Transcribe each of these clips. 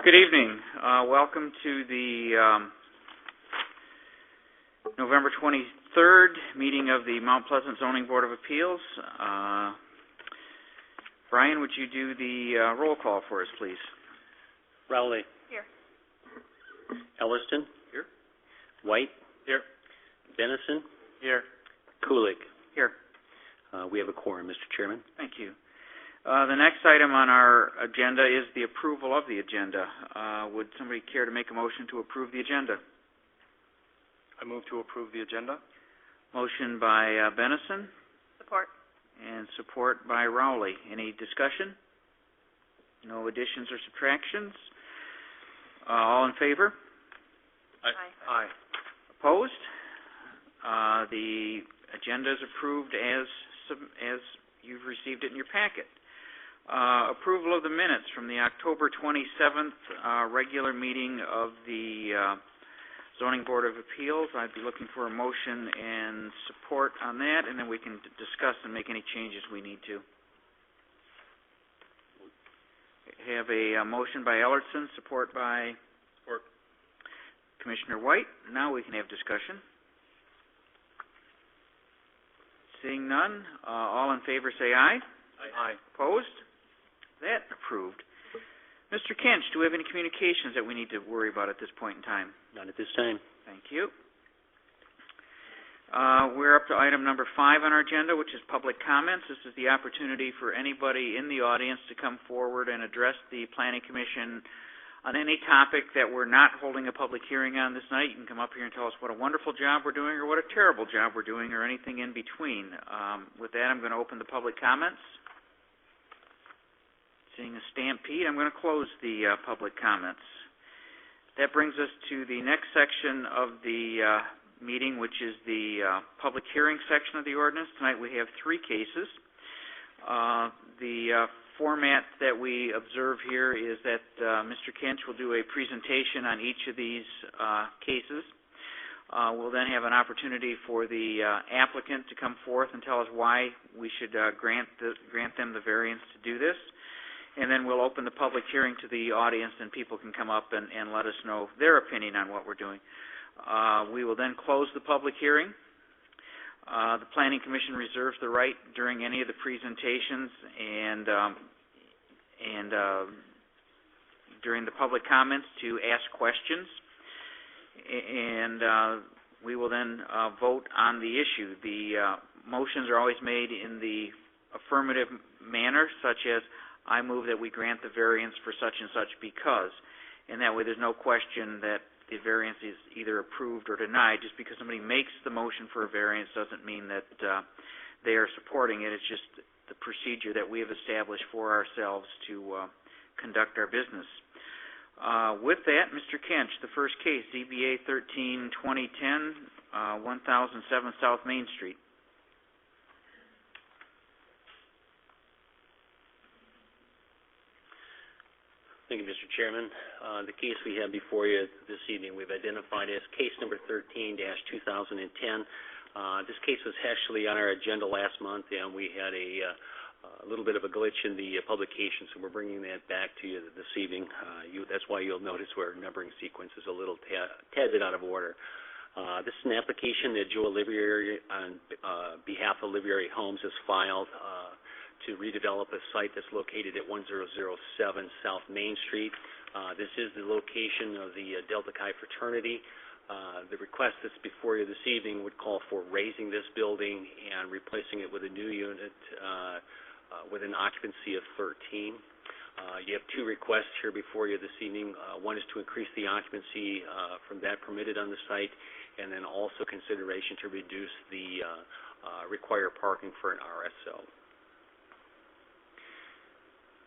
Good evening. Welcome to the November 23rd meeting of the Mount Pleasant Zoning Board of Appeals. Brian, would you do the roll call for us, please? Rowley. Here. Elliston. Here. White. Here. Dennison. Here. Kulik. Here. We have a quorum, Mr. Chairman. Thank you. The next item on our agenda is the approval of the agenda. Would somebody care to make a motion to approve the agenda? I move to approve the agenda. Motion by Bennison. Support. And support by Rowley. Any discussion? No additions or subtractions? All in favor? Aye. Aye. Opposed? The agenda is approved as you've received it in your packet. Approval of the minutes from the October 27th regular meeting of the Zoning Board of Appeals. I'd be looking for a motion and support on that, and then we can discuss and make any changes we need to. Have a motion by Ellertson, support by Commissioner White. Now we can have discussion. Seeing none, all in favor say aye. Aye. Opposed? That approved. Mr. Kinch, do we have any communications that we need to worry about at this point in time? None at this time. Thank you. We're up to item number 5 on our agenda, which is public comments. This is the opportunity for anybody in the audience to come forward and address the Planning Commission on any topic that we're not holding a public hearing on this night. You can come up here and tell us what a wonderful job we're doing or what a terrible job we're doing or anything in between. With that, I'm going to open the public comments. Seeing a stampede, I'm going to close the public comments. That brings us to the next section of the meeting, which is the public hearing section of the ordinance. Tonight we have 3 cases. The format that we observe here is that Mr. Kinch will do a presentation on each of these cases. We'll then have an opportunity for the applicant to come forth and tell us why we should grant them the variance to do this. And then we'll open the public hearing to the audience, and people can come up and let us know their opinion on what we're doing. We will then close the public hearing. The Planning Commission reserves the right during any of the presentations and during the public comments to ask questions. And we will then vote on the issue. The motions are always made in the affirmative manner, such as, I move that we grant the variance for such and such because, and that way there's no question that the variance is either approved or denied. Just because somebody makes the motion for a variance doesn't mean that they are supporting it. It's just the procedure that we have established for ourselves to conduct our business. With that, Mr. Kinch, the first case, ZBA 13-2010, 1007 South Main Street. Thank you, Mr. Chairman. The case we have before you this evening we've identified as case number 13-2010. This case was actually on our agenda last month, and we had a little bit of a glitch in the publication, so we're bringing that back to you this evening. That's why you'll notice our numbering sequence is a little tad bit out of order. This is an application that Joe Olivieri, on behalf of Olivieri Homes, has filed to redevelop a site that's located at 1007 South Main Street. This is the location of the Delta Chi fraternity. The request that's before you this evening would call for raising this building and replacing it with a new unit with an occupancy of 13. You have 2 requests here before you this evening. One is to increase the occupancy from that permitted on the site, and then also consideration to reduce the required parking for an RSO.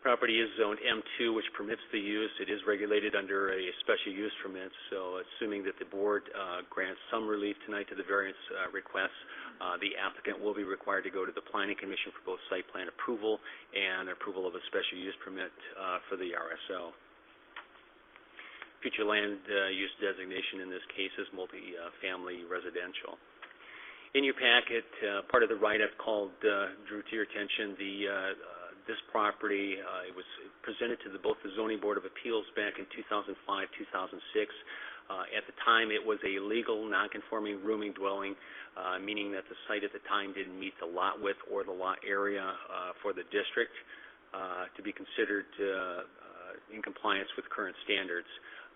Property is zoned M2, which permits the use. It is regulated under a special use permit, so assuming that the board grants some relief tonight to the variance requests, the applicant will be required to go to the Planning Commission for both site plan approval and approval of a special use permit for the RSO. Future land use designation in this case is multi-family residential. In your packet, part of the write-up drew to your attention the This property, it was presented to both the Zoning Board of Appeals back in 2005, 2006. At the time, it was a legal, non-conforming rooming dwelling, meaning that the site at the time didn't meet the lot width or the lot area for the district to be considered in compliance with current standards.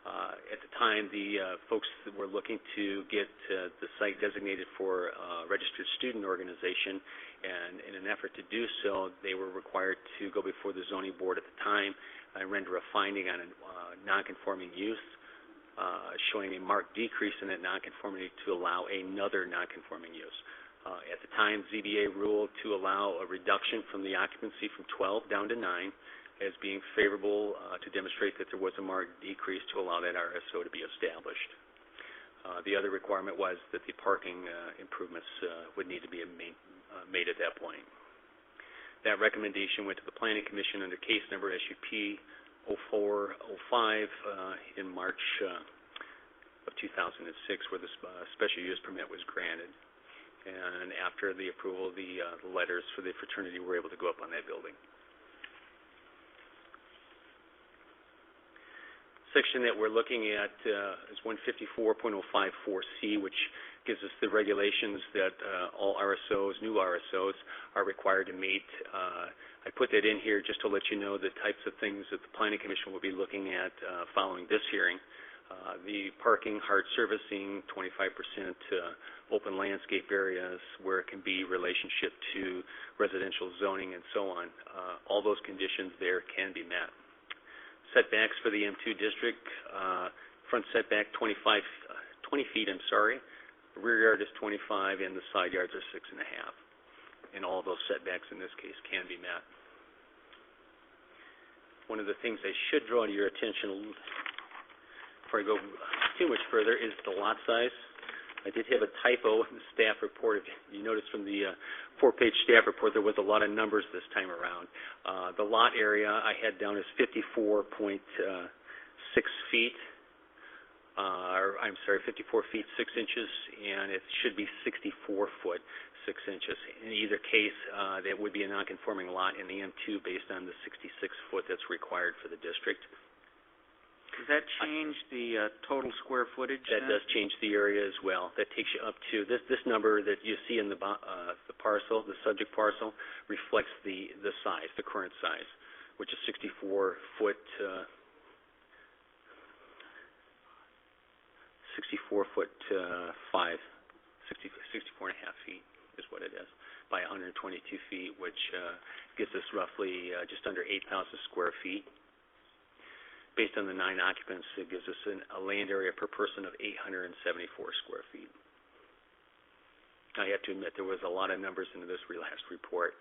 At the time, the folks that were looking to get the site designated for a registered student organization, and in an effort to do so, they were required to go before the zoning board at the time and render a finding on a nonconforming use, showing a marked decrease in that nonconformity to allow another nonconforming use. At the time, ZBA ruled to allow a reduction from the occupancy from 12 down to 9 as being favorable to demonstrate that there was a marked decrease to allow that RSO to be established. The other requirement was that the parking improvements would need to be made at that point. That recommendation went to the Planning Commission under case number SUP 0405 in March of 2006, where the special use permit was granted. And after the approval, the letters for the fraternity were able to go up on that building. Section that we're looking at is 154.054C, which gives us the regulations that all RSOs, new RSOs, are required to meet. I put that in here just to let you know the types of things that the Planning Commission will be looking at following this hearing. The parking, hard servicing, 25% open landscape areas where it can be relationship to residential zoning and so on. All those conditions there can be met. Setbacks for the M2 district, front setback 20 feet, rear yard is 25, and the side yards are 6.5. And all those setbacks in this case can be met. One of the things I should draw to your attention before I go too much further is the lot size. I did have a typo in the staff report. You noticed from the 4-page staff report there was a lot of numbers this time around. The lot area I had down as 54.6 feet. 54 feet 6 inches, and it should be 64 foot 6 inches. In either case, that would be a non-conforming lot in the M2 based on the 66 foot that's required for the district. Does that change the total square footage? That does change the area as well. That takes you up to this number that you see in the parcel, the subject parcel, reflects the size, the current size, which is 64 foot 64 and a half feet is what it is, by 122 feet, which gives us roughly just under 8,000 square feet. Based on the 9 occupants, it gives us a land area per person of 874 square feet. I have to admit there was a lot of numbers into this last report.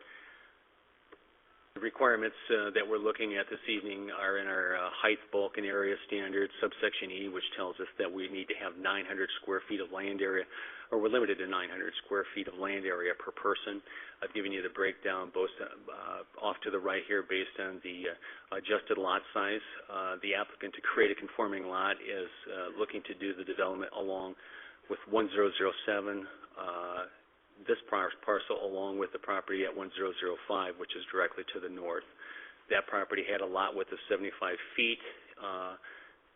The requirements that we're looking at this evening are in our height, bulk, and area standards, subsection E, which tells us that we need to have 900 square feet of land area, or we're limited to 900 square feet of land area per person. I've given you the breakdown both off to the right here based on the adjusted lot size. The applicant to create a conforming lot is looking to do the development along with 1007, this parcel along with the property at 1005, which is directly to the north. That property had a lot width of 75 feet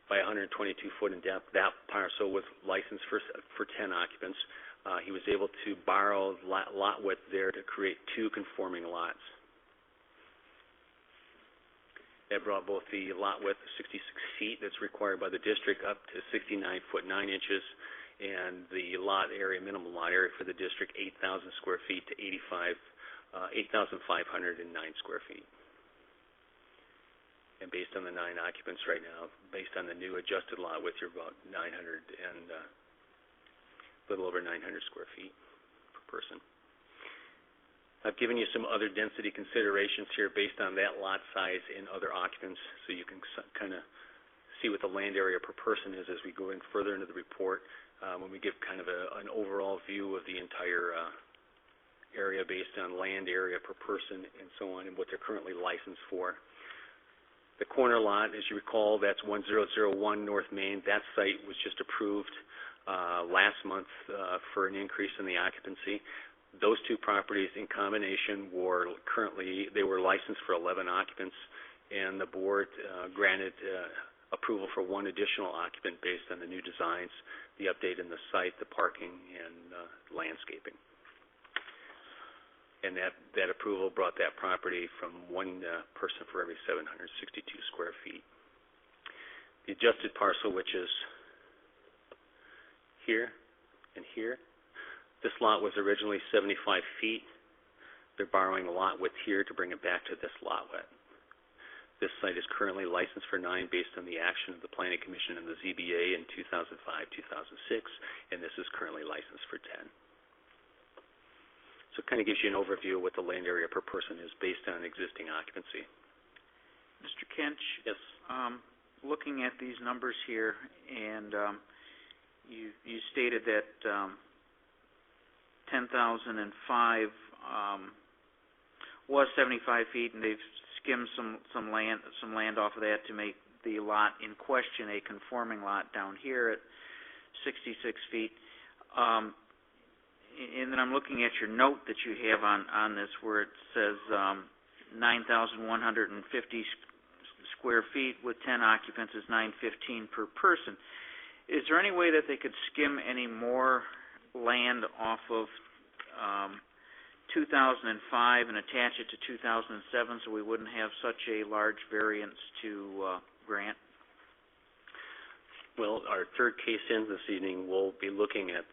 by 122 foot in depth. That parcel was licensed for 10 occupants. He was able to borrow lot width there to create 2 conforming lots. That brought both the lot width of 66 feet that's required by the district up to 69 foot 9 inches, and the lot area, minimum lot area for the district, 8,000 square feet to 8,509 square feet. And based on the 9 occupants right now, based on the new adjusted lot width, you're about 900 and a little over 900 square feet per person. I've given you some other density considerations here based on that lot size and other occupants, so you can kind of see what the land area per person is as we go in further into the report. When we give kind of an overall view of the entire area based on land area per person and so on, and what they're currently licensed for. The corner lot, as you recall, that's 1001 North Main. That site was just approved last month for an increase in the occupancy. Those two properties in combination were licensed for 11 occupants, and the board granted approval for one additional occupant based on the new designs, the update in the site, the parking, and landscaping. And that approval brought that property from one person for every 762 square feet. The adjusted parcel, which is here and here, this lot was originally 75 feet. They're borrowing the lot width here to bring it back to this lot width. This site is currently licensed for 9 based on the action of the Planning Commission and the ZBA in 2005-2006, and this is currently licensed for 10. So it kind of gives you an overview of what the land area per person is based on existing occupancy. Mr. Kench? Yes. Looking at these numbers here, and you stated that 10,005 was 75 feet, and they've skimmed some land off of that to make the lot in question a conforming lot down here at 66 feet. And then I'm looking at your note that you have on this where it says 9,150 square feet with 10 occupants is 915 per person. Is there any way that they could skim any more land off of 2005 and attach it to 2007 so we wouldn't have such a large variance to grant? Well, our third case in this evening, we'll be looking at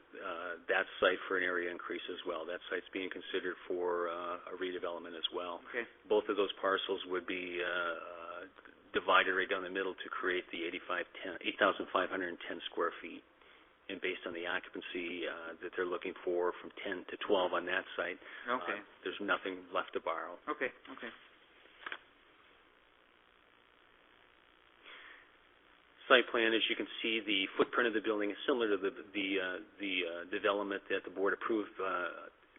that site for an area increase as well. That site's being considered for a redevelopment as well. Okay. Both of those parcels would be divided right down the middle to create the 8,510 square feet. And based on the occupancy that they're looking for from 10 to 12 on that site, okay. There's nothing left to borrow. Okay. Site plan, as you can see, the footprint of the building is similar to the development that the board approved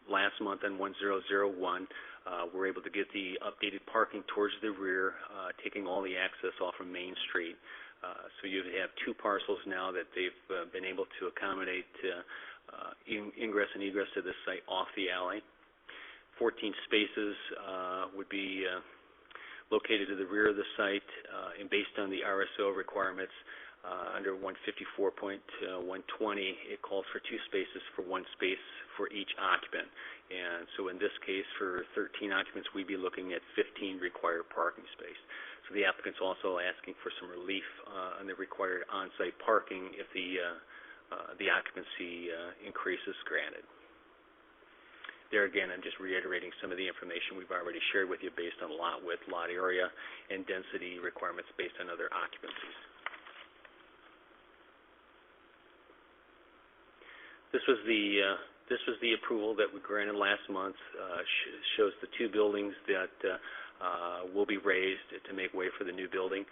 last month on 1001. We're able to get the updated parking towards the rear, taking all the access off from Main Street. So you have two parcels now that they've been able to accommodate ingress and egress to this site off the alley. 14 spaces would be located to the rear of the site, and based on the RSO requirements under 154.120, it calls for 2 spaces for 1 space for each occupant. And so in this case, for 13 occupants, we'd be looking at 15 required parking space. So the applicant's also asking for some relief on the required on-site parking if the occupancy increase is granted. There again, I'm just reiterating some of the information we've already shared with you based on lot width, lot area, and density requirements based on other occupancies. This was the approval that we granted last month. Shows the 2 buildings that will be raised to make way for the new building.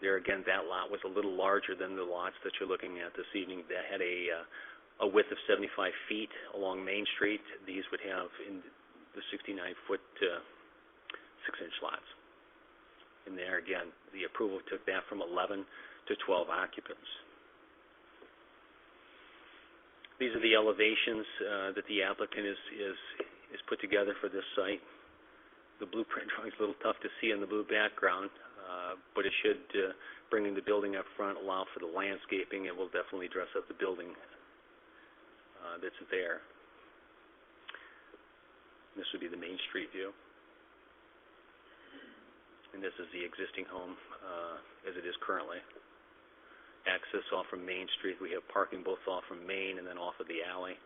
There again, that lot was a little larger than the lots that you're looking at this evening. That had a width of 75 feet along Main Street. These would have in the 69-foot 6-inch lots. And there again, the approval took that from 11 to 12 occupants. These are the elevations that the applicant is put together for this site. The blueprint drawing is a little tough to see in the blue background, but it should, bringing the building up front, allow for the landscaping. It will definitely dress up the building that's there. This would be the Main Street view. And this is the existing home as it is currently. Access off from Main Street. We have parking both off from Main and then off of the alley.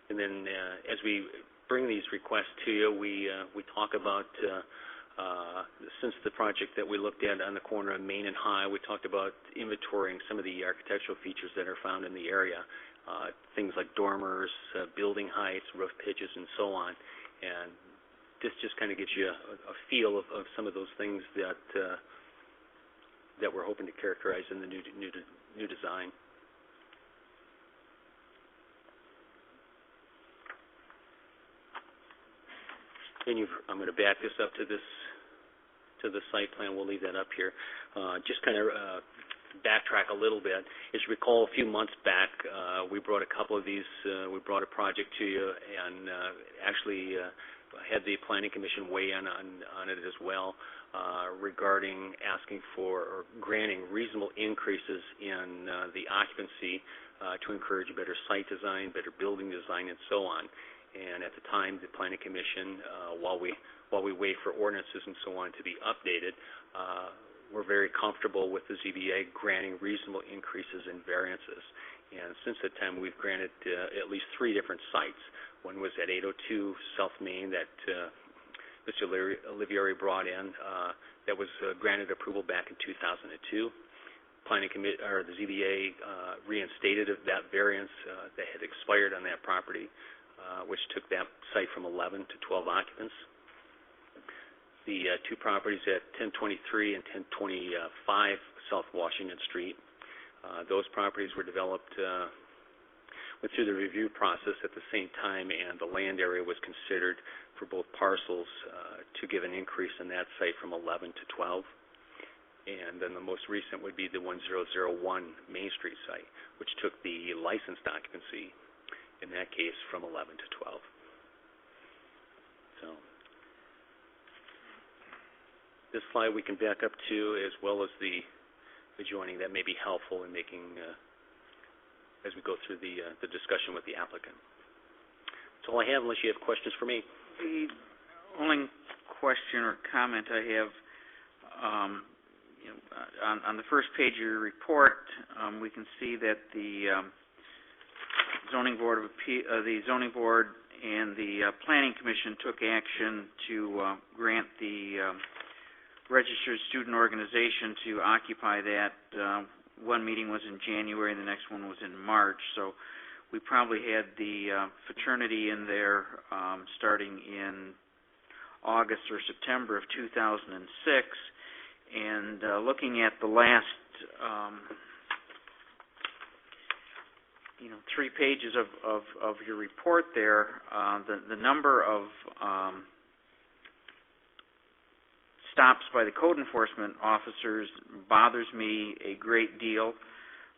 And then as we bring these requests to you, we talk about since the project that we looked at on the corner of Main and High, we talked about inventorying some of the architectural features that are found in the area, things like dormers, building heights, roof pitches, and so on. And this just kind of gives you a feel of some of those things that we're hoping to characterize in the new design. And I'm going to back this up to the site plan. We'll leave that up here. Just kind of backtrack a little bit. As you recall, a few months back, we brought a couple of these, we brought a project to you and actually had the Planning Commission weigh in on it as well regarding asking for or granting reasonable increases in the occupancy to encourage better site design, better building design, and so on. And at the time, the Planning Commission, while we wait for ordinances and so on to be updated, we're very comfortable with the ZBA granting reasonable increases in variances. And since that time, we've granted at least 3 different sites. One was at 802 South Main that Mr. Olivieri brought in. That was granted approval back in 2002. The ZBA reinstated that variance that had expired on that property, which took that site from 11 to 12 occupants. The 2 properties at 1023 and 1025 South Washington Street, those properties were developed, went through the review process at the same time, and the land area was considered for both parcels to give an increase in that site from 11 to 12. And then the most recent would be the 1001 Main Street site, which took the licensed occupancy, in that case, from 11 to 12. So this slide we can back up to, as well as the adjoining. That may be helpful in making, as we go through the discussion with the applicant. That's all I have, unless you have questions for me. The only question or comment I have, on the first page of your report, we can see that the zoning board and the Planning Commission took action to grant the registered student organization to occupy that. One meeting was in January, and the next one was in March. So we probably had the fraternity in there starting in August or September of 2006. And looking at the last 3 pages of your report there, the number of stops by the code enforcement officers bothers me a great deal.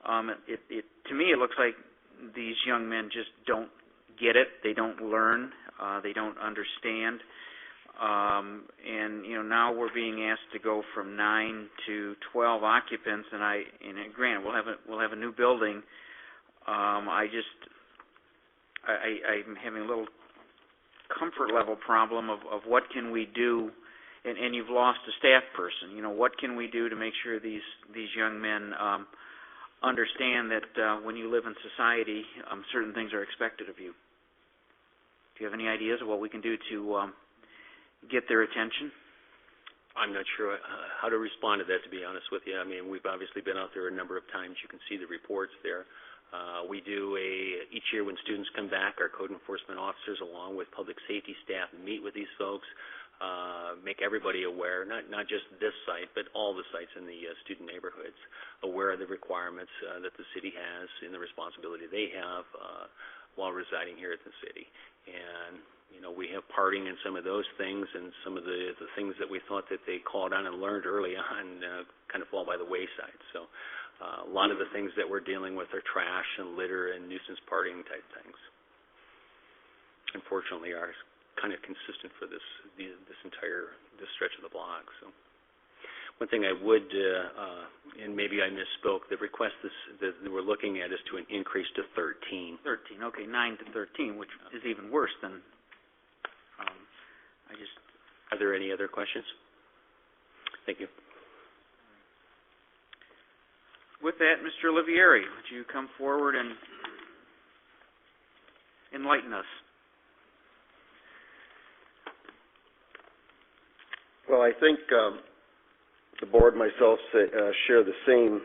To me, it looks like these young men just don't get it. They don't learn. They don't understand. And now we're being asked to go from 9 to 12 occupants. And granted, we'll have a new building. I'm having a little comfort level problem of what can we do. And you've lost a staff person. What can we do to make sure these young men understand that when you live in society, certain things are expected of you? Do you have any ideas of what we can do to get their attention? I'm not sure how to respond to that, to be honest with you. I mean, we've obviously been out there a number of times. You can see the reports there. We do each year when students come back, our code enforcement officers, along with public safety staff, meet with these folks. Make everybody aware, not just this site, but all the sites in the student neighborhoods, aware of the requirements that the city has and the responsibility they have while residing here at the city. And, we have parting in some of those things, and some of the things that we thought that they called on and learned early on kind of fall by the wayside. So a lot of the things that we're dealing with are trash and litter and nuisance parting type things. Unfortunately, are kind of consistent for this stretch of the block. So one thing I would, and maybe I misspoke, the request that we're looking at is to an increase to 13. 13, okay, 9 to 13, which is even worse than. Are there any other questions? Thank you. With that, Mr. Olivieri, would you come forward and enlighten us? Well, I think the board and myself share the same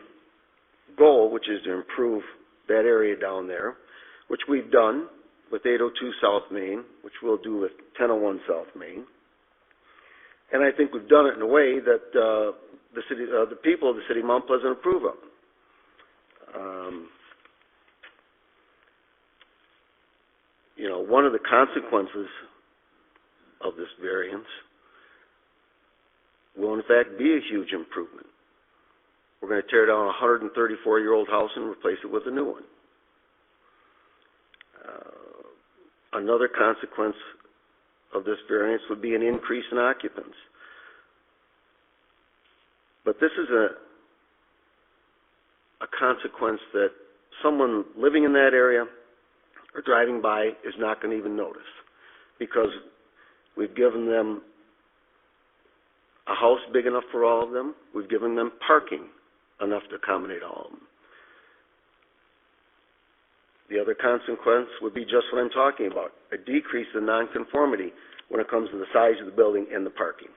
goal, which is to improve that area down there, which we've done with 802 South Main, which we'll do with 1001 South Main. And I think we've done it in a way that the people of the city of Mount Pleasant approve of. One of the consequences of this variance will in fact be a huge improvement. we're going to tear down a 134-year-old house and replace it with a new one. Another consequence of this variance would be an increase in occupants. But this is a consequence that someone living in that area or driving by is not going to even notice, because we've given them a house big enough for all of them. We've given them parking enough to accommodate all of them. The other consequence would be just what I'm talking about, a decrease in nonconformity when it comes to the size of the building and the parking.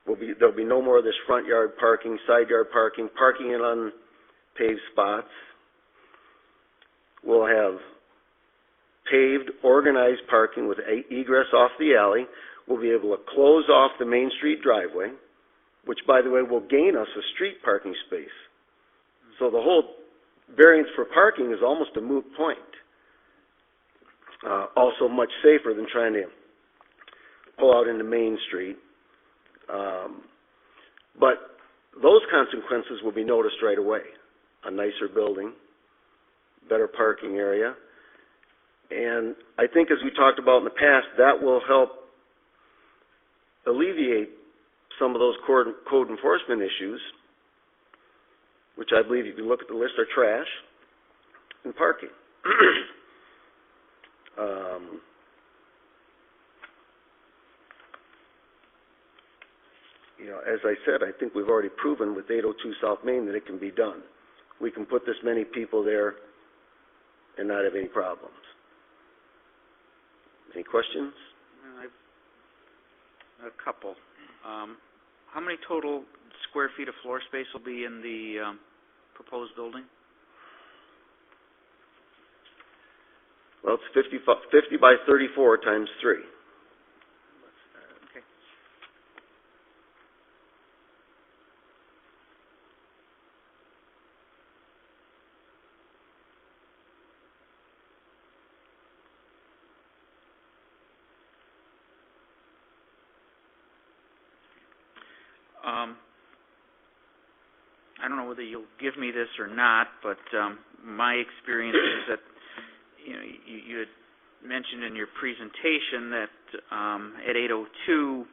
There'll be no more of this front yard parking, side yard parking, parking in unpaved spots. We'll have paved, organized parking with egress off the alley. We'll be able to close off the Main Street driveway, which, by the way, will gain us a street parking space. So the whole variance for parking is almost a moot point. Also much safer than trying to pull out into Main Street. But those consequences will be noticed right away. A nicer building, better parking area. And I think, as we talked about in the past, that will help alleviate some of those code enforcement issues, which I believe, if you look at the list, are trash and parking. As I said, I think we've already proven with 802 South Main that it can be done. We can put this many people there and not have any problems. Any questions? A couple. How many total square feet of floor space will be in the proposed building? Well, it's 50 by 34 times 3. Okay. I don't know whether you'll give me this or not, but my experience is that you had mentioned in your presentation that at 802,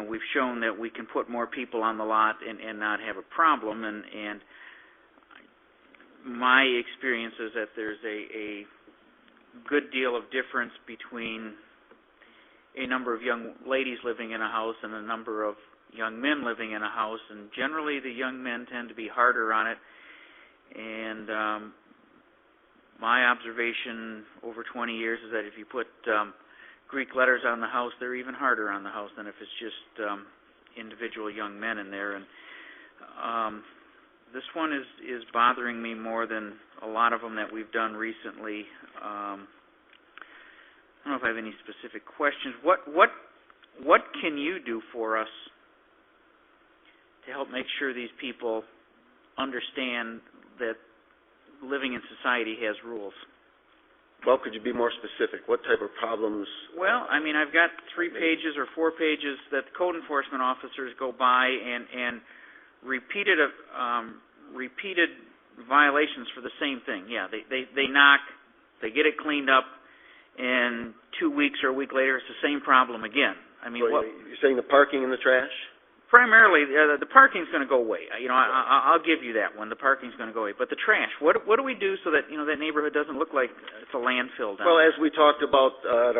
we've shown that we can put more people on the lot and not have a problem. And my experience is that there's a good deal of difference between a number of young ladies living in a house and a number of young men living in a house, and generally the young men tend to be harder on it. And my observation over 20 years is that if you put Greek letters on the house, they're even harder on the house than if it's just individual young men in there. And this one is bothering me more than a lot of them that we've done recently. I don't know if I have any specific questions. What can you do for us to help make sure these people understand that living in society has rules? Well, could you be more specific? What type of problems? Well, I mean, I've got 3 pages or 4 pages that code enforcement officers go by and repeated violations for the same thing. Yeah, they knock, they get it cleaned up, and 2 weeks or a week later, it's the same problem again. I mean, so you're saying the parking and the trash? Primarily, the parking's going to go away. I'll give you that one. The parking's going to go away. But the trash, what do we do so that that neighborhood doesn't look like it's a landfill down Well, there? as we talked about at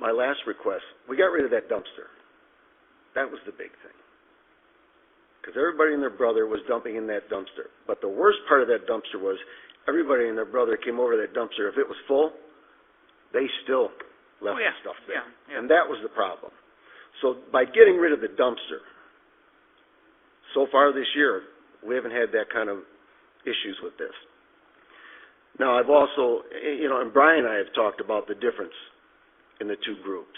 my last request, we got rid of that dumpster. That was the big thing, because everybody and their brother was dumping in that dumpster. But the worst part of that dumpster was everybody and their brother came over that dumpster. If it was full, they still left the stuff there, and that was the problem. So by getting rid of the dumpster, so far this year, we haven't had that kind of issues with this. Now, I've also, and Brian and I have talked about the difference in the two groups.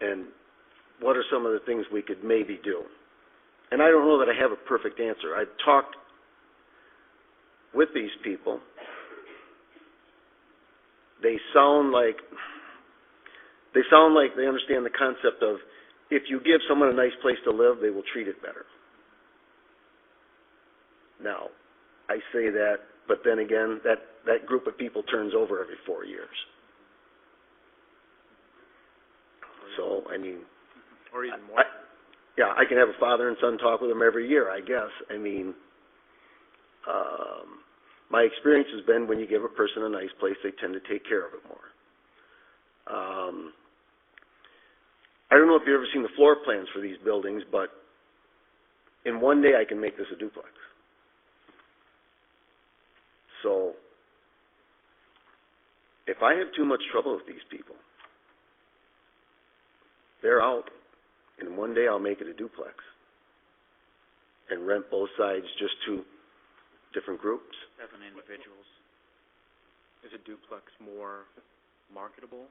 And what are some of the things we could maybe do? And I don't know that I have a perfect answer. I've talked with these people. They sound like they understand the concept of if you give someone a nice place to live, they will treat it better. Now, I say that, but then again, that group of people turns over every 4 years. So, I mean... Or even more. I can have a father and son talk with them every year, I guess. I mean, my experience has been when you give a person a nice place, they tend to take care of it more. I don't know if you've ever seen the floor plans for these buildings, but in one day I can make this a duplex. So, if I have too much trouble with these people, they're out. In one day I'll make it a duplex and rent both sides just to different groups. 7 individuals. Is a duplex more marketable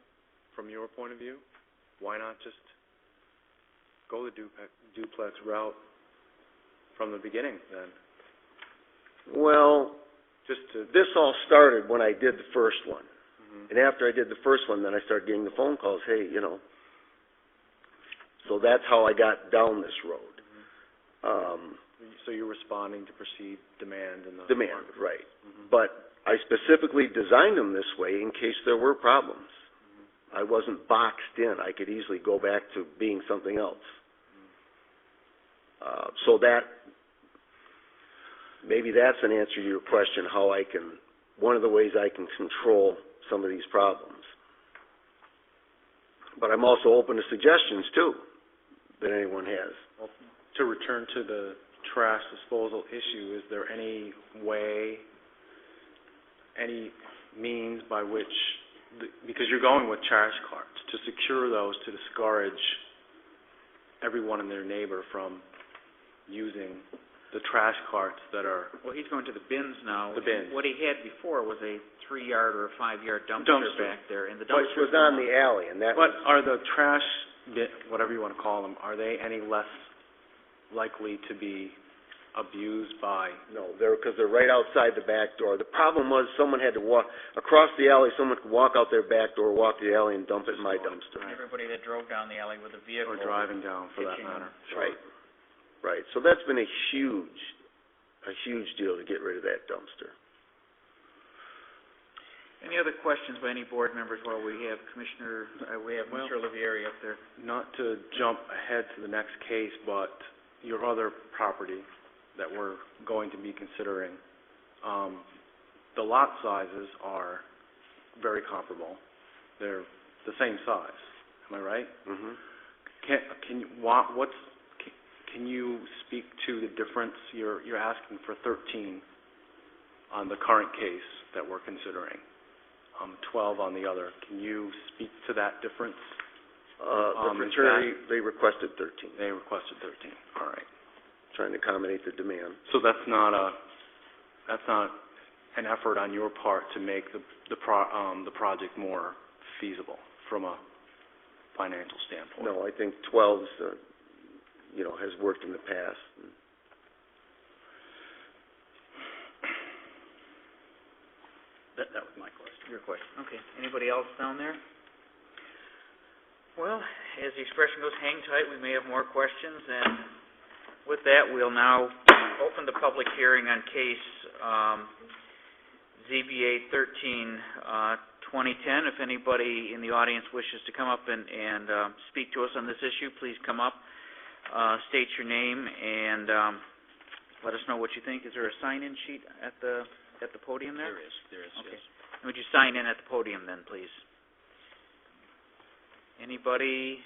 from your point of view? Why not just go the duplex route from the beginning then? Well, this all started when I did the first one. Mm-hmm. And after I did the first one, then I started getting the phone calls, hey, you know. So that's how I got down this road. So you're responding to perceived demand in the Demand, market. right. Mm-hmm. But I specifically designed them this way in case there were problems. I wasn't boxed in. I could easily go back to being something else. So that, maybe that's an answer to your question, how I can, one of the ways I can control some of these problems. But I'm also open to suggestions, too, that anyone has. Well, to return to the trash disposal issue, is there any way, any means by which, because you're going with trash carts, to secure those to discourage everyone and their neighbor from using the trash carts that are... Well, he's going to the bins now. The bins. What he had before was a 3-yard or a 5-yard dumpster back there, and the But dumpster it was on the alley, and that But was... are the trash, whatever you want to call them, are they any less likely to be abused by... No, because they're right outside the back door. The problem was someone had to walk across the alley. Someone could walk out their back door, walk to the alley, and dump it in my dumpster. And everybody that drove down the alley with a vehicle. or driving down, for that pitching matter? Right. Right. So that's been a huge deal to get rid of that dumpster. Any other questions by any board members while we have Mr. Olivieri up there? Not to jump ahead to the next case, but your other property that we're going to be considering, the lot sizes are very comparable. They're the same size. Am I right? Mm-hmm. Can you speak to the difference? You're asking for 13 on the current case that we're considering, 12 on the other. Can you speak to that difference? The fraternity, they requested 13. They requested 13. All right. Trying to accommodate the demand. So that's not an effort on your part to make the project more feasible from a financial standpoint. No, I think 12's, has worked in the past. That was my question. Your question. Okay. Anybody else down there? Well, as the expression goes, hang tight. We may have more questions. And with that, we'll now open the public hearing on case ZBA 13-2010. If anybody in the audience wishes to come up and speak to us on this issue, please come up, state your name, and let us know what you think. Is there a sign-in sheet at the podium there? There is, Okay. yes. Would you sign in at the podium then, please? Anybody?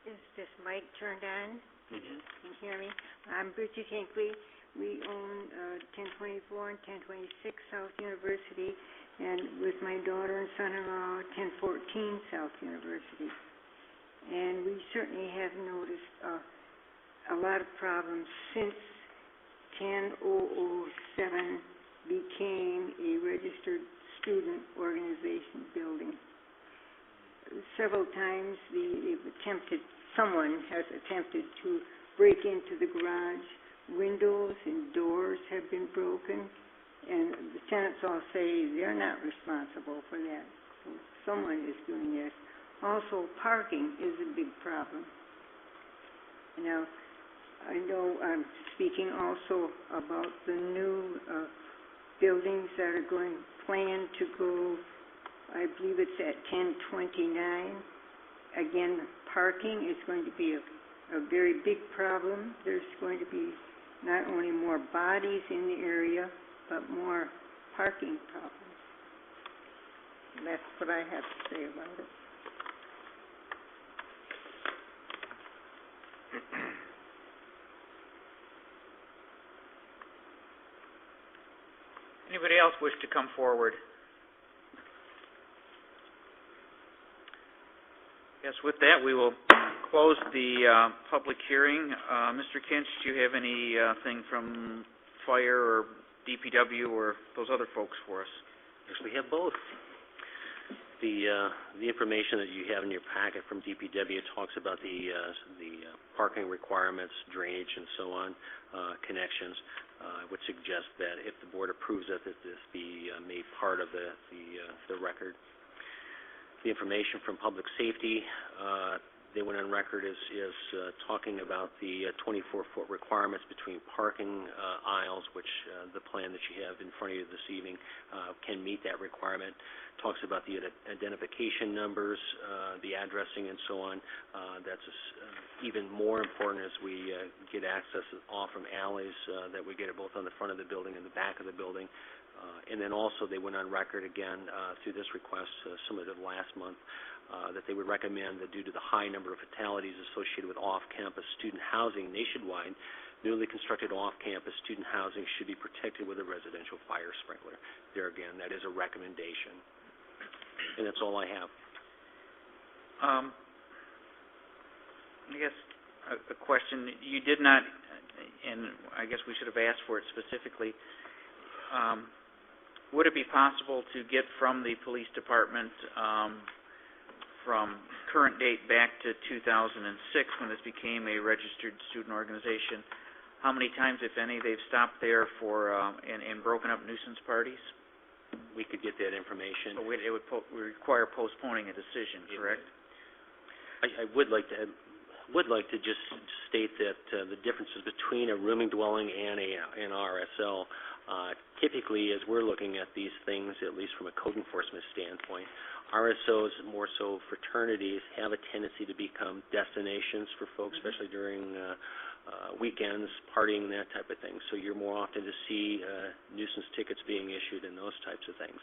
Is this mic turned on? Mm-hmm. Can you hear me? I'm Bridget Hinckley. We own 1024 and 1026 South University, and with my daughter and son-in-law, 1014 South University. And we certainly have noticed a lot of problems since 10007 became a registered student organization building. Several times someone has attempted to break into the garage. Windows and doors have been broken, and the tenants all say they're not responsible for that. So someone is doing this. Also, parking is a big problem. Now, I know I'm speaking also about the new buildings that are planned to go, I believe it's at 1029. Again, parking is going to be a very big problem. There's going to be not only more bodies in the area, but more parking problems. That's what I have to say about it. Anybody else wish to come forward? Yes, with that, we will close the public hearing. Mr. Kinch, do you have anything from fire or DPW or those other folks for us? Yes, we have both. The information that you have in your packet from DPW talks about the parking requirements, drainage, and so on, connections. I would suggest that if the board approves it, that this be made part of the record. The information from public safety, they went on record as talking about the 24-foot requirements between parking aisles, which the plan that you have in front of you this evening can meet that requirement. Talks about the identification numbers, the addressing, and so on. That's even more important as we get access off from alleys, that we get it both on the front of the building and the back of the building. And then also they went on record again through this request submitted last month that they would recommend that due to the high number of fatalities associated with off-campus student housing nationwide, newly constructed off-campus student housing should be protected with a residential fire sprinkler. There again, that is a recommendation. And that's all I have. I guess a question. You did not, and I guess we should have asked for it specifically, would it be possible to get from the police department from current date back to 2006 when this became a registered student organization, how many times, if any, they've stopped there for and broken up nuisance parties? We could get that information. So it would require postponing a decision, correct? I would like to just state that the differences between a rooming dwelling and an RSL, typically as we're looking at these things, at least from a code enforcement standpoint, RSOs, more so fraternities, have a tendency to become destinations for folks, especially during weekends, partying, that type of thing. So you're more often to see nuisance tickets being issued and those types of things.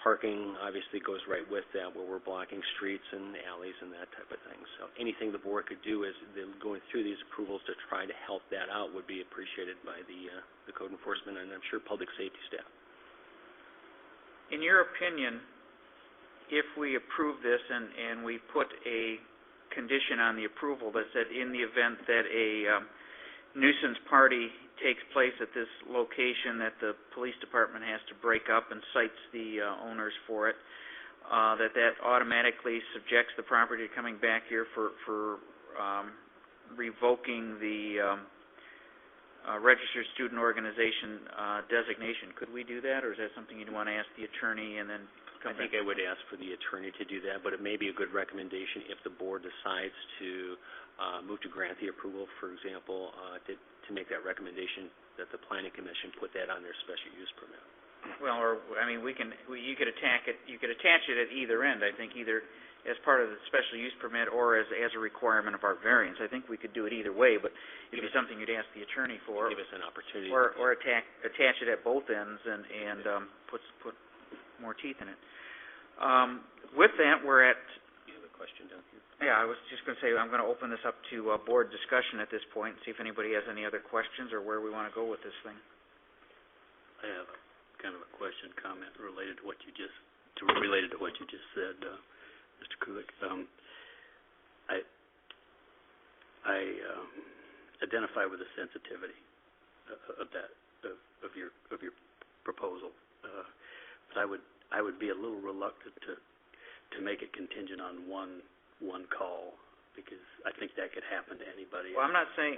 Parking obviously goes right with that, where we're blocking streets and alleys and that type of thing. So anything the board could do as going through these approvals to try to help that out would be appreciated by the code enforcement and I'm sure public safety staff. In your opinion, if we approve this and we put a condition on the approval that said in the event that a nuisance party takes place at this location that the police department has to break up and cites the owners for it, that automatically subjects the property to coming back here for revoking the registered student organization designation. Could we do that, or is that something you'd want to ask the attorney and then come back? I think I would ask for the attorney to do that, but it may be a good recommendation if the board decides to move to grant the approval, for example, to make that recommendation that the planning commission put that on their special use permit. Well, or I mean, you could attach it at either end. I think either as part of the special use permit or as a requirement of our variance. I think we could do it either way, but it'd be something you'd ask the attorney for. Give us an opportunity. Or attach it at both ends and put more teeth in it. With that, we're at. You have a question down here? Yeah, I was just going to say I'm going to open this up to board discussion at this point and see if anybody has any other questions or where we want to go with this thing. I have kind of a question, comment related to what you just said, Mr. Kulik. I identify with the sensitivity of your proposal, but I would be a little reluctant to make it contingent on one call, because I think that could happen to anybody. Well, I'm not saying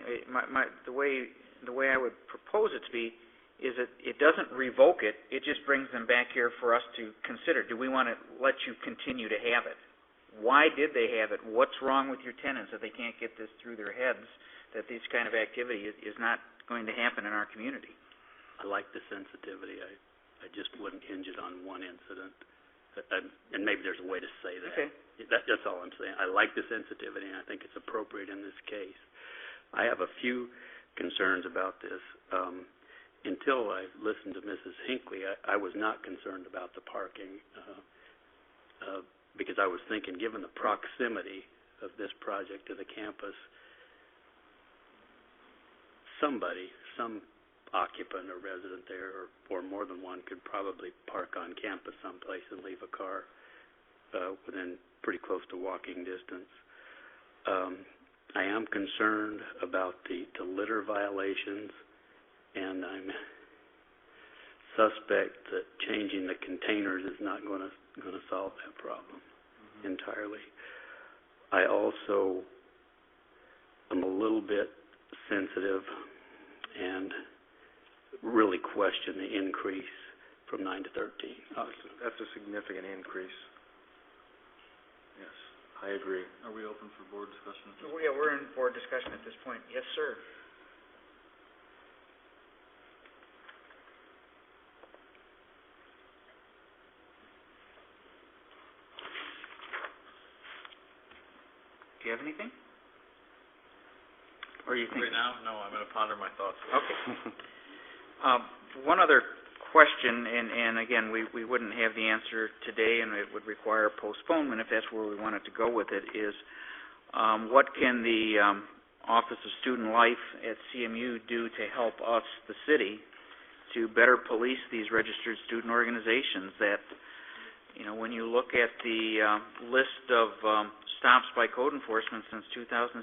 the way I would propose it to be is it doesn't revoke it, it just brings them back here for us to consider. Do we want to let you continue to have it? Why did they have it? What's wrong with your tenants that they can't get this through their heads, that this kind of activity is not going to happen in our community? I like the sensitivity. I just wouldn't hinge it on one incident. And maybe there's a way to say that. Okay. That's all I'm saying. I like the sensitivity, and I think it's appropriate in this case. I have a few concerns about this. Until I listened to Mrs. Hinckley, I was not concerned about the parking because I was thinking, given the proximity of this project to the campus, some occupant or resident there, or more than one, could probably park on campus someplace and leave a car within pretty close to walking distance. I am concerned about the litter violations, and I'm suspect that changing the containers is not going to solve that problem entirely. I also am a little bit sensitive and really question the increase from 9 to 13. That's a significant increase. Yes, I agree. Are we open for board discussion? Yeah, we're in board discussion at this point. Yes, sir. Do you have anything? Or you think? Right now? No, I'm going to ponder my thoughts. Okay. One other question, and again, we wouldn't have the answer today, and it would require postponement if that's where we wanted to go with it, is what can the Office of Student Life at CMU do to help us, the city, to better police these registered student organizations that, when you look at the list of stops by code enforcement since 2006,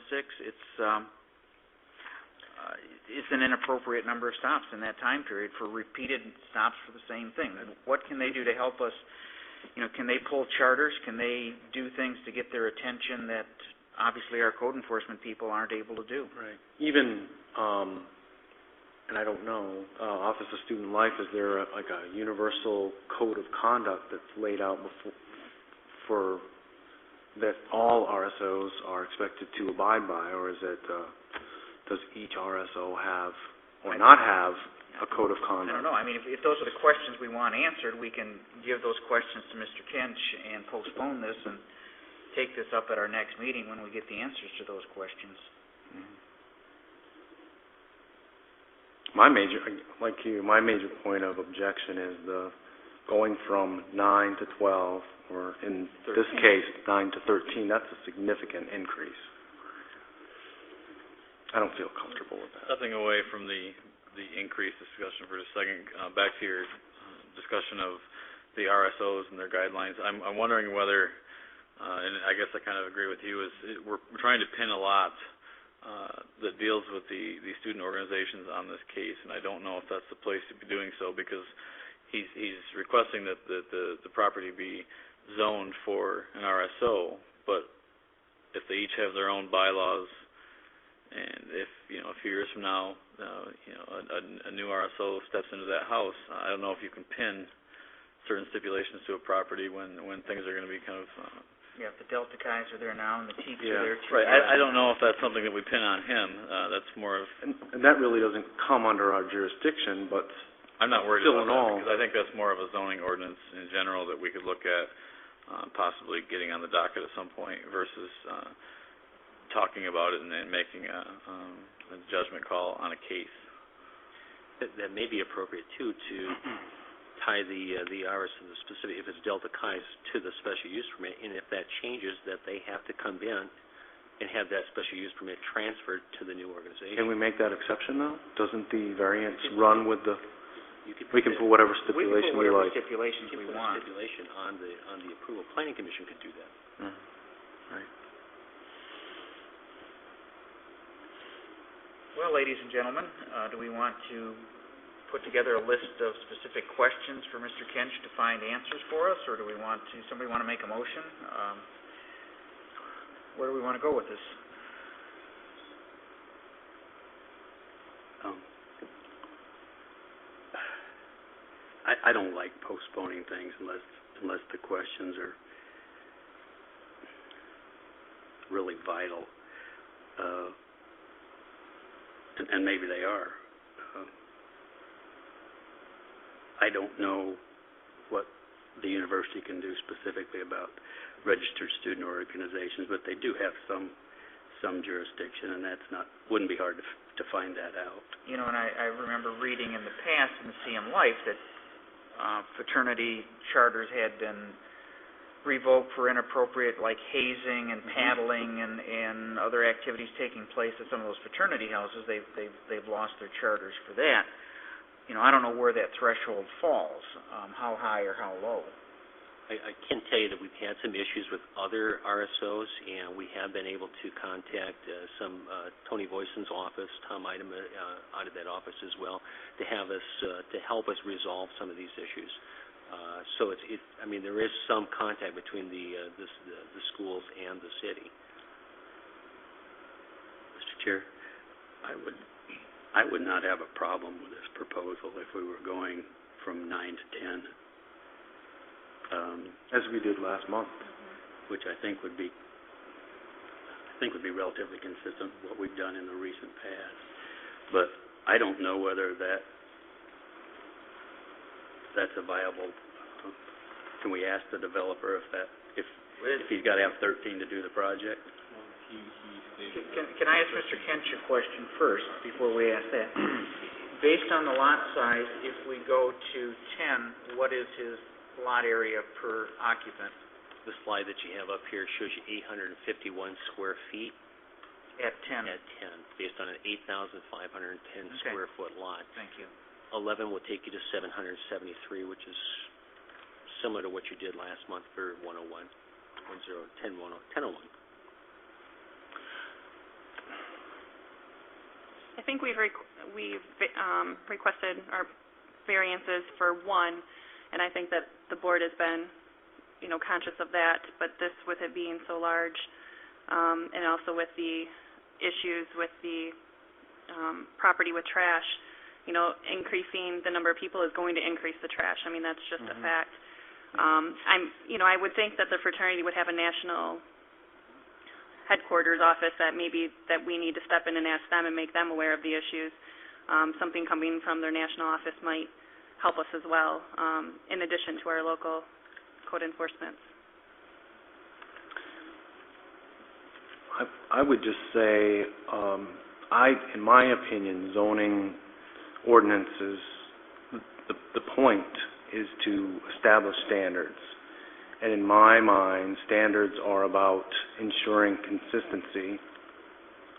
it's an inappropriate number of stops in that time period for repeated stops for the same thing. What can they do to help us? Can they pull charters? Can they do things to get their attention that obviously our code enforcement people aren't able to do? Right. Even, and I don't know, Office of Student Life, is there a universal code of conduct that's laid out for that all RSOs are expected to abide by, or is it, does each RSO have or not have a code of conduct? I don't know. I mean, if those are the questions we want answered, we can give those questions to Mr. Kinch and postpone this and take this up at our next meeting when we get the answers to those questions. My major point of objection is the going from 9 to 12, or in 13. This case, 9 to 13. That's a significant increase. I don't feel comfortable with that. Stepping away from the increase discussion for just a second, back to your discussion of the RSOs and their guidelines, I'm wondering whether, and I guess I kind of agree with you, we're trying to pin a lot that deals with the student organizations on this case, and I don't know if that's the place to be doing so, because he's requesting that the property be zoned for an RSO, but if they each have their own bylaws, and if a few years from now, a new RSO steps into that house, I don't know if you can pin certain stipulations to a property when things are going to be kind of. Yeah, if the Delta Chi's are there now and the Teeks are there too. Right. I don't know if that's something that we pin on him. That's more of. And that really doesn't come under our jurisdiction, but I'm not worried still about that, all, because I think that's more of a zoning ordinance in general that we could look at possibly getting on the docket at some point versus talking about it and then making a judgment call on a case. That may be appropriate too, to tie the RSO, the specific, if it's Delta Chi's, to the special use permit, and if that changes, that they have to come in and have that special use permit transferred to the new organization. Can we make that exception though? Doesn't the variance run with the? We can put whatever stipulation we like. Stipulations we want. Stipulation on the approval. Planning Commission could do that. Right. Well, ladies and gentlemen, do we want to put together a list of specific questions for Mr. Kinch to find answers for us, or do we want to? Somebody want to make a motion? Where do we want to go with this? I don't like postponing things unless the questions are really vital, and maybe they are. I don't know what the university can do specifically about registered student organizations, but they do have some jurisdiction, and wouldn't be hard to find that out. You know, and I remember reading in the past in the CM Life that fraternity charters had been revoked for inappropriate, like hazing and paddling and other activities taking place at some of those fraternity houses. They've lost their charters for that. You know, I don't know where that threshold falls, how high or how low. I can tell you that we've had some issues with other RSOs, and we have been able to contact Tony Voisin's office, Tom Idem out of that office as well, to help us resolve some of these issues. So there is some contact between the schools and the city. Mr. Chair, I would not have a problem with this proposal if we were going from 9 to 10, as we did last month, which I think would be relatively consistent with what we've done in the recent past. But I don't know whether that's a viable. Can we ask the developer if he's got to have 13 to do the project? Can I ask Mr. Kench a question first before we ask that? Based on the lot size, if we go to 10, what is his lot area per occupant? The slide that you have up here shows you 851 square feet. At 10? At 10, based on an 8,510 square foot lot. Thank you. 11 will take you to 773, which is similar to what you did last month for 101, 1001. I think we've requested our variances for 1, and I think that the board has been, conscious of that. But this, with it being so large, and also with the issues with the property with trash, increasing the number of people is going to increase the trash. I mean, that's just a fact. I would think that the fraternity would have a national headquarters office that we need to step in and ask them and make them aware of the issues. Something coming from their national office might help us as well, in addition to our local code enforcement. I would just say, in my opinion, zoning ordinances, the point is to establish standards. And in my mind, standards are about ensuring consistency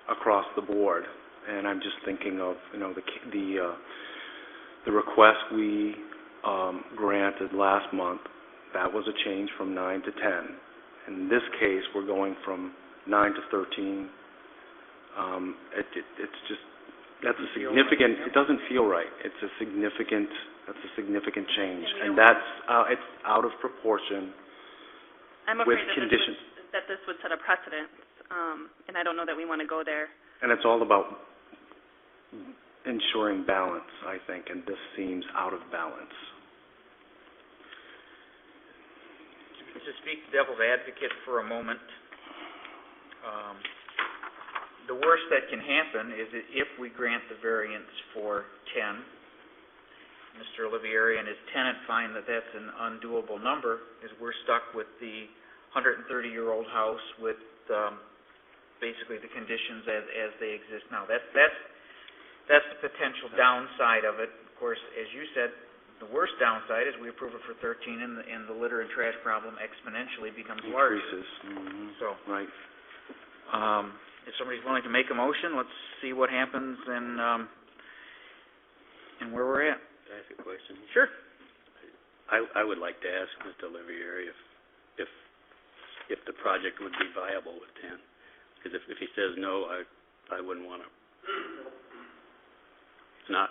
across the board. And I'm just thinking of, the request we granted last month. That was a change from 9 to 10. In this case, we're going from 9 to 13. It's just, that's a significant. It doesn't feel right. That's a significant change, and that's it's out of proportion. I'm afraid with conditions. that this would set a precedent, and I don't know that we want to go there. And it's all about ensuring balance, I think, and this seems out of balance. To speak devil's advocate for a moment, the worst that can happen is that if we grant the variance for 10, Mr. Olivieri and his tenant find that that's an undoable number, is we're stuck with the 130-year-old house with basically the conditions as they exist now. That's the potential downside of it. Of course, as you said, the worst downside is we approve it for 13 and the litter and trash problem exponentially becomes larger. Increases. Mm-hmm. So, right. If somebody's willing to make a motion, let's see what happens and where we're at. Can I ask a question? Sure. I would like to ask Mr. Olivieri if the project would be viable with 10. Because if he says no, I wouldn't want to. It's not.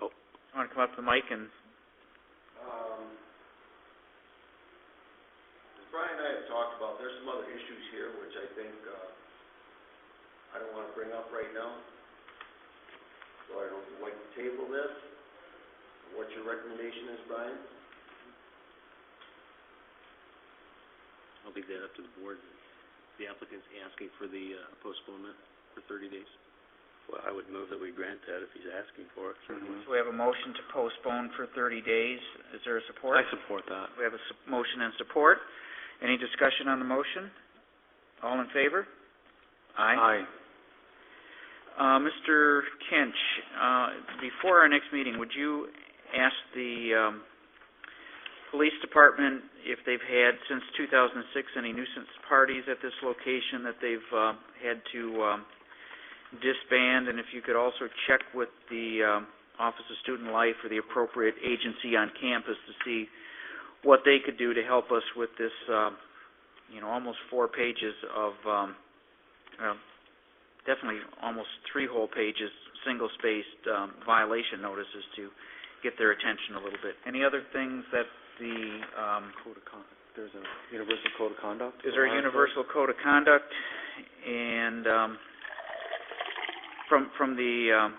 Oh. I want to come up to the mic and. As Brian and I have talked about, there's some other issues here which I think I don't want to bring up right now. So I don't like to table this. what your recommendation is, Brian? I'll leave that up to the board. The applicant's asking for the postponement for 30 days. Well, I would move that we grant that if he's asking for it. So we have a motion to postpone for 30 days. Is there a support? I support that. We have a motion and support. Any discussion on the motion? All in favor? Aye. Mr. Kinch, before our next meeting, would you ask the police department if they've had, since 2006, any nuisance parties at this location that they've had to disband, and if you could also check with the Office of Student Life or the appropriate agency on campus to see what they could do to help us with this, almost 4 pages of, definitely almost 3 whole pages, single-spaced violation notices to get their attention a little bit. Any other things that the... There's a universal code of conduct? Is there a universal code of conduct? And from the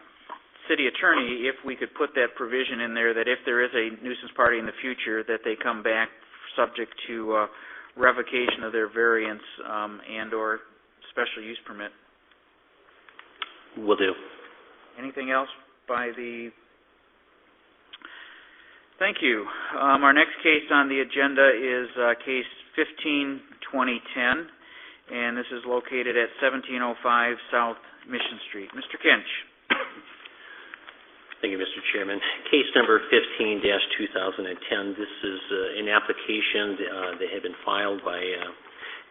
city attorney, if we could put that provision in there that if there is a nuisance party in the future, that they come back subject to revocation of their variance and or special use permit. Will do. Anything else by the... Thank you. Our next case on the agenda is case 15-2010, and this is located at 1705 South Mission Street. Mr. Kinch. Thank you, Mr. Chairman. Case number 15-2010. This is an application that had been filed by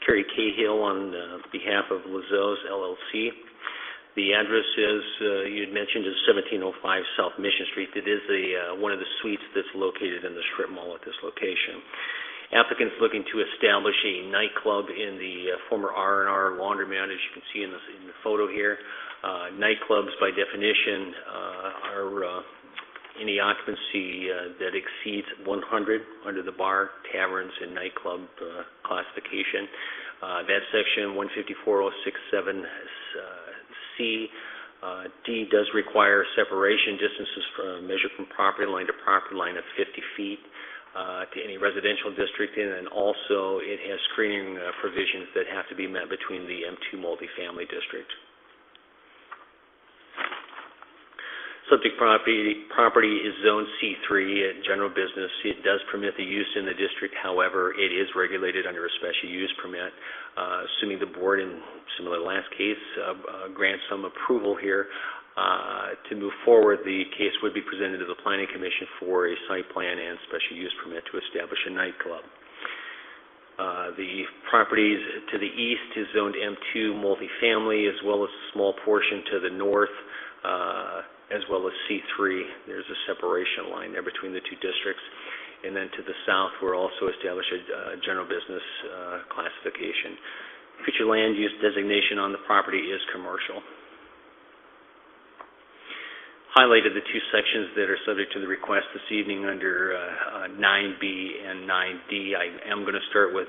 Kerry Cahill on behalf of Lazo's LLC. The address is, you had mentioned, is 1705 South Mission Street. It is one of the suites that's located in the strip mall at this location. Applicant's looking to establish a nightclub in the former R&R laundromat, as you can see in the photo here. Nightclubs, by definition, are any occupancy that exceeds 100 under the bar, taverns, and nightclub classification. That section 154067 C. D does require separation distances measured from property line to property line of 50 feet to any residential district, and then also it has screening provisions that have to be met between the M2 multifamily district. Subject property is Zone C3, general business. It does permit the use in the district. However, it is regulated under a special use permit. Assuming the board, in similar to last case, grants some approval here to move forward, the case would be presented to the Planning Commission for a site plan and special use permit to establish a nightclub. The properties to the east is zoned M2 multifamily, as well as a small portion to the north, as well as C3. There's a separation line there between the two districts. And then to the south, we're also established a general business classification. Future land use designation on the property is commercial. Highlighted the two sections that are subject to the request this evening under 9B and 9D. I am going to start with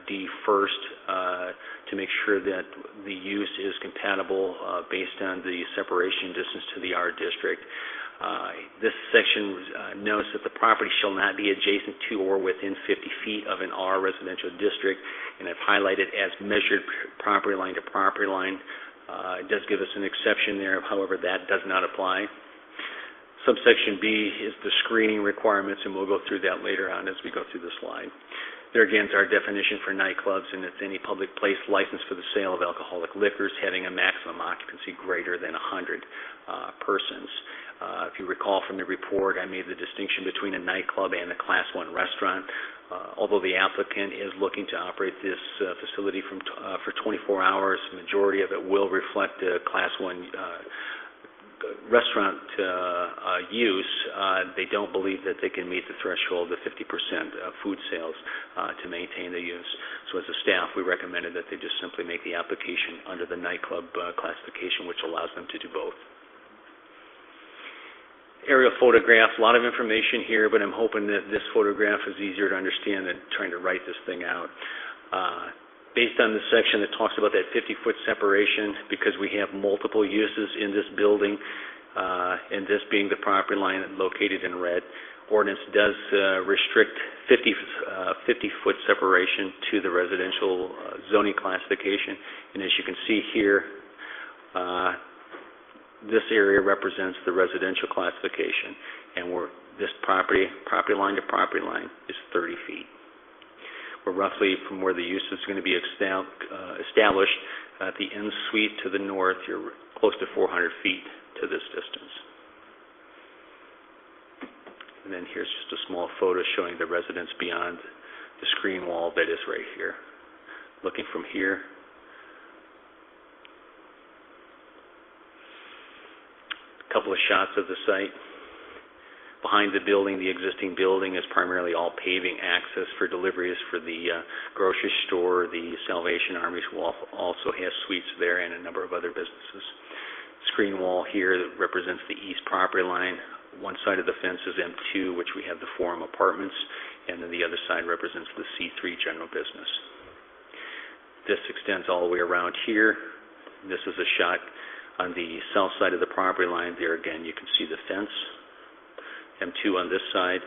D first to make sure that the use is compatible based on the separation distance to the R district. This section notes that the property shall not be adjacent to or within 50 feet of an R residential district, and I've highlighted as measured property line to property line. It does give us an exception there, however, that does not apply. Subsection B is the screening requirements, and we'll go through that later on as we go through the slide. There again is our definition for nightclubs, and it's any public place licensed for the sale of alcoholic liquors having a maximum occupancy greater than 100 persons. If you recall from the report, I made the distinction between a nightclub and a Class 1 restaurant. Although the applicant is looking to operate this facility for 24 hours, the majority of it will reflect a Class 1 restaurant use. They don't believe that they can meet the threshold of 50% of food sales to maintain the use. So as a staff, we recommended that they just simply make the application under the nightclub classification, which allows them to do both. Aerial photograph, a lot of information here, but I'm hoping that this photograph is easier to understand than trying to write this thing out. Based on the section that talks about that 50-foot separation, because we have multiple uses in this building, and this being the property line located in red. Ordinance does restrict 50-foot separation to the residential zoning classification, and as you can see here, this area represents the residential classification, and this property line to property line is 30 feet. We're roughly from where the use is going to be established at the end suite to the north. You're close to 400 feet to this distance. And then here's just a small photo showing the residence beyond the screen wall that is right here. Looking from here, a couple of shots of the site. Behind the building, the existing building is primarily all paving access for deliveries for the grocery store. The Salvation Army also has suites there and a number of other businesses. Screen wall here that represents the east property line. One side of the fence is M2, which we have the Forum Apartments, and then the other side represents the C3 general business. This extends all the way around here. This is a shot on the south side of the property line. There again, you can see the fence. M2 on this side,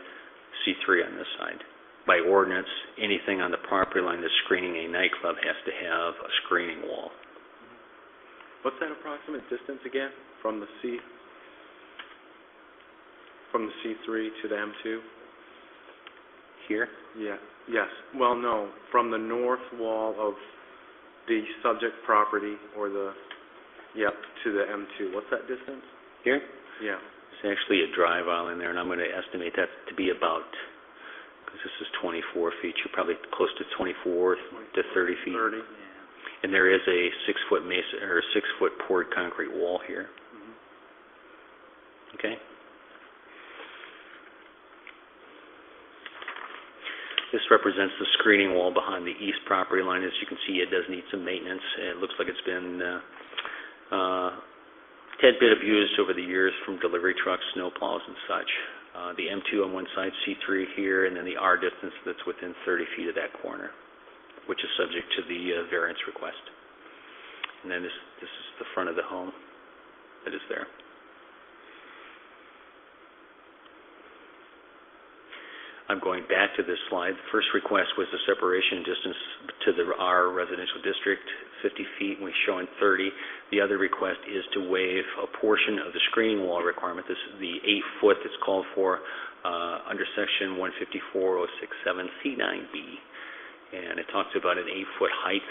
C3 on this side. By ordinance, anything on the property line that's screening a nightclub has to have a screening wall. What's that approximate distance again from the C3 to the M2? Here? Yeah. Yes. Well, no. From the north wall of the subject property or to the M2. What's that distance? Here? Yeah. There's actually a drive aisle in there, and I'm going to estimate that to be about, because this is 24 feet, you're probably close to 24 to 30 feet. 30. Yeah. And there is a 6-foot mason or 6-foot poured concrete wall here. Mm-hmm. Okay. This represents the screening wall behind the east property line. As you can see, it does need some maintenance. It looks like it's been tad bit abused over the years from delivery trucks, snow plows, and such. The M2 on one side, C3 here, and then the R distance that's within 30 feet of that corner, which is subject to the variance request. And then this is the front of the home that is there. I'm going back to this slide. The first request was the separation distance to our residential district, 50 feet, and we're showing 30. The other request is to waive a portion of the screening wall requirement. This is the 8-foot that's called for under Section 154.067C9B, and it talks about an 8-foot height.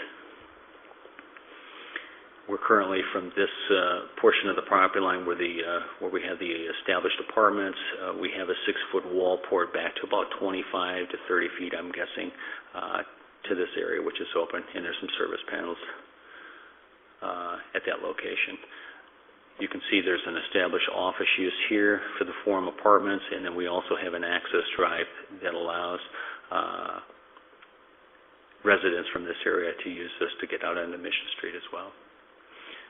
We're currently from this portion of the property line where we have the established apartments. We have a 6-foot wall poured back to about 25 to 30 feet, I'm guessing, to this area, which is open, and there's some service panels at that location. You can see there's an established office use here for the Forum Apartments, and then we also have an access drive that allows residents from this area to use this to get out onto Mission Street as well.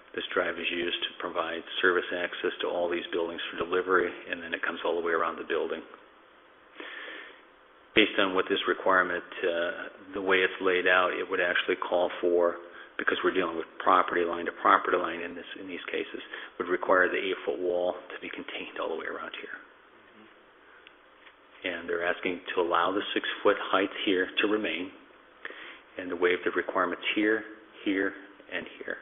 This drive is used to provide service access to all these buildings for delivery, and then it comes all the way around the building. Based on what this requirement, the way it's laid out, it would actually call for, because we're dealing with property line to property line in these cases, would require the 8-foot wall to be contained all the way around here. And they're asking to allow the 6-foot height here to remain, and to waive the requirements here, here, and here.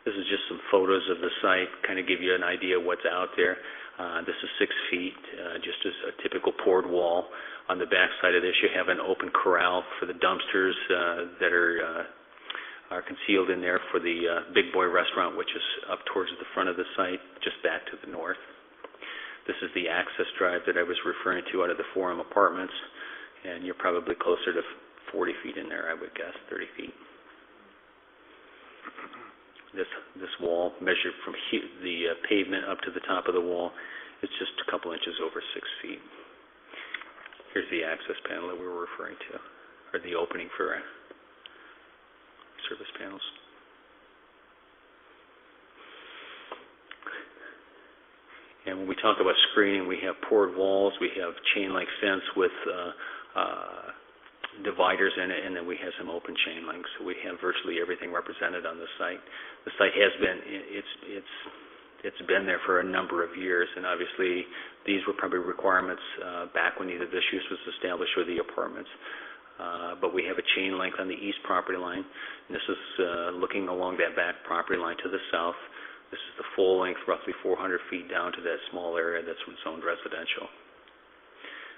This is just some photos of the site, kind of give you an idea of what's out there. This is 6 feet, just as a typical poured wall. On the back side of this, you have an open corral for the dumpsters that are concealed in there for the Big Boy restaurant, which is up towards the front of the site, just back to the north. This is the access drive that I was referring to out of the Forum Apartments, and you're probably closer to 40 feet in there, I would guess, 30 feet. This wall, measured from the pavement up to the top of the wall, is just a couple inches over 6 feet. Here's the access panel that we were referring to, or the opening for service panels. And when we talk about screening, we have poured walls, we have chain-link fence with dividers in it, and then we have some open chain links. So we have virtually everything represented on the site. The site has been, it's been there for a number of years, and obviously these were probably requirements back when either this use was established or the apartments. But we have a chain link on the east property line, and this is looking along that back property line to the south. This is the full length, roughly 400 feet down to that small area that's zoned residential.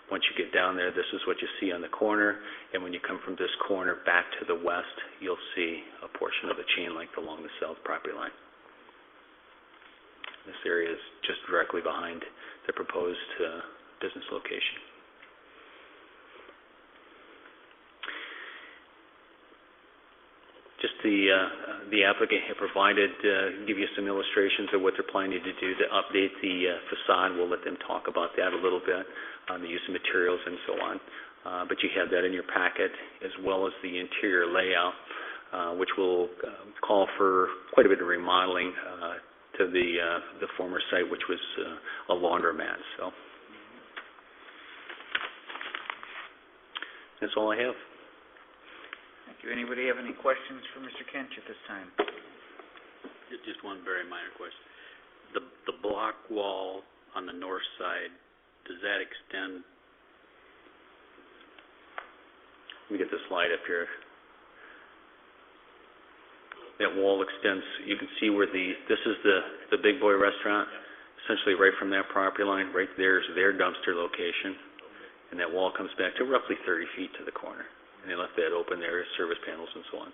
Once you get down there, this is what you see on the corner, and when you come from this corner back to the west, you'll see a portion of the chain link along the south property line. This area is just directly behind the proposed business location. Just the applicant had provided, give you some illustrations of what they're planning to do to update the facade. We'll let them talk about that a little bit, the use of materials and so on. But you have that in your packet, as well as the interior layout, which will call for quite a bit of remodeling to the former site, which was a laundromat. So that's all I have. Thank you. Anybody have any questions for Mr. Kench at this time? Just one very minor question. The block wall on the north side, does that extend? Let me get the slide up here. That wall extends. You can see where this is the Big Boy restaurant. Essentially, right from that property line, right there is their dumpster location, and that wall comes back to roughly 30 feet to the corner. And they left that open there, service panels and so on.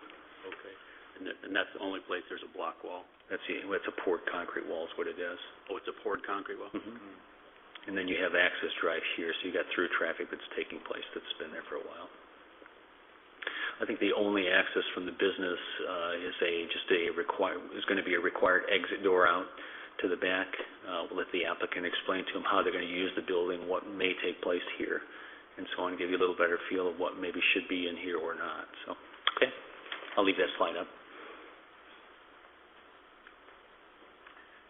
Okay. And that's the only place there's a block wall? It's a poured concrete wall is what it is. Oh, it's a poured concrete wall? And then you have access drive here, so you got through traffic that's taking place that's been there for a while. I think the only access from the business is going to be a required exit door out to the back. We'll let the applicant explain to them how they're going to use the building, what may take place here, and so on, give you a little better feel of what maybe should be in here or not. So, okay, I'll leave that slide up.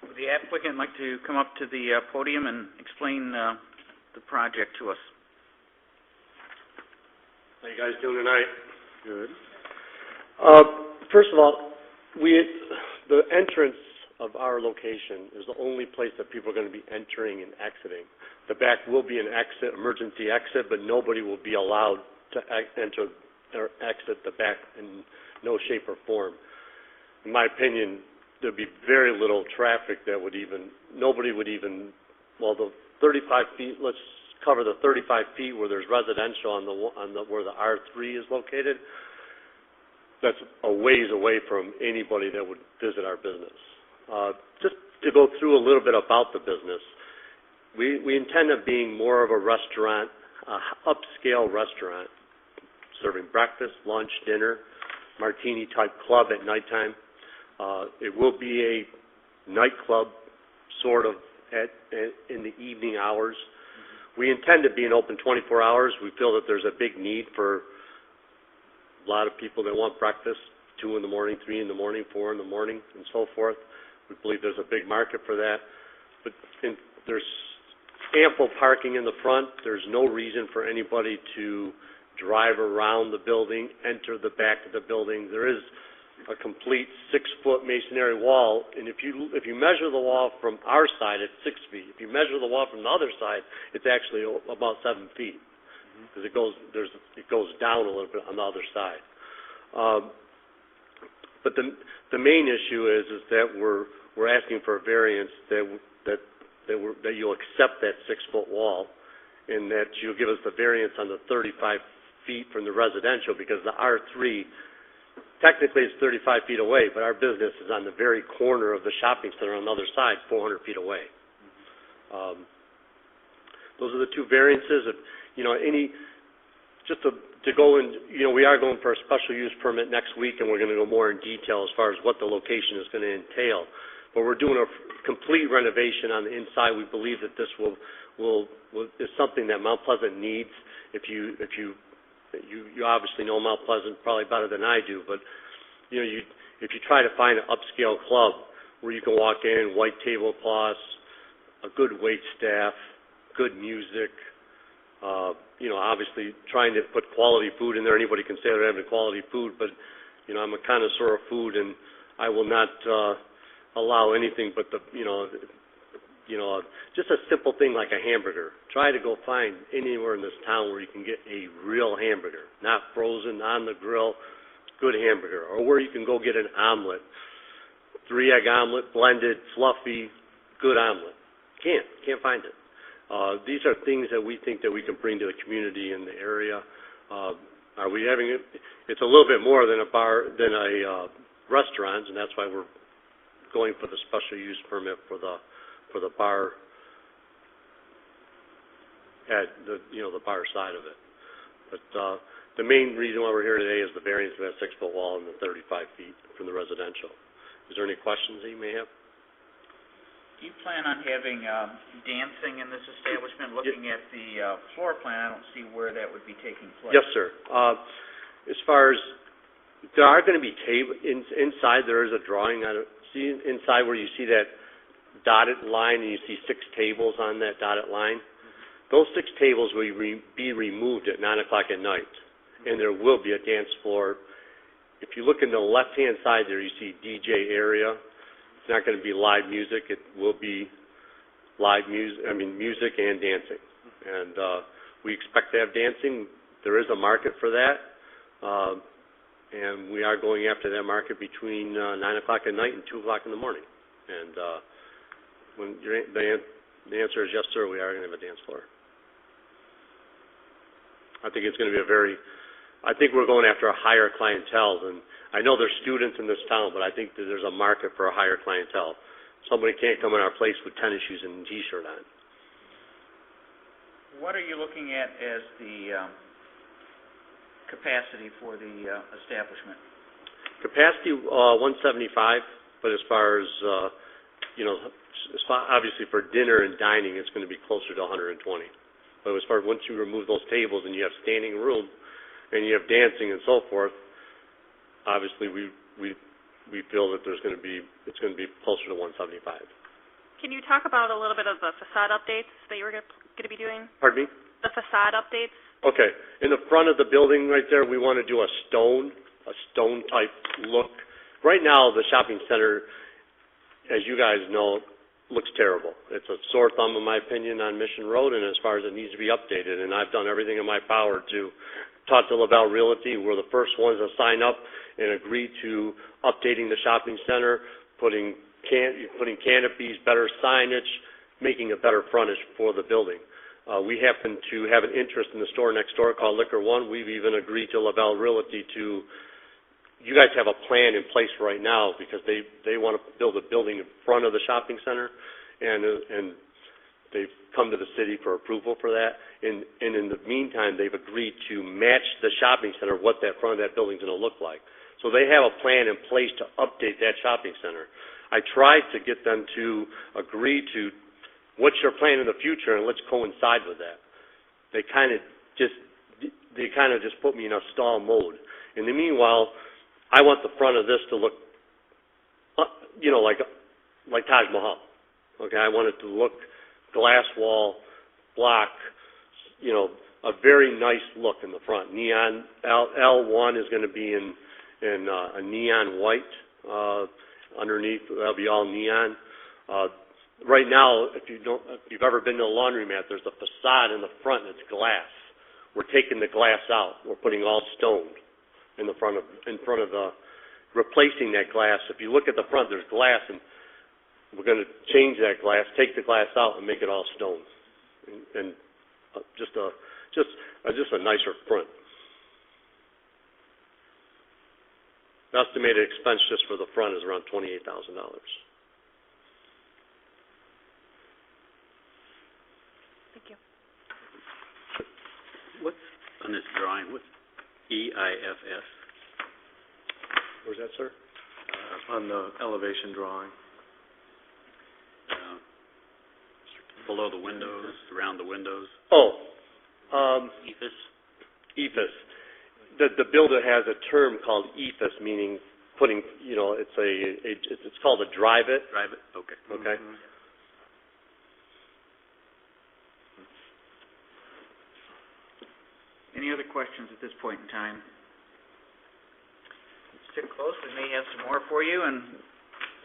Would the applicant like to come up to the podium and explain the project to us? How you guys doing tonight? Good. First of all, the entrance of our location is the only place that people are going to be entering and exiting. The back will be an exit, emergency exit, but nobody will be allowed to enter or exit the back in no shape or form. In my opinion, there'd be very little traffic that would even, nobody would even, well, the 35 feet, let's cover the 35 feet where there's residential where the R3 is located. That's a ways away from anybody that would visit our business. Just to go through a little bit about the business, we intend on being more of a restaurant, upscale restaurant, serving breakfast, lunch, dinner, martini-type club at nighttime. It will be a nightclub, sort of, in the evening hours. We intend to be an open 24 hours. We feel that there's a big need for a lot of people that want breakfast, 2 in the morning, 3 in the morning, 4 in the morning, and so forth. We believe there's a big market for that. But there's ample parking in the front. There's no reason for anybody to drive around the building, enter the back of the building. There is a complete 6-foot masonry wall, and if you measure the wall from our side, it's 6 feet. If you measure the wall from the other side, it's actually about 7 feet, because it goes down a little bit on the other side. But the main issue is that we're asking for a variance that you'll accept that 6-foot wall, and that you'll give us the variance on the 35 feet from the residential, because the R3 technically it's 35 feet away, but our business is on the very corner of the shopping center on the other side, 400 feet away. Those are the two variances. Just to go in, we are going for a special use permit next week, and we're going to go more in detail as far as what the location is going to entail. But we're doing a complete renovation on the inside. We believe that this is something that Mount Pleasant needs. If you obviously know Mount Pleasant probably better than I do, but if you try to find an upscale club where you can walk in, white tablecloths, a good wait staff, good music, Obviously trying to put quality food in there. Anybody can say they're having quality food, but, I'm a connoisseur of food, and I will not allow anything but just a simple thing like a hamburger. Try to go find anywhere in this town where you can get a real hamburger, not frozen, on the grill, good hamburger, or where you can go get an omelet, 3-egg omelet, blended, fluffy, good omelet. Can't find it. These are things that we think that we can bring to the community in the area. Are we having it? It's a little bit more than a bar, than a restaurant, and that's why we're going for the special use permit for the bar, at the bar side of it. But the main reason why we're here today is the variance of that 6-foot wall and the 35 feet from the residential. Is there any questions that you may have? Do you plan on having dancing in this establishment? Looking at the floor plan, I don't see where that would be taking place. Yes, sir. As far as, there are going to be tables, inside there is a drawing on it. See inside where you see that dotted line and you see 6 tables on that dotted line? Those 6 tables will be removed at 9 o'clock at night, and there will be a dance floor. If you look in the left-hand side there, you see DJ area. It's not going to be live music. It will be music and dancing. And we expect to have dancing. There is a market for that, and we are going after that market between 9 o'clock at night and 2 o'clock in the morning. And when the answer is yes, sir, we are going to have a dance floor. I think it's going to be I think we're going after a higher clientele than, I know there's students in this town, but I think that there's a market for a higher clientele. Somebody can't come in our place with tennis shoes and a T-shirt on. What are you looking at as the capacity for the establishment? Capacity, 175, but as far as, obviously for dinner and dining, it's going to be closer to 120. But as far as once you remove those tables and you have standing room and you have dancing and so forth, obviously we feel that it's going to be closer to 175. Can you talk about a little bit of the facade updates that you were going to be doing? Pardon me? The facade updates? Okay. In the front of the building right there, we want to do a stone type look. Right now, the shopping center, as you guys know, looks terrible. It's a sore thumb, in my opinion, on Mission Road, and as far as it needs to be updated. And I've done everything in my power to talk to LaBelle Realty. We're the first ones to sign up and agree to updating the shopping center, putting canopies, better signage, making a better frontage for the building. We happen to have an interest in the store next door called Liquor One. We've even agreed to LaBelle Realty to, you guys have a plan in place right now because they want to build a building in front of the shopping center, and they've come to the city for approval for that. And in the meantime, they've agreed to match the shopping center, what that front of that building is going to look like. So they have a plan in place to update that shopping center. I tried to get them to agree to what's your plan in the future, and let's coincide with that. They kind of just put me in a stall mode. In the meanwhile, I want the front of this to look, like Taj Mahal. Okay, I want it to look glass wall, block, a very nice look in the front. Neon L1 is going to be in a neon white underneath. That'll be all neon. Right now, if you've ever been to a laundromat, there's a facade in the front that's glass. We're taking the glass out. We're putting all stone in front of the, replacing that glass. If you look at the front, there's glass, and we're going to change that glass, take the glass out, and make it all stone, and just a nicer front. The estimated expense just for the front is around $28,000. Thank you. What's on this drawing? What's EIFS? Where's that, sir? On the elevation drawing. Below the windows, around the windows. EIFS. The builder has a term called EIFS, meaning putting, it's called a drive-it. Drive-it, okay. Okay. Mm-hmm. Any other questions at this point in time? Stick close. We may have some more for you. And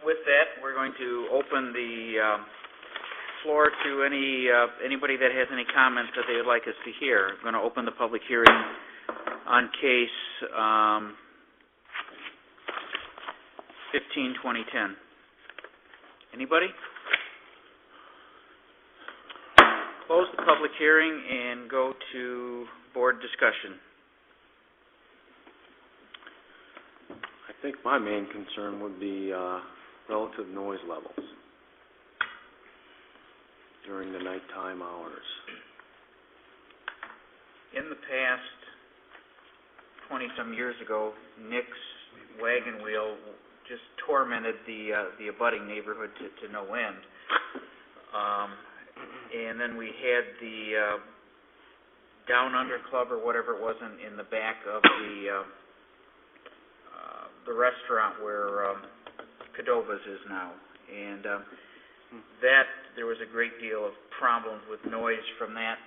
with that, we're going to open the floor to anybody that has any comments that they would like us to hear. I'm going to open the public hearing on case 15-2010. Anybody? Close the public hearing and go to board discussion. I think my main concern would be relative noise levels during the nighttime hours. In the past, 20-some years ago, Nick's wagon wheel just tormented the abutting neighborhood to no end. And then we had the Down Under Club or whatever it was in the back of the restaurant where Cadova's is now. And that there was a great deal of problems with noise from that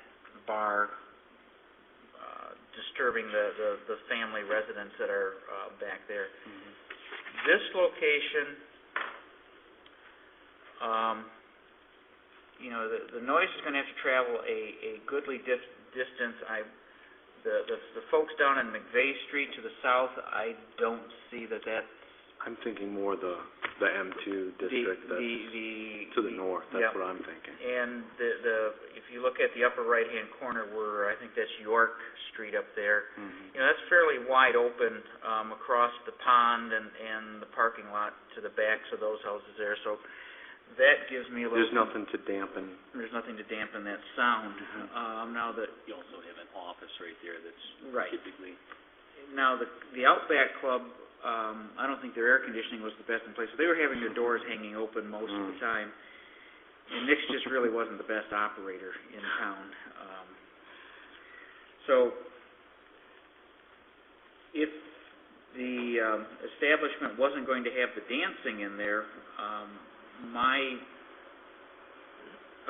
bar disturbing the family residents that are back there. Mm-hmm. This location, the noise is going to have to travel a goodly distance. The folks down in McVeigh Street to the south, I don't see that that's... I'm thinking more the M2 district to the north. That's what I'm thinking. And if you look at the upper right-hand corner where I think that's York Street up there, that's fairly wide open across the pond and the parking lot to the backs of those houses there. So that gives me a little... There's nothing to dampen that sound. Now that You also have an office right there that's right. typically... Now the Outback Club, I don't think their air conditioning was the best in place. So they were having their doors hanging open most of the time. And Nick's just really wasn't the best operator in town. So if the establishment wasn't going to have the dancing in there, my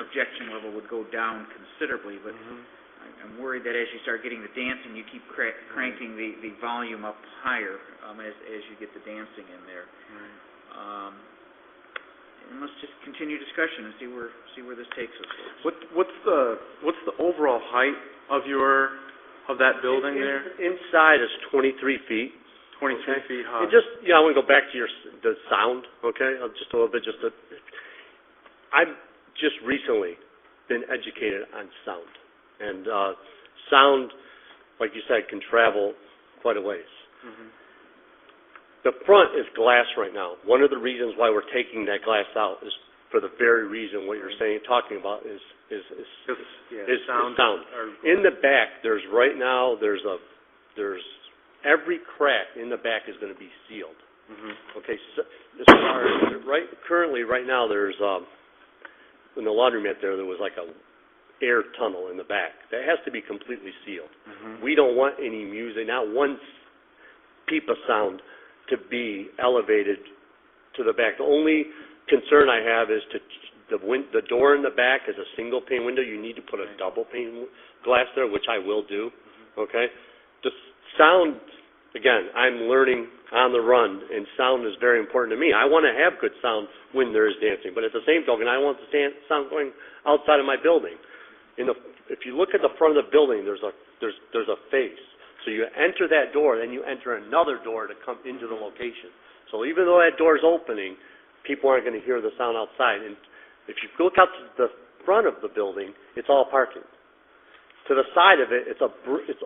objection level would go down considerably. But I'm worried that as you start getting the dancing, you keep cranking the volume up higher as you get the dancing in there. And let's just continue discussion and see where this takes us. What's the overall height of that building there? Inside is 23 feet. 23 feet high. I want to go back to the sound, okay? Just a little bit. I've just recently been educated on sound. And sound, like you said, can travel quite a ways. The front is glass right now. One of the reasons why we're taking that glass out is for the very reason what you're talking about is sound. In the back, there's every crack in the back is going to be sealed. Okay, so as far as right now, there's in the laundromat there was like a air tunnel in the back that has to be completely sealed. We don't want any music, not one peep of sound, to be elevated to the back. The only concern I have is the door in the back is a single pane window. You need to put a double pane glass there, which I will do. Okay, the sound, again, I'm learning on the run, and sound is very important to me. I want to have good sound when there is dancing, but at the same token, I want the sound going outside of my building. If you look at the front of the building, there's a face. So you enter that door, then you enter another door to come into the location. So even though that door is opening, people aren't going to hear the sound outside. And if you look out to the front of the building, it's all parking. To the side of it, it's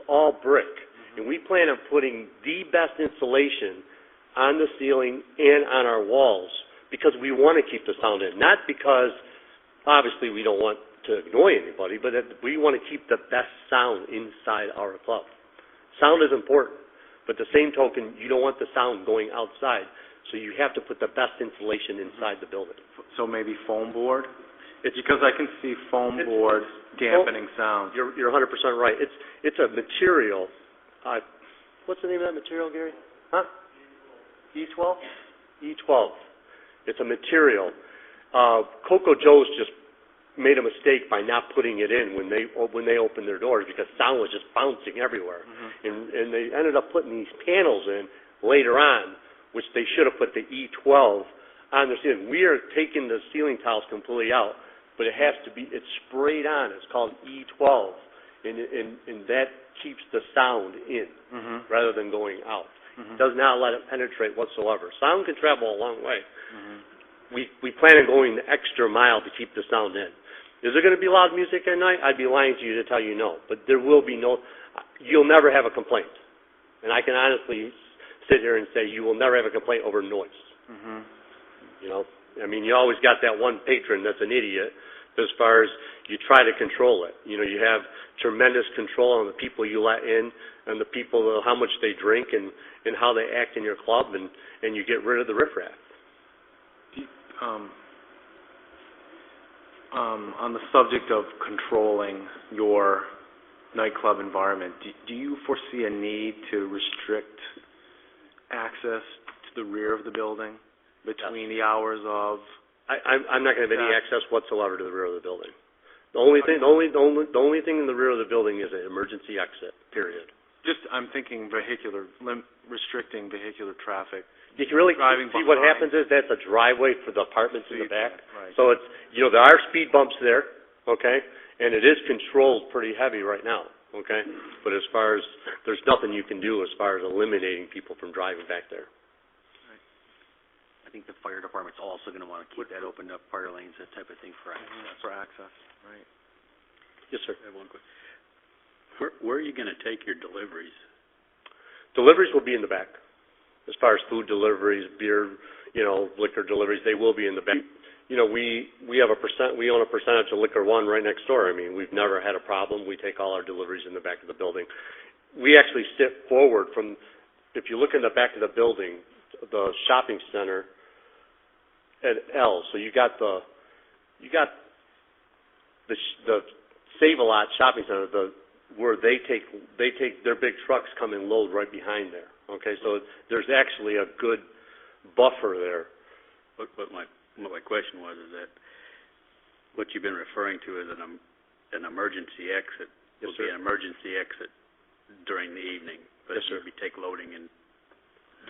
all brick. And we plan on putting the best insulation on the ceiling and on our walls because we want to keep the sound in. Not because, obviously, we don't want to annoy anybody, but we want to keep the best sound inside our club. Sound is important, but the same token, you don't want the sound going outside, so you have to put the best insulation inside the building. So maybe foam board? Because I can see foam board dampening sound. You're 100% right. It's a material. What's the name of that material, Gary? Huh? E12? E12. It's a material. Coco Joe's just made a mistake by not putting it in when they opened their doors, because sound was just bouncing everywhere. And they ended up putting these panels in later on, which they should have put the E12 on their ceiling. We are taking the ceiling tiles completely out, but it's sprayed on. It's called E12, and that keeps the sound in rather than going out. It does not let it penetrate whatsoever. Sound can travel a long way. We plan on going the extra mile to keep the sound in. Is there going to be loud music at night? I'd be lying to you to tell you no. But there will be you'll never have a complaint. And I can honestly sit here and say you will never have a complaint over noise. You know, I mean, you always got that one patron that's an idiot as far as you try to control it. You know, you have tremendous control on the people you let in and the people, how much they drink and how they act in your club, and you get rid of the riffraff. On the subject of controlling your nightclub environment, do you foresee a need to restrict access to the rear of the building between the hours of? I'm not going to have any access whatsoever to the rear of the building. The only thing in the rear of the building is an emergency exit. Period. I'm thinking restricting vehicular traffic. You can really see what happens is that's a driveway for the apartments in the back. Right. So it's, you know, there are speed bumps there, okay, and it is controlled pretty heavy right now, okay. But as far as there's nothing you can do as far as eliminating people from driving back there. I think the fire department's also going to want to keep that opened up, fire lanes, that type of thing for access. For access, right. Yes, sir. I have one question. Where are you going to take your deliveries? Deliveries will be in the back. As far as food deliveries, beer, you know, liquor deliveries, they will be in the back. You know, we own a percentage of Liquor One right next door. I mean, we've never had a problem. We take all our deliveries in the back of the building. We actually sit forward from, if you look in the back of the building, the shopping center at L. So you got the Save-A-Lot shopping center, where they take their big trucks come and load right behind there. Okay, so there's actually a good buffer there. But my question was is that what you've been referring to as an emergency exit will be an emergency exit during the evening, but you'll be take loading and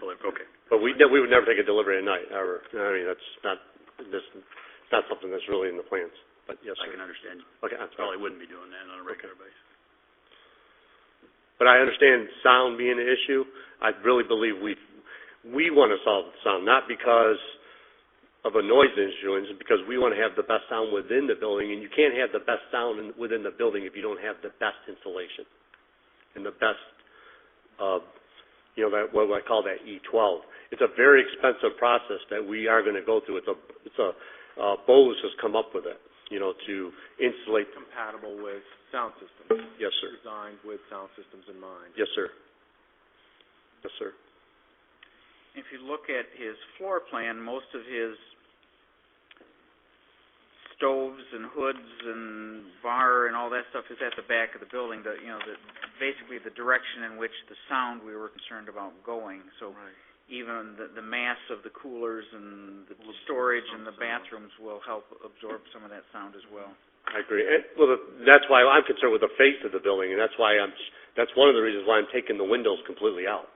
delivery. Okay. But we would never take a delivery at night ever. I mean, that's not something that's really in the plans. But yes, sir. I can understand. Okay, that's probably wouldn't be doing that on a regular basis. But I understand sound being an issue. I really believe we want to solve the sound, not because of a noise issue, it's because we want to have the best sound within the building, and you can't have the best sound within the building if you don't have the best insulation and the best, what I call that E12. It's a very expensive process that we are going to go through. Bose has come up with it, you know, to insulate. Compatible with sound systems. Yes, sir. Designed with sound systems in mind. Yes, sir. Yes, sir. If you look at his floor plan, most of his stoves and hoods and bar and all that stuff is at the back of the building. Basically the direction in which the sound we were concerned about going. So even the mass of the coolers and the storage in the bathrooms will help absorb some of that sound as well. I agree. That's why I'm concerned with the face of the building, and that's one of the reasons why I'm taking the windows completely out.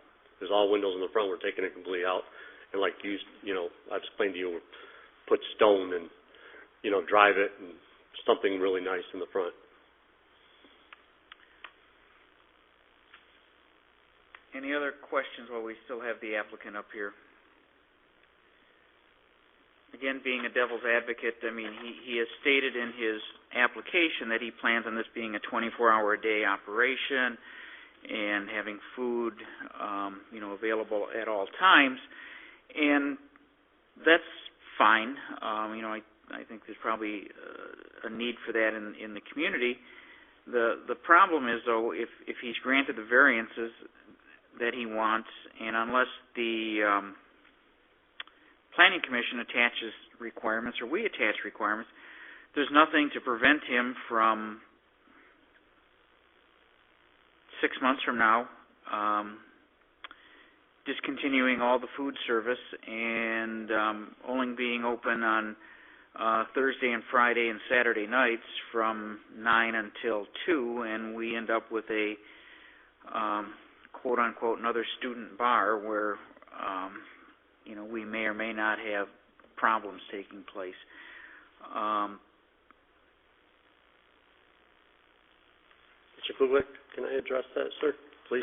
There's all windows in the front. We're taking it completely out, and like I've explained to you, put stone and drive it and something really nice in the front. Any other questions while we still have the applicant up here? Again, being a devil's advocate, I mean, he has stated in his application that he plans on this being a 24-hour-a-day operation and having food, available at all times, and that's fine. I think there's probably a need for that in the community. The problem is, though, if he's granted the variances that he wants, and unless the Planning Commission attaches requirements, or we attach requirements, there's nothing to prevent him from 6 months from now discontinuing all the food service and only being open on Thursday and Friday and Saturday nights from 9 until 2, and we end up with a quote-unquote another student bar where we may or may not have problems taking place. Mr. Kuglik, can I address that, sir, please?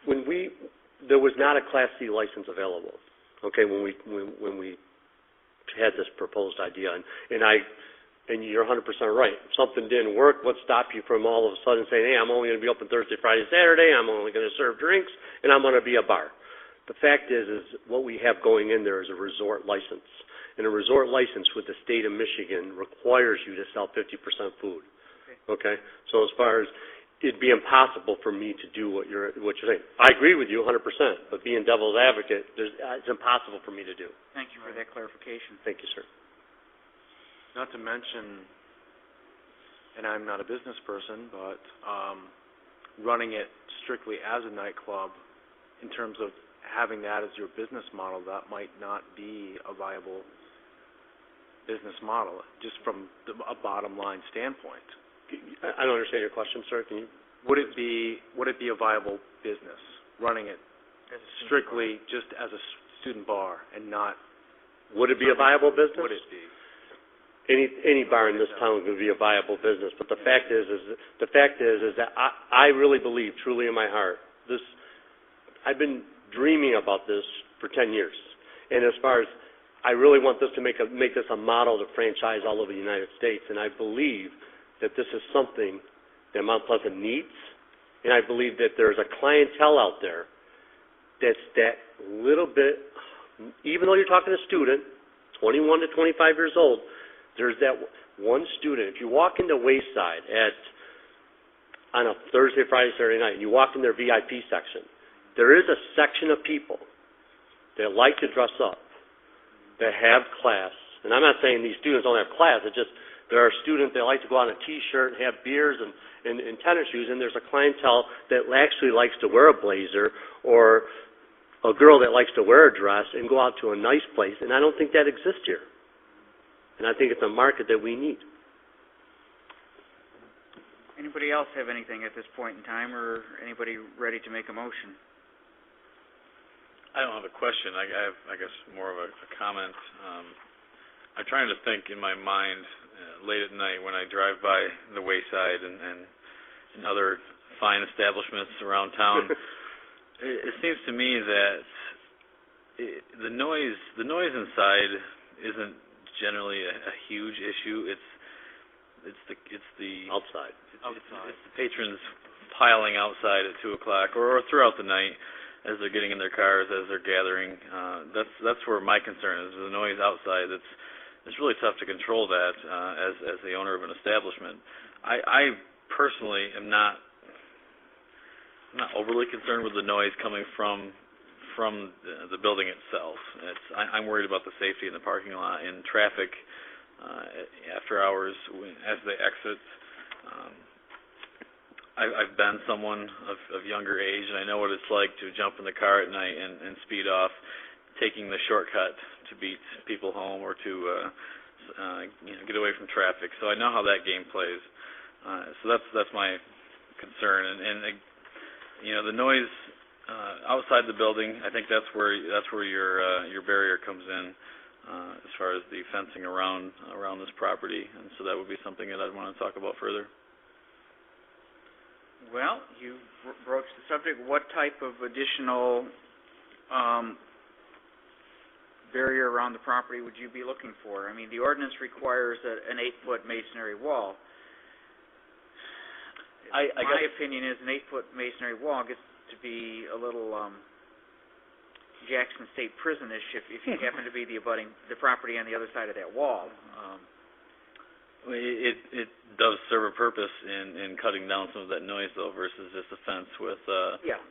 Sure. There was not a Class C license available, okay, when we had this proposed idea, and you're 100% right. If something didn't work, what stopped you from all of a sudden saying, hey, I'm only going to be open Thursday, Friday, Saturday, I'm only going to serve drinks, and I'm going to be a bar? The fact is what we have going in there is a resort license. And a resort license with the state of Michigan requires you to sell 50% food. Okay? So as far as it'd be impossible for me to do what you're saying. I agree with you 100%, but being devil's advocate, it's impossible for me to do. Thank you for that clarification. Thank you, sir. Not to mention, and I'm not a business person, but running it strictly as a nightclub, in terms of having that as your business model, that might not be a viable business model, just from a bottom line standpoint. I don't understand your question, sir. Can you? Would it be a viable business, running it strictly just as a student bar and not? Would it be a viable business? Would it be? Any bar in this town would be a viable business, but the fact is that I really believe, truly in my heart, this. I've been dreaming about this for 10 years, and as far as I really want this to make this a model to franchise all over the United States, and I believe that this is something that Mount Pleasant needs, and I believe that there's a clientele out there that's that little bit, even though you're talking to a student, 21 to 25 years old, there's that one student. If you walk into Wayside on a Thursday, Friday, Saturday night, and you walk in their VIP section, there is a section of people that like to dress up, that have class. And I'm not saying these students don't have class, it's just there are students that like to go out in a T-shirt and have beers and tennis shoes, and there's a clientele that actually likes to wear a blazer, or a girl that likes to wear a dress and go out to a nice place, and I don't think that exists here. And I think it's a market that we need. Anybody else have anything at this point in time, or anybody ready to make a motion? I don't have a question. I have, I guess, more of a comment. I'm trying to think in my mind late at night when I drive by the Wayside and other fine establishments around town. It seems to me that the noise inside isn't generally a huge issue. It's the outside. It's the patrons piling outside at 2:00 or throughout the night as they're getting in their cars, as they're gathering. That's where my concern is. The noise outside. It's really tough to control that as the owner of an establishment. I personally am not overly concerned with the noise coming from the building itself. I'm worried about the safety in the parking lot and traffic after hours as they exit. I've been someone of younger age, and I know what it's like to jump in the car at night and speed off, taking the shortcut to beat people home or to get away from traffic. So I know how that game plays. So that's my concern. And the noise outside the building, I think that's where your barrier comes in as far as the fencing around this property. And so that would be something that I'd want to talk about further. Well, you broached the subject. What type of additional barrier around the property would you be looking for? I mean, the ordinance requires an 8-foot masonry wall. My opinion is an 8-foot masonry wall gets to be a little Jackson State Prison-ish if you happen to be the property on the other side of that wall. It does serve a purpose in cutting down some of that noise, though, versus just a fence with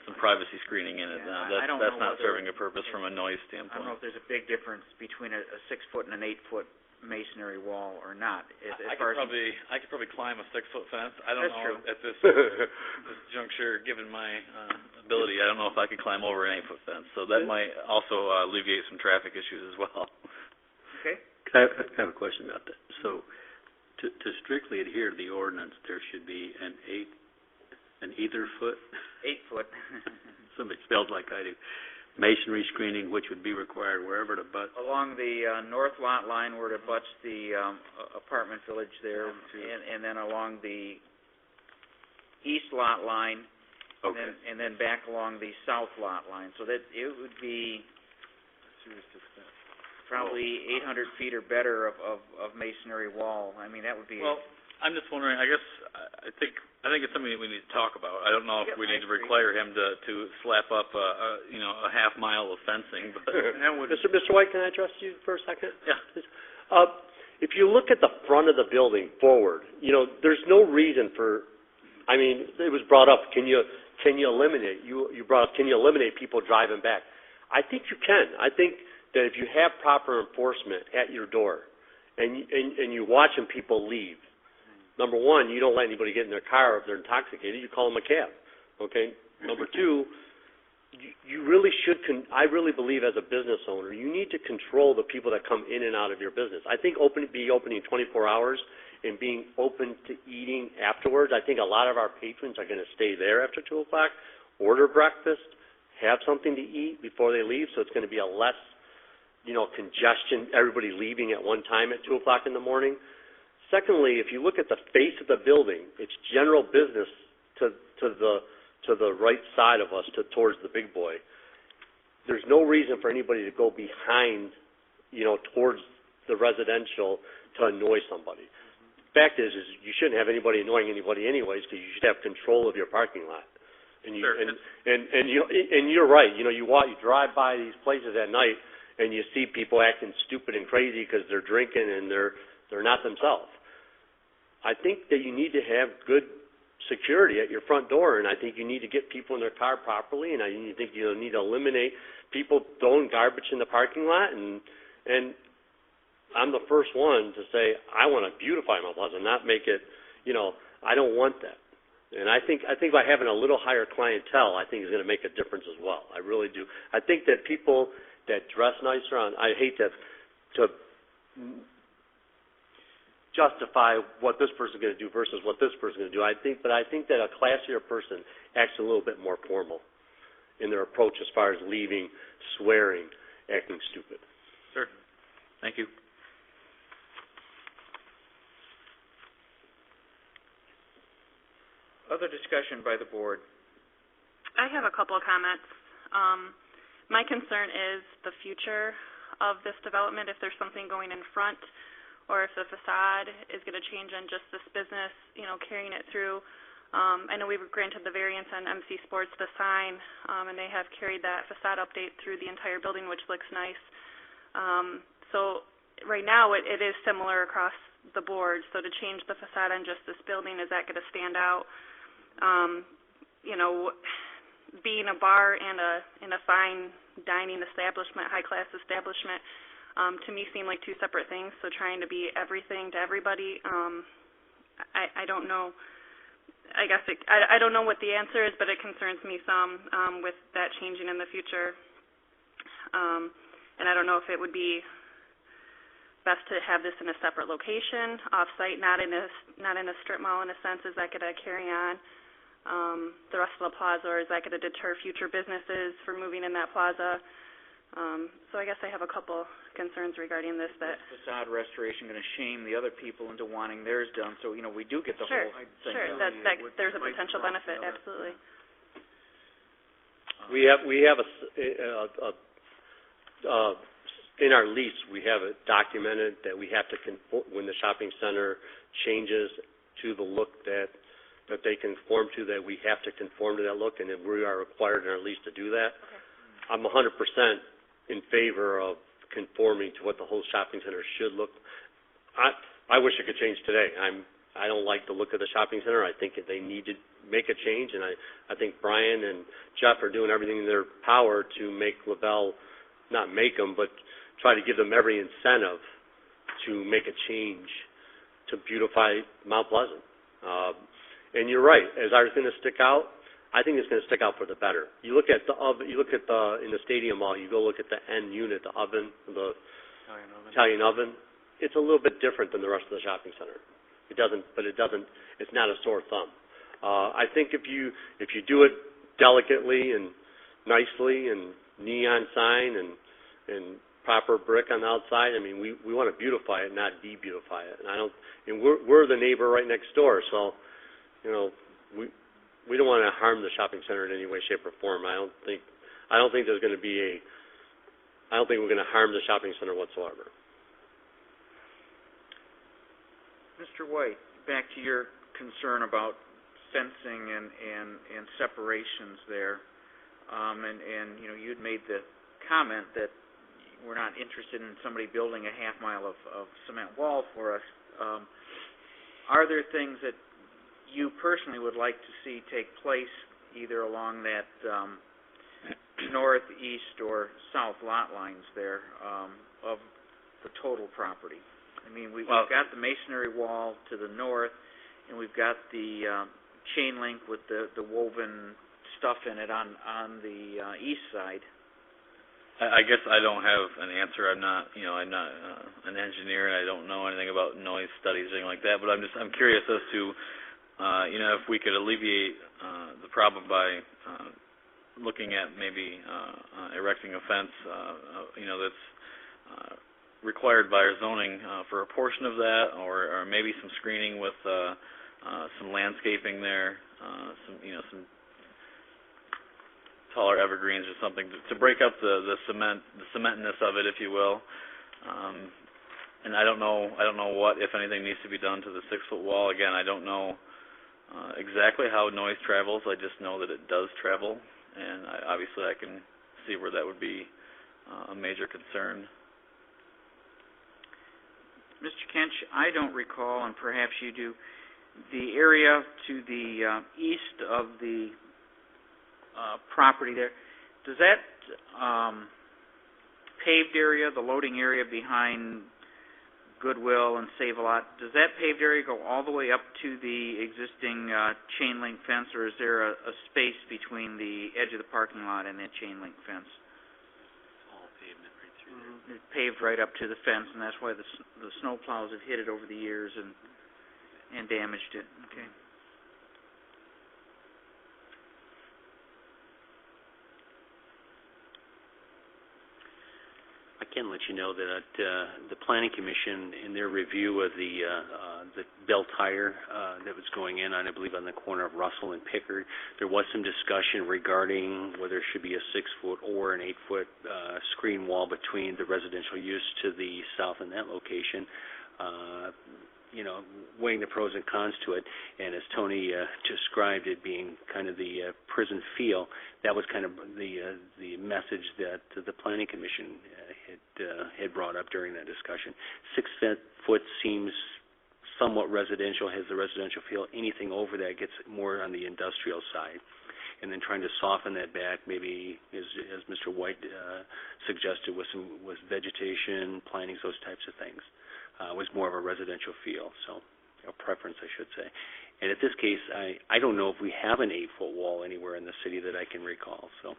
some privacy screening in it. That's not serving a purpose from a noise standpoint. I don't know if there's a big difference between a 6-foot and an 8-foot masonry wall or not. I could probably climb a 6-foot fence. I don't know at this juncture, given my ability, I don't know if I could climb over an 8-foot fence. So that might also alleviate some traffic issues as well. Okay. I have a question about that. So, to strictly adhere to the ordinance, there should be an either foot. 8 foot. Somebody spells like I do. Masonry screening, which would be required wherever it abuts. Along the north lot line where it abuts the apartment village there, and then along the east lot line, Okay. and then back along the south lot line. So that it would be probably 800 feet or better of masonry wall. I mean, that would be... Well, I'm just wondering, I guess, I think it's something that we need to talk about. I don't know if we need to require him to slap up a half mile of fencing, but Mr. White, can I address you for a second? Yeah. If you look at the front of the building forward, there's no reason for, it was brought up, can you eliminate, you brought up, can you eliminate people driving back? I think you can. I think that if you have proper enforcement at your door and you're watching people leave, number one, you don't let anybody get in their car if they're intoxicated. You call them a cab, okay? Number two, you really should, I really believe as a business owner, you need to control the people that come in and out of your business. I think opening 24 hours and being open to eating afterwards, I think a lot of our patrons are going to stay there after 2 o'clock, order breakfast, have something to eat before they leave, so it's going to be a less, congestion, everybody leaving at one time at 2 o'clock in the morning. Secondly, if you look at the face of the building, it's general business to the right side of us, towards the big boy. There's no reason for anybody to go behind, towards the residential to annoy somebody. Fact is you shouldn't have anybody annoying anybody anyways, because you should have control of your parking lot. And you're right. You drive by these places at night and you see people acting stupid and crazy because they're drinking and they're not themselves. I think that you need to have good security at your front door, and I think you need to get people in their car properly, and I think you need to eliminate people throwing garbage in the parking lot. And I'm the first one to say I want to beautify Mount Pleasant, not make it. I don't want that. And I think by having a little higher clientele, I think is going to make a difference as well. I really do. I think that people that dress nicer I hate to justify what this person's going to do versus what this person's going to do. I think that a classier person acts a little bit more formal in their approach as far as leaving, swearing, acting stupid. Sure. Thank you. Other discussion by the board? I have a couple of comments. My concern is the future of this development, if there's something going in front or if the facade is going to change on just this business, carrying it through. I know we were granted the variance on MC Sports, the sign, and they have carried that facade update through the entire building, which looks nice. So right now it is similar across the board. So to change the facade on just this building, is that going to stand out? Being a bar and a fine dining establishment, high-class establishment, to me seem like two separate things. So trying to be everything to everybody, I don't know. I guess I don't know what the answer is, but it concerns me some with that changing in the future. And I don't know if it would be best to have this in a separate location, off-site, not in a strip mall in a sense. Is that going to carry on the rest of the plaza, or is that going to deter future businesses from moving in that plaza? So I guess I have a couple concerns regarding this. That facade restoration going to shame the other people into wanting theirs done, so we do get the whole thing. Sure, that there's a potential benefit, absolutely. We have in our lease, we have it documented that we have to when the shopping center changes to the look that they conform to, that we have to conform to that look, and that we are required in our lease to do that. Okay. I'm 100% in favor of conforming to what the whole shopping center should look. I wish it could change today. I don't like the look of the shopping center. I think they need to make a change, and I think Brian and Jeff are doing everything in their power to make LaBelle, not make them, but try to give them every incentive to make a change to beautify Mount Pleasant. And you're right. Is ours going to stick out? I think it's going to stick out for the better. You look at the oven. You look at in the stadium mall. You go look at the end unit, the oven, the Italian oven. it's a little bit different than the rest of the shopping center. It's not a sore thumb. I think if you do it delicately and nicely and neon sign and proper brick on the outside, I mean, we want to beautify it, not de-beautify it. And we're the neighbor right next door, so, you know, we don't want to harm the shopping center in any way, shape, or form. I don't think we're going to harm the shopping center whatsoever. Mr. White, back to your concern about fencing and separations there, and you know, you'd made the comment that we're not interested in somebody building a half mile of cement wall for us. Are there things that you personally would like to see take place either along that north, east, or south lot lines there of the total property? I mean, we've got the masonry wall to the north, and we've got the chain link with the woven stuff in it on the east side. I guess I don't have an answer. I'm not an engineer, and I don't know anything about noise studies or anything like that. But I'm curious as to if we could alleviate the problem by looking at maybe erecting a fence, that's required by our zoning for a portion of that, or maybe some screening with some landscaping there, some taller evergreens or something to break up the cementness of it, if you will. And I don't know what, if anything, needs to be done to the 6-foot wall. Again, I don't know exactly how noise travels. I just know that it does travel, and obviously I can see where that would be a major concern. Mr. Kench, I don't recall, and perhaps you do, the area to the east of the property there. Does that paved area, the loading area behind Goodwill and Save-A-Lot, does that paved area go all the way up to the existing chain link fence, or is there a space between the edge of the parking lot and that chain link fence? It's paved right up to the fence, and that's why the snow plows have hit it over the years and damaged it. Okay. I can let you know that the Planning Commission, in their review of the bell tire that was going in, I believe, on the corner of Russell and Pickard, there was some discussion regarding whether there should be a 6-foot or an 8-foot screen wall between the residential use to the south in that location. Weighing the pros and cons to it, and as Tony described it being kind of the prison feel, that was kind of the message that the Planning Commission had brought up during that discussion. 6 foot seems somewhat residential, has the residential feel. Anything over that gets more on the industrial side. And then trying to soften that back, maybe as Mr. White suggested, with vegetation, plantings, those types of things, was more of a residential feel, so a preference, I should say. And at this case, I don't know if we have an 8-foot wall anywhere in the city that I can recall. So,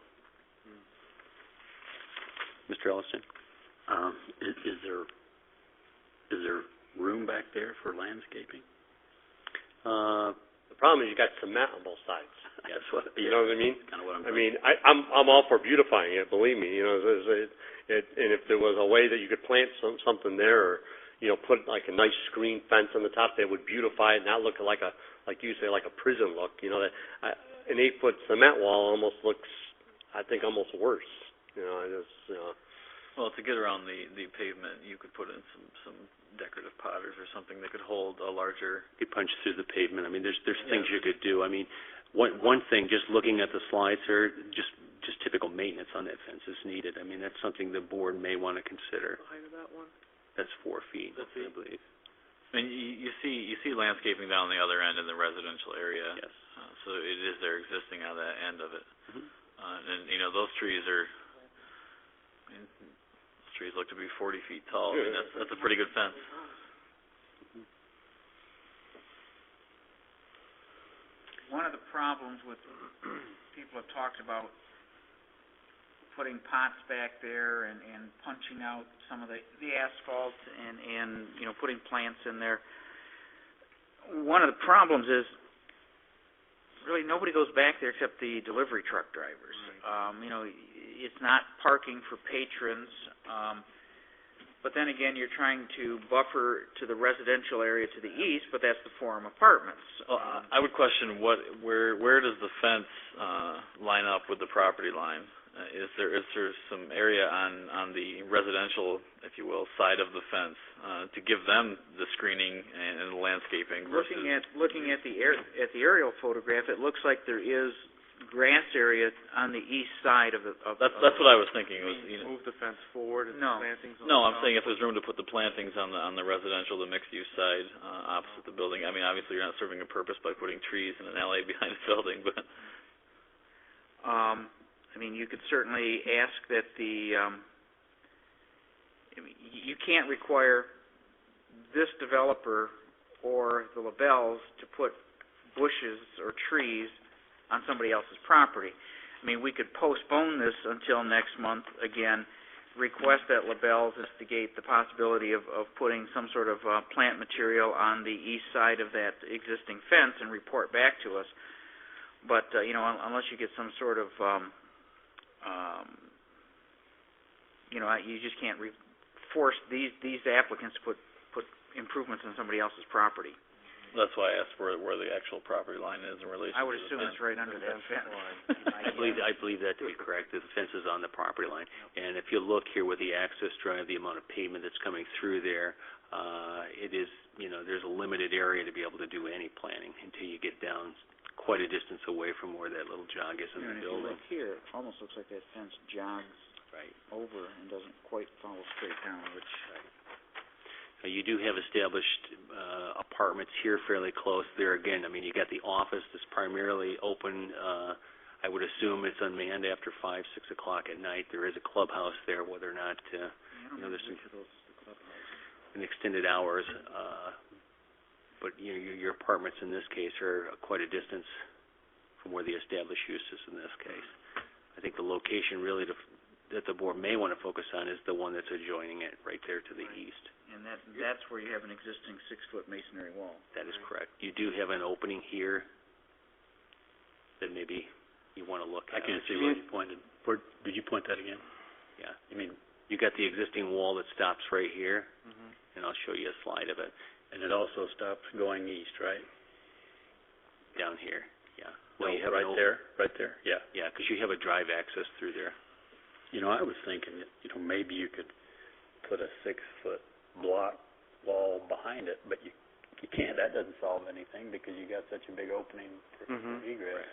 Mr. Elliston, is there room back there for landscaping? The problem is you got cement on both sides. Yes, you know what I mean? Kind of what I'm thinking. I'm all for beautifying it. Believe me, and if there was a way that you could plant something there, or put like a nice screen fence on the top that would beautify it, not look like you say, like a prison look. That an 8-foot cement wall almost looks, I think, almost worse. Well, to get around the pavement, you could put in some decorative potters or something that could hold a larger. You punch through the pavement. I mean, there's things you could do. I mean, one thing, just looking at the slides here, just typical maintenance on that fence is needed. I mean, that's something the board may want to consider. The height of that one? That's 4 feet, I believe. I mean, you see landscaping down the other end in the residential area. Yes. So it is there existing on that end of it. Mm-hmm. And those trees look to be 40 feet tall. I mean, that's a pretty good fence. One of the problems with people have talked about putting pots back there and punching out some of the asphalt and putting plants in there. One of the problems is really nobody goes back there except the delivery truck drivers. It's not parking for patrons. But then again, you're trying to buffer to the residential area to the east, but that's the Forum Apartments. I would question where does the fence line up with the property line? Is there some area on the residential, if you will, side of the fence to give them the screening and the landscaping? Looking at the aerial photograph, it looks like there is grass area on the east side of the. That's what I was thinking. Move the fence forward and No. plantings on No, the I'm top? saying if there's room to put the plantings on the residential, the mixed-use side opposite the building. I mean, obviously you're not serving a purpose by putting trees in an alley behind the building, but. You could certainly ask that you can't require this developer or the LaBelles to put bushes or trees on somebody else's property. We could postpone this until next month again, request that LaBelles investigate the possibility of putting some sort of plant material on the east side of that existing fence and report back to us. But, unless you get some sort of, you just can't force these applicants to put improvements on somebody else's property. That's why I asked where the actual property line is in relation I would to the assume fence. it's right under that fence. I believe that to be correct. The fence is on the property line, and if you look here with the access drive, the amount of pavement that's coming through there, it is there's a limited area to be able to do any planting until you get down quite a distance away from where that little jog is in the If you building. look here, it almost looks like that fence jogs over and doesn't quite follow straight down, which. You do have established apartments here fairly close. There again, you got the office that's primarily open. I would assume it's unmanned after 5, 6 o'clock at night. There is a clubhouse there, whether or not there's an extended hours. But your apartments in this case are quite a distance from where the established use is in this case. I think the location really that the board may want to focus on is the one that's adjoining it, right there to the east. And that's where you have an existing 6-foot masonry wall. That is correct. You do have an opening here that maybe you want to look at. I can't see where you pointed. Did you point that again? Yeah. You got the existing wall that stops right here, and I'll show you a slide of it. And it also stops going east, right? Down here, yeah. Well, you have right there, yeah. Yeah, because you have a drive access through there. I was thinking that, maybe you could put a 6-foot block wall behind it, but you can't. That doesn't solve anything because you got such a big opening for egress.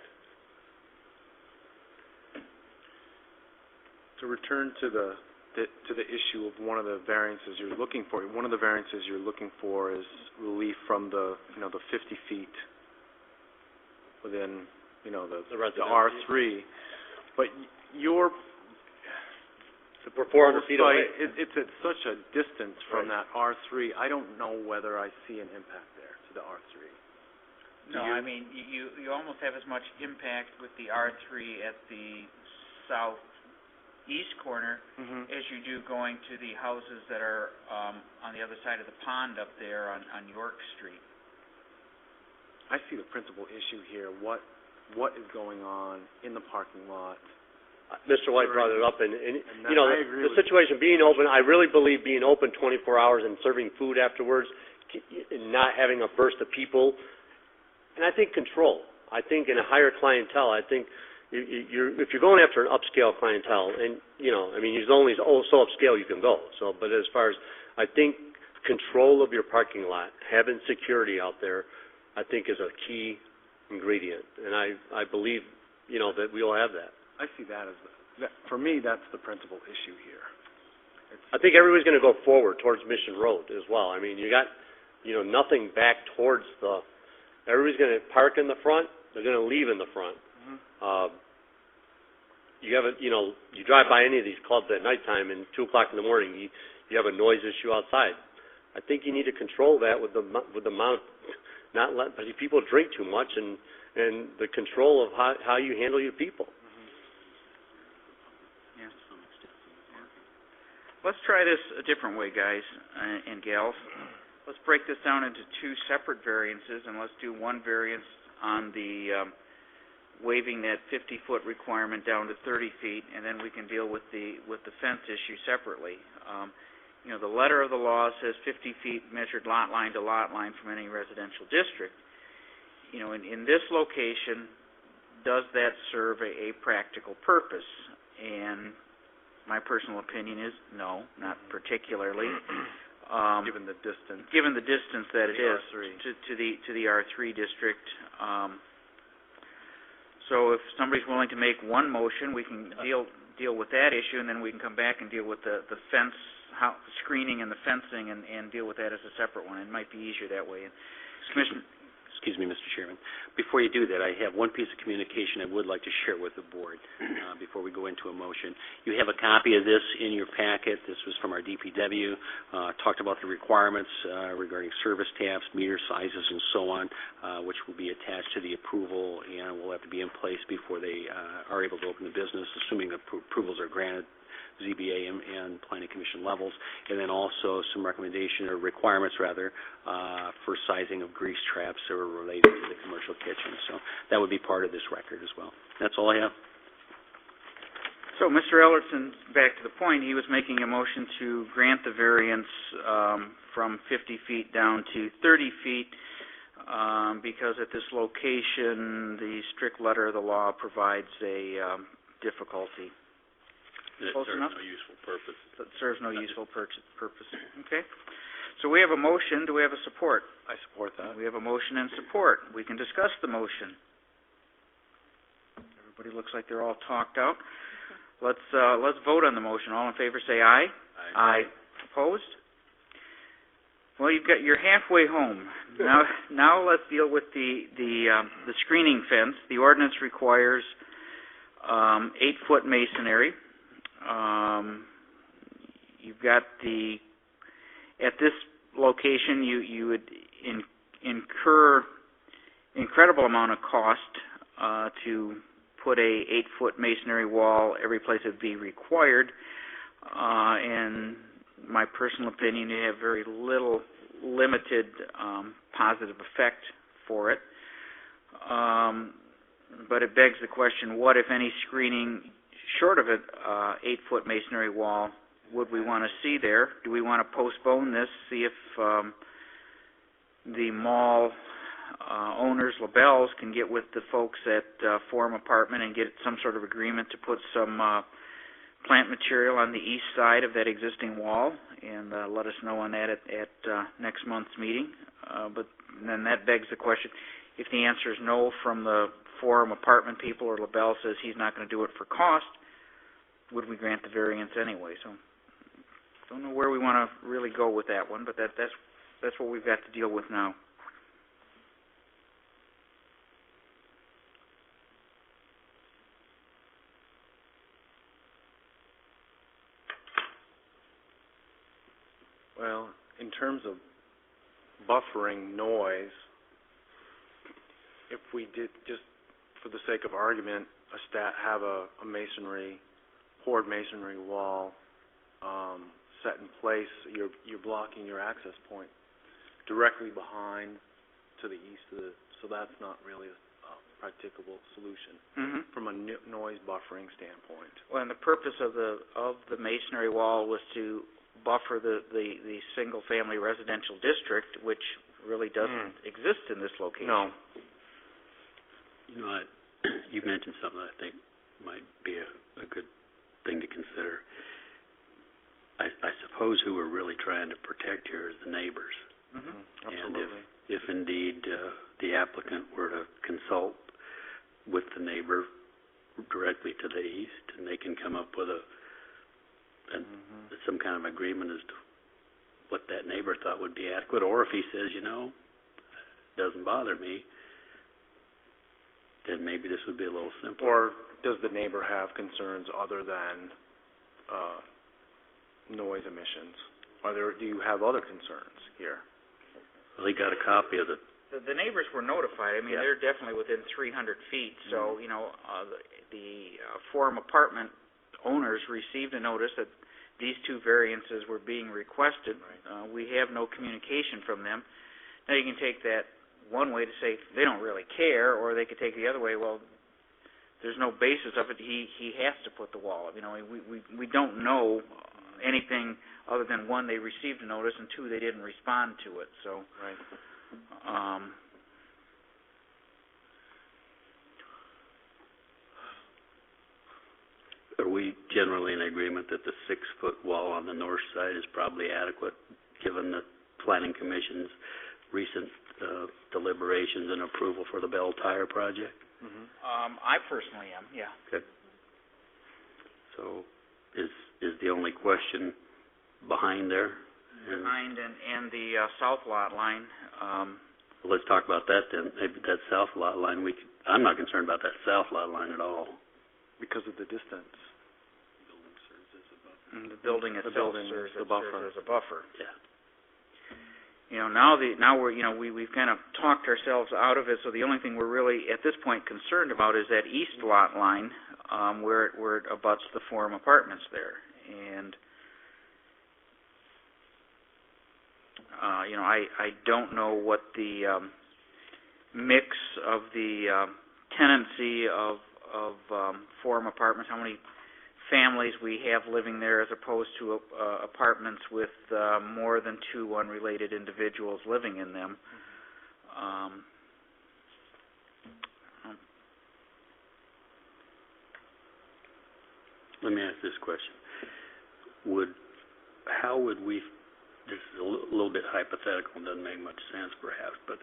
To return to the issue of one of the variances you're looking for, one of the variances you're looking for is relief from the 50 feet within, the R3. But We're 400 feet away. It's at such a distance from that R3, I don't know whether I see an impact there to the R3. No, you almost have as much impact with the R3 at the southeast corner as you do going to the houses that are on the other side of the pond up there on York Street. I see the principal issue here. What is going on in the parking lot? Mr. White brought it up, and I agree the situation being open, I really believe being open 24 hours and serving food afterwards, and not having a burst of people, and I think control. I think in a higher clientele, I think if you're going after an upscale clientele, and there's only so upscale you can go. So, but as far as I think control of your parking lot, having security out there, I think is a key ingredient, and I believe that we all have that. I see that as for me, that's the principal issue here. I think everybody's going to go forward towards Mission Road as well. You got, nothing back towards everybody's going to park in the front. They're going to leave in the front. You drive by any of these clubs at nighttime and 2 o'clock in the morning, you have a noise issue outside. I think you need to control that with the amount, not let people drink too much, and the control of how you handle your people. let's try this a different way, guys and gals. Let's break this down into two separate variances, and let's do one variance on the waiving that 50-foot requirement down to 30 feet, and then we can deal with the fence issue separately. The letter of the law says 50 feet measured lot line to lot line from any residential district. In this location, does that serve a practical purpose? And my personal opinion is no, not particularly. Given the distance. Given the distance that it is R3. to the R3 district. So if somebody's willing to make one motion, we can deal with that issue, and then we can come back and deal with the fence, screening and the fencing, and deal with that as a separate one. It might be easier that way. Excuse me, Mr. Chairman. Before you do that, I have one piece of communication I would like to share with the board before we go into a motion. You have a copy of this in your packet. This was from our DPW. Talked about the requirements regarding service taps, meter sizes, and so on, which will be attached to the approval and will have to be in place before they are able to open the business, assuming the approvals are granted. ZBA and Planning Commission levels, and then also some recommendation or requirements, rather, for sizing of grease traps that are related to the commercial kitchen. So that would be part of this record as well. That's all I have. So Mr. Ellerton, back to the point, he was making a motion to grant the variance from 50 feet down to 30 feet because at this location, the strict letter of the law provides a difficulty. It Close serves enough? no useful purpose. It serves no useful purpose. Okay. So we have a motion. Do we have a support? I support that. We have a motion and support. We can discuss the motion. Everybody looks like they're all talked out. Let's vote on the motion. All in favor say aye. Aye. Opposed? Well, you're halfway home. Now let's deal with the screening fence. The ordinance requires 8-foot masonry. You've got at this location, you would incur incredible amount of cost to put a 8-foot masonry wall every place it would be required. And my personal opinion, you have very limited positive effect for it. But it begs the question, what, if any, screening short of an 8-foot masonry wall would we want to see there? Do we want to postpone this, see if the mall owners, LaBelle's, can get with the folks at Forum Apartment and get some sort of agreement to put some plant material on the east side of that existing wall, and let us know on that at next month's meeting. But then that begs the question, if the answer is no from the Forum Apartment people, or LaBelle says he's not going to do it for cost, would we grant the variance anyway? So don't know where we want to really go with that one, but that's what we've got to deal with now. Well, in terms of buffering noise, if we did, just for the sake of argument, have a poured masonry wall set in place, you're blocking your access point directly behind to the east of so that's not really a practicable solution from a noise buffering standpoint. Well, and the purpose of the masonry wall was to buffer the single-family residential district, which really doesn't exist in this location. No. You know, you mentioned something that I think might be a good thing to consider. I suppose who we're really trying to protect here is the neighbors. Absolutely. And if indeed the applicant were to consult with the neighbor directly to the east, and they can come up with some kind of agreement as to what that neighbor thought would be adequate, or if he says, it doesn't bother me, then maybe this would be a little simpler. Or does the neighbor have concerns other than noise emissions? Do you have other concerns here? Well, he got a copy of The neighbors were notified. I mean, they're definitely within 300 feet. So, the Forum Apartment owners received a notice that these two variances were being requested. We have no communication from them. Now, you can take that one way to say they don't really care, or they could take the other way, well, there's no basis of it. He has to put the wall up. You know, we don't know anything other than, one, they received a notice, and two, they didn't respond to it. So, Are we generally in agreement that the 6-foot wall on the north side is probably adequate, given the Planning Commission's recent deliberations and approval for the Bell Tire project? I personally am, yeah. Okay. So is the only question behind there? Behind and the south lot line. Well, let's talk about that then. Maybe that south lot line, I'm not concerned about that south lot line at all. Because of the distance. The building itself serves as a buffer. Yeah. You know, now we've kind of talked ourselves out of it. So the only thing we're really at this point concerned about is that east lot line, where it abuts the Forum Apartments there, and you know, I don't know what the mix of the tenancy of Forum Apartments, how many families we have living there as opposed to apartments with more than two unrelated individuals living in them. Let me ask this question. How would we, this is a little bit hypothetical and doesn't make much sense perhaps, but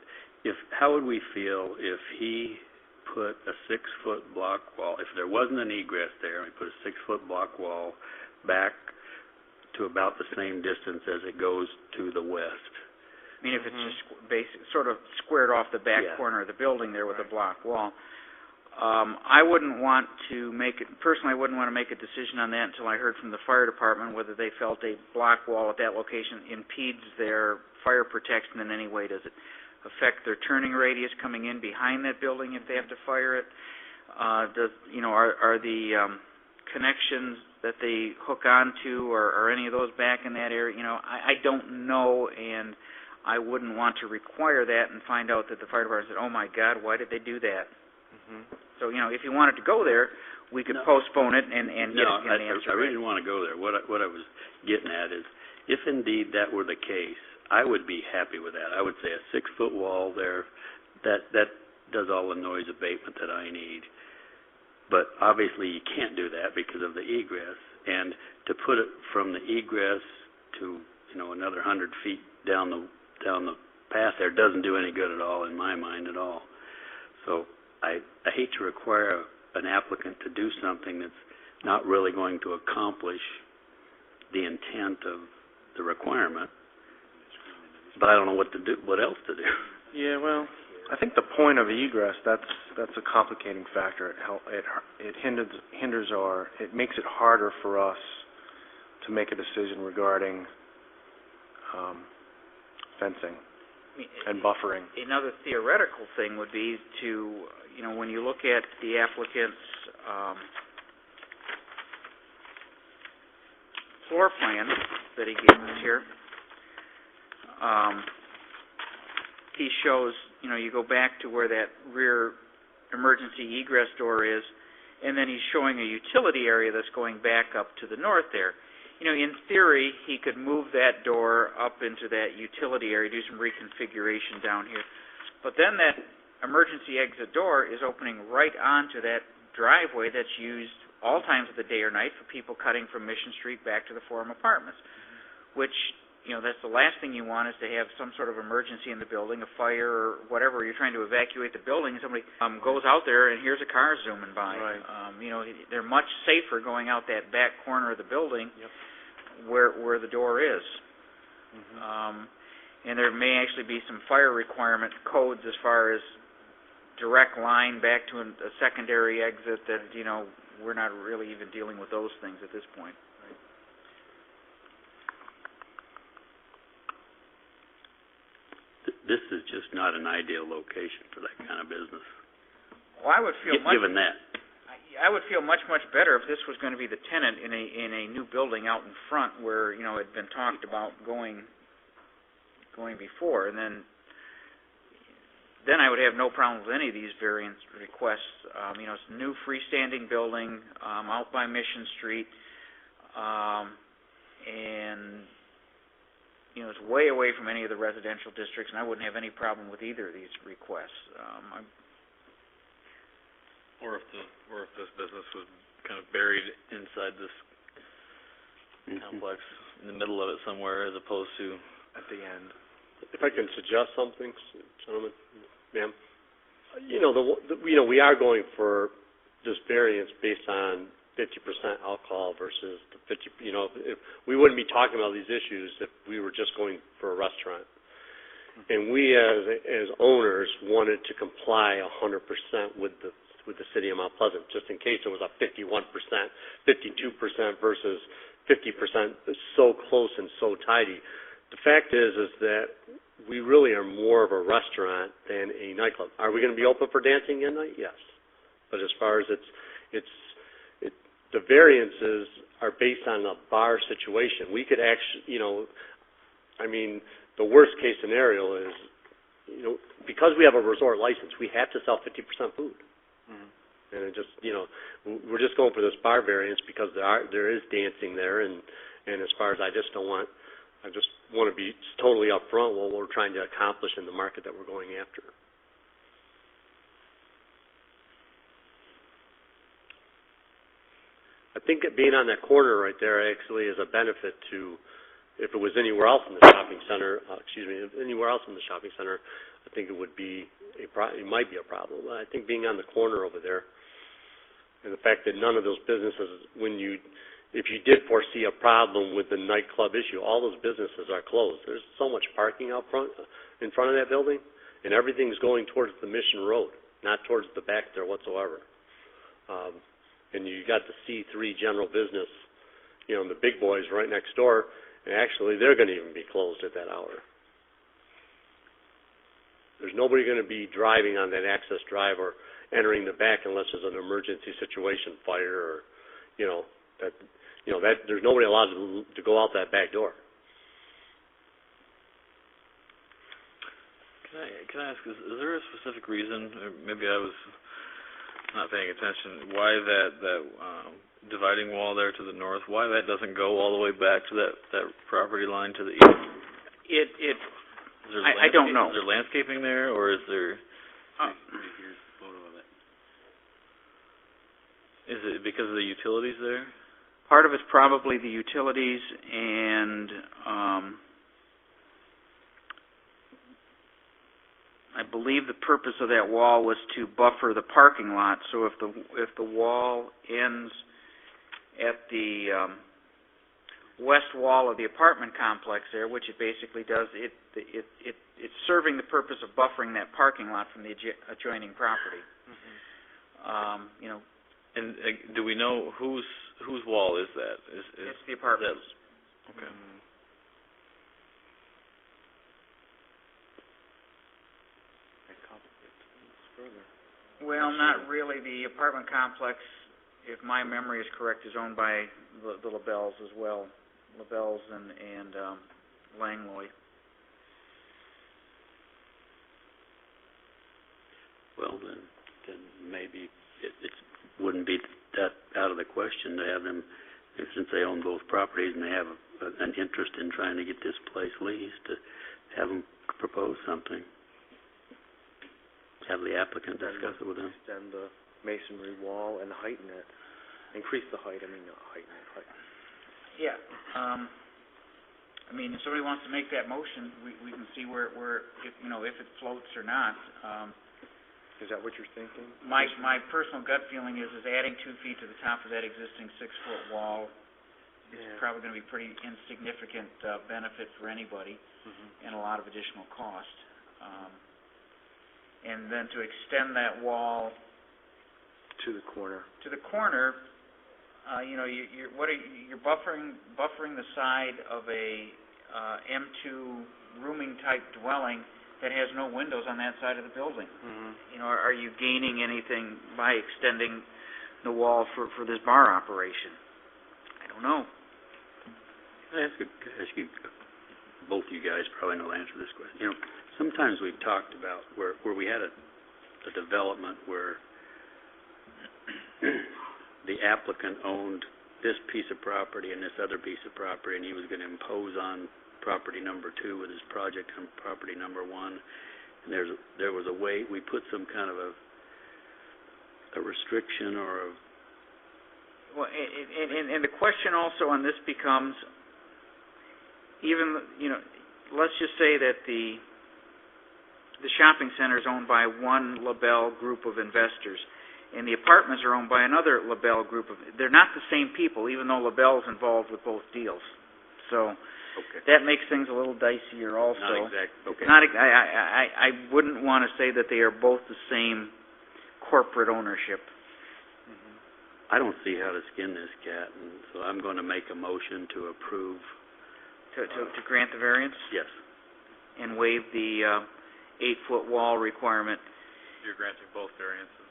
how would we feel if he put a 6-foot block wall, if there wasn't an egress there, and we put a 6-foot block wall back to about the same distance as it goes to the west? I mean, if it's just sort of squared off the back corner of the building there with a block wall. I wouldn't want to make it, personally, I wouldn't want to make a decision on that until I heard from the fire department whether they felt a block wall at that location impedes their fire protection in any way. Does it affect their turning radius coming in behind that building if they have to fire it? Are the connections that they hook onto, or any of those back in that area? You know, I don't know, and I wouldn't want to require that and find out that the fire department said, oh my God, why did they do that? So, you know, if you wanted to go there, we could postpone it and get an answer. I really didn't want to go there. What I was getting at is, if indeed that were the case, I would be happy with that. I would say a 6-foot wall there, that does all the noise abatement that I need. But obviously you can't do that because of the egress. And to put it from the egress to, you know, another 100 feet down the path there doesn't do any good at all in my mind at all. So I hate to require an applicant to do something that's not really going to accomplish the intent of the requirement. But I don't know what else to do. Yeah, well, I think the point of egress, that's a complicating factor. It makes it harder for us to make a decision regarding fencing and buffering. Another theoretical thing would be to, you know, when you look at the applicant's floor plan that he gave us here, he shows, you know, you go back to where that rear emergency egress door is, and then he's showing a utility area that's going back up to the north there. You know, in theory, he could move that door up into that utility area, do some reconfiguration down here. But then that emergency exit door is opening right onto that driveway that's used all times of the day or night for people cutting from Mission Street back to the Forum Apartments, which, you know, that's the last thing you want is to have some sort of emergency in the building, a fire or whatever. You're trying to evacuate the building, and somebody goes out there, and here's a car zooming by. Right. You know, they're much safer going out that back corner of the building where the door is. And there may actually be some fire requirement codes as far as direct line back to a secondary exit that, you know, we're not really even dealing with those things at this point. This is just not an ideal location for that kind of business. Well, I would feel given that. I would feel much, much better if this was going to be the tenant in a new building out in front where, it had been talked about going before, and then I would have no problem with any of these variance requests. It's a new freestanding building out by Mission Street, and it's way away from any of the residential districts, and I wouldn't have any problem with either of these requests. Or if this business was kind of buried inside this complex, in the middle of it somewhere, as opposed to At the end. If I can suggest something, gentlemen, ma'am, we are going for this variance based on 50% alcohol versus the 50. If we wouldn't be talking about these issues if we were just going for a restaurant. And we, as owners, wanted to comply 100% with the city of Mount Pleasant, just in case it was a 51%, 52% versus 50%, so close and so tidy. The fact is that we really are more of a restaurant than a nightclub. Are we going to be open for dancing at night? Yes. But as far as the variances are based on a bar situation. We could actually, the worst case scenario is, because we have a resort license, we have to sell 50% food. Mm-hmm. And it just, we're just going for this bar variance because there is dancing there, and as far as I just want to be totally upfront what we're trying to accomplish in the market that we're going after. I think it being on that corner right there actually is a benefit to, if it was anywhere else in the shopping center, anywhere else in the shopping center, I think it would be it might be a problem. I think being on the corner over there, and the fact that none of those businesses, if you did foresee a problem with the nightclub issue, all those businesses are closed. There's so much parking out front, in front of that building, and everything's going towards the Mission Road, not towards the back there whatsoever. And you got the C3 general business, and the big boys right next door, and actually they're going to even be closed at that hour. There's nobody going to be driving on that access drive or entering the back unless there's an emergency situation, fire, or, there's nobody allowed to go out that back door. Can I ask, is there a specific reason, or maybe I was not paying attention, why that dividing wall there to the north, why that doesn't go all the way back to that property line to the east? I don't know. Is there landscaping there, or is there? Here's the photo of it. Is it because of the utilities there? Part of it's probably the utilities, and I believe the purpose of that wall was to buffer the parking lot. So if the wall ends at the west wall of the apartment complex there, which it basically does, it's serving the purpose of buffering that parking lot from the adjoining property. Mm-hmm. And do we know whose wall is that? It's the apartments. Okay. Well, not really. The apartment complex, if my memory is correct, is owned by the LaBelles as well. LaBelles and Langlois. Well, then maybe it wouldn't be that out of the question to have them, since they own both properties and they have an interest in trying to get this place leased, to have them propose something. Have the applicant discuss it with them. Extend the masonry wall and heighten it. Increase the height. Not heighten it. Yeah. If somebody wants to make that motion, we can see where if it floats or not. Is that what you're thinking? My personal gut feeling is adding 2 feet to the top of that existing 6-foot wall is probably going to be pretty insignificant benefit for anybody, and a lot of additional cost. And then to extend that wall to the corner. you're buffering the side of a M2 rooming type dwelling that has no windows on that side of the building. Mm-hmm. Are you gaining anything by extending the wall for this bar operation? I don't know. Can I ask you, both you guys probably know the answer to this question. You know, sometimes we've talked about where we had a development where the applicant owned this piece of property and this other piece of property, and he was going to impose on property number 2 with his project on property number 1. And there was a way we put some kind of a restriction or a... Well, and the question also on this becomes, even, you know, let's just say that the shopping center is owned by one LaBelle group of investors, and the apartments are owned by another LaBelle group of... They're not the same people, even though LaBelle's involved with both deals. So that makes things a little dicier also. Not exactly. Okay. I wouldn't want to say that they are both the same corporate ownership. I don't see how to skin this cat, and so I'm going to make a motion to approve. To grant the variance? Yes. And waive the 8-foot wall requirement. You're granting both variances.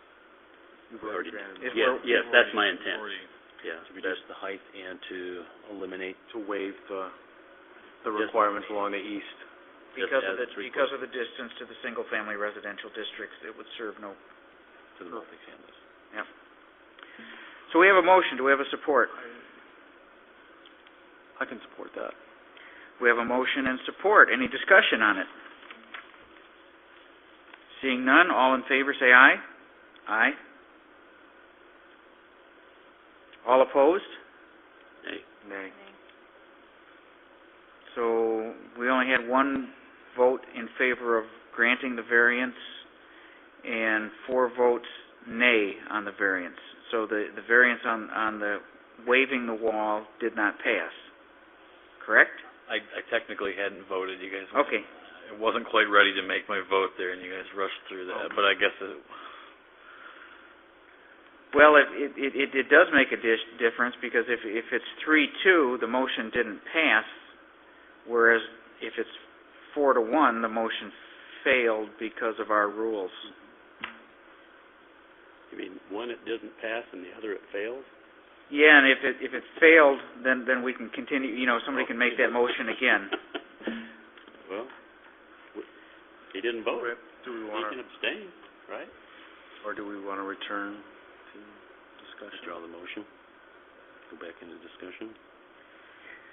We've already granted. Yes, that's my intent. Yeah, To reduce the height and to eliminate, To waive the requirements along the east. Because of the distance to the single-family residential districts, it would serve no... to the multifamilies. Yeah. So we have a motion. Do we have a support? I can support that. We have a motion and support. Any discussion on it? Seeing none, all in favor say aye. Aye. All opposed? Nay. So we only had one vote in favor of granting the variance and 4 votes nay on the variance. So the variance on the waiving the wall did not pass. Correct? I technically hadn't voted. You guys... Okay. I wasn't quite ready to make my vote there, and you guys rushed through that. But I guess Well, it does make a difference, because if it's 3-2, the motion didn't pass, whereas if it's 4-1, the motion failed because of our rules. You mean one it doesn't pass and the other it fails? Yeah, and if it failed, then we can continue. You know, somebody can make that motion again. Well, he didn't vote. Do we He want can to, abstain, right? or do we want to return to discussion? Withdraw the motion, go back into discussion.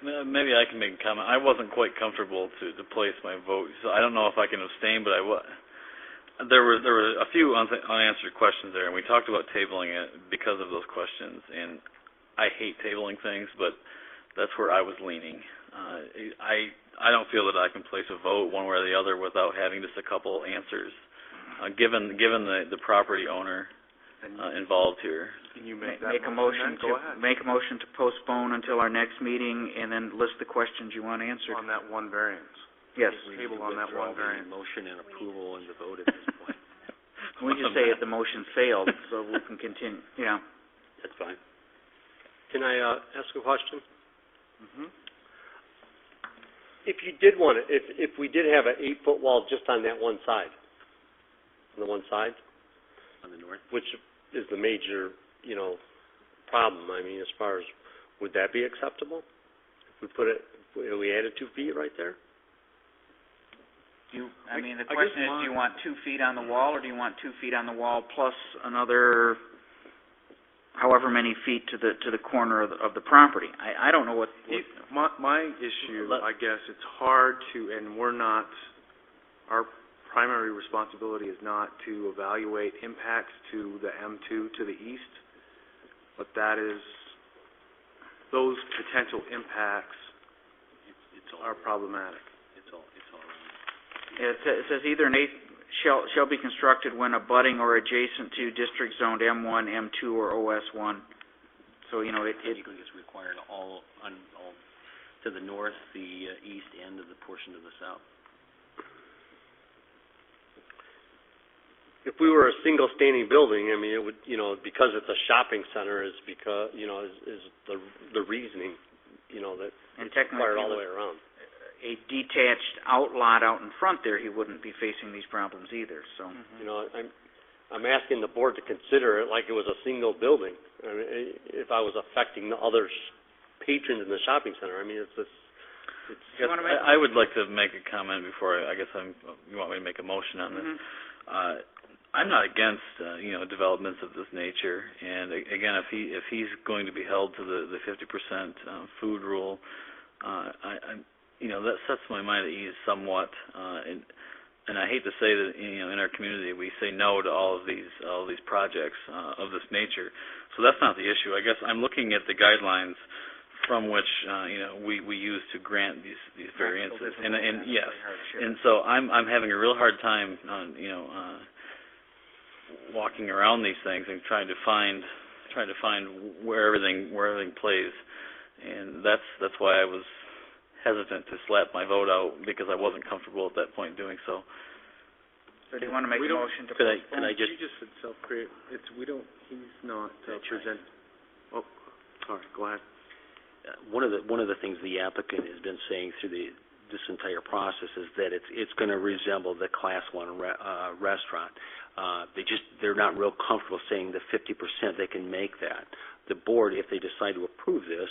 maybe I can make a comment. I wasn't quite comfortable to place my vote, so I don't know if I can abstain, but there were a few unanswered questions there, and we talked about tabling it because of those questions, and I hate tabling things, but that's where I was leaning. I don't feel that I can place a vote one way or the other without having just a couple answers, given the property owner involved here. Can you make that Make a motion Go ahead. make a motion to postpone until our next meeting, and then list the questions you want answered. On that one variance. Yes. Table on that one variance. Motion and approval and the vote at this point. We just say that the motion failed, so we can continue. Yeah. That's fine. Can I ask a question? Mm-hmm. If you did want it, if we did have an 8-foot wall just on that one side, on the one side, On the north? which is the major, problem, I mean, as far as, would that be acceptable? If we added 2 feet right there? The I question is, guess do you want 2 feet on the wall, or do you want 2 feet on the wall plus another however many feet to the corner of the property? I don't know what... My issue, I guess, it's hard to, and our primary responsibility is not to evaluate impacts to the M2 to the east, but those potential impacts are problematic. It's all It says either an 8 shall be constructed when abutting or adjacent to district zoned M1, M2, or OS1. So, it is required all to the north, the east, and of the portion to the south. If we were a single standing building, I mean, it would, because it's a shopping center is because, is the reasoning, that And it's technically, required all the way around. a detached outlot out in front there, he wouldn't be facing these problems either. So, I'm asking the board to consider it like it was a single building. I mean, if I was affecting the other patrons in the shopping center, I mean, it's just, Yes, I would like to make a comment before you want me to make a motion on this. I'm not against developments of this nature, and again, if he's going to be held to the 50% food rule, that sets my mind at ease somewhat. And I hate to say that in our community we say no to all of these projects of this nature. So that's not the issue. I guess I'm looking at the guidelines from which we use to grant these variances, and yes, and so I'm having a real hard time walking around these things and trying to find where everything plays, and that's why I was hesitant to slap my vote out, because I wasn't comfortable at that point doing so. So do you want to make a motion to Could I You just said self-create. He's not present. Oh, sorry, go ahead. One of the things the applicant has been saying through this entire process is that it's going to resemble the Class 1 restaurant. They're not real comfortable saying the 50% they can make that. The board, if they decide to approve this,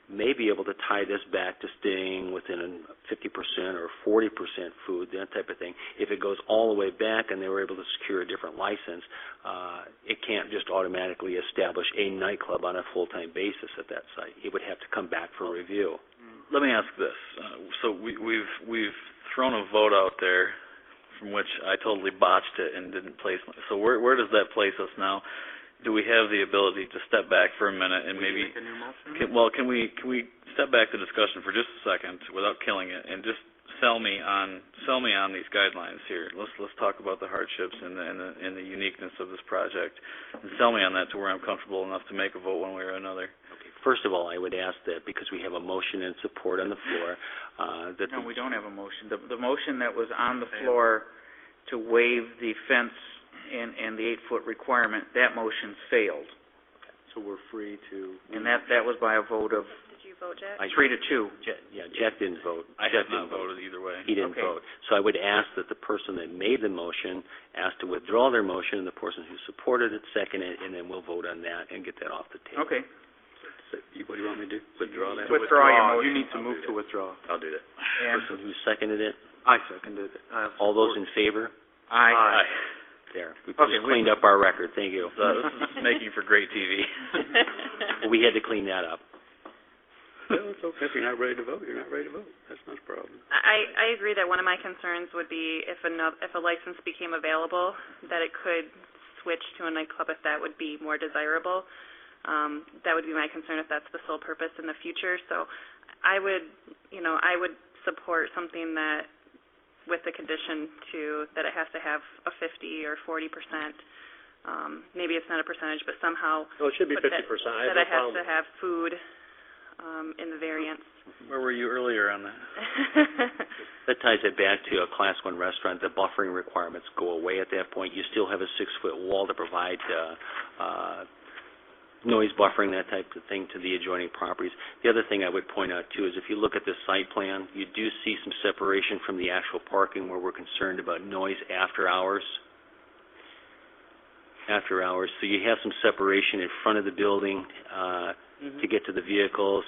may be able to tie this back to staying within 50% or 40% food, that type of thing. If it goes all the way back and they were able to secure a different license, it can't just automatically establish a nightclub on a full-time basis at that site. It would have to come back for review. Let me ask this. So we've thrown a vote out there from which I totally botched it and didn't place. So where does that place us now? Do we have the ability to step back for a minute and maybe? Make a new motion? Can we step back the discussion for just a second without killing it and just sell me on these guidelines here? Let's talk about the hardships and the uniqueness of this project, and sell me on that to where I'm comfortable enough to make a vote one way or another. Okay. First of all, I would ask that because we have a motion and support on the floor, No, we don't have a motion. The motion that was on the floor to waive the fence and the 8-foot requirement, that motion failed. So we're free to... And that was by a vote of... Did you vote, Jack? 3-2. Jack didn't vote. I have not voted either way. He didn't vote. So I would ask that the person that made the motion ask to withdraw their motion, and the person who supported it second it, and then we'll vote on that and get that off the table. Okay. So, what do you want me to do? Withdraw that? Withdraw your motion. You need to move to withdraw. I'll do that. And Person who seconded it, I seconded it. all those in favor? aye. There. We Okay, just cleaned up our record. Thank you. This is making for great TV. Well, we had to clean that up. Well, it's okay. If you're not ready to vote, you're not ready to vote. That's not a problem. I agree that one of my concerns would be if a license became available, that it could switch to a nightclub if that would be more desirable. That would be my concern if that's the sole purpose in the future. So I would support something that, with the condition that it has to have a 50 or 40%. Maybe it's not a percentage, but somehow. No, it should be 50%. That it has to have food in the variance. Where were you earlier on that? That ties it back to a Class 1 restaurant. The buffering requirements go away at that point. You still have a 6-foot wall to provide noise buffering, that type of thing, to the adjoining properties. The other thing I would point out, too, is if you look at the site plan, you do see some separation from the actual parking where we're concerned about noise after hours. So you have some separation in front of the building to get to the vehicles.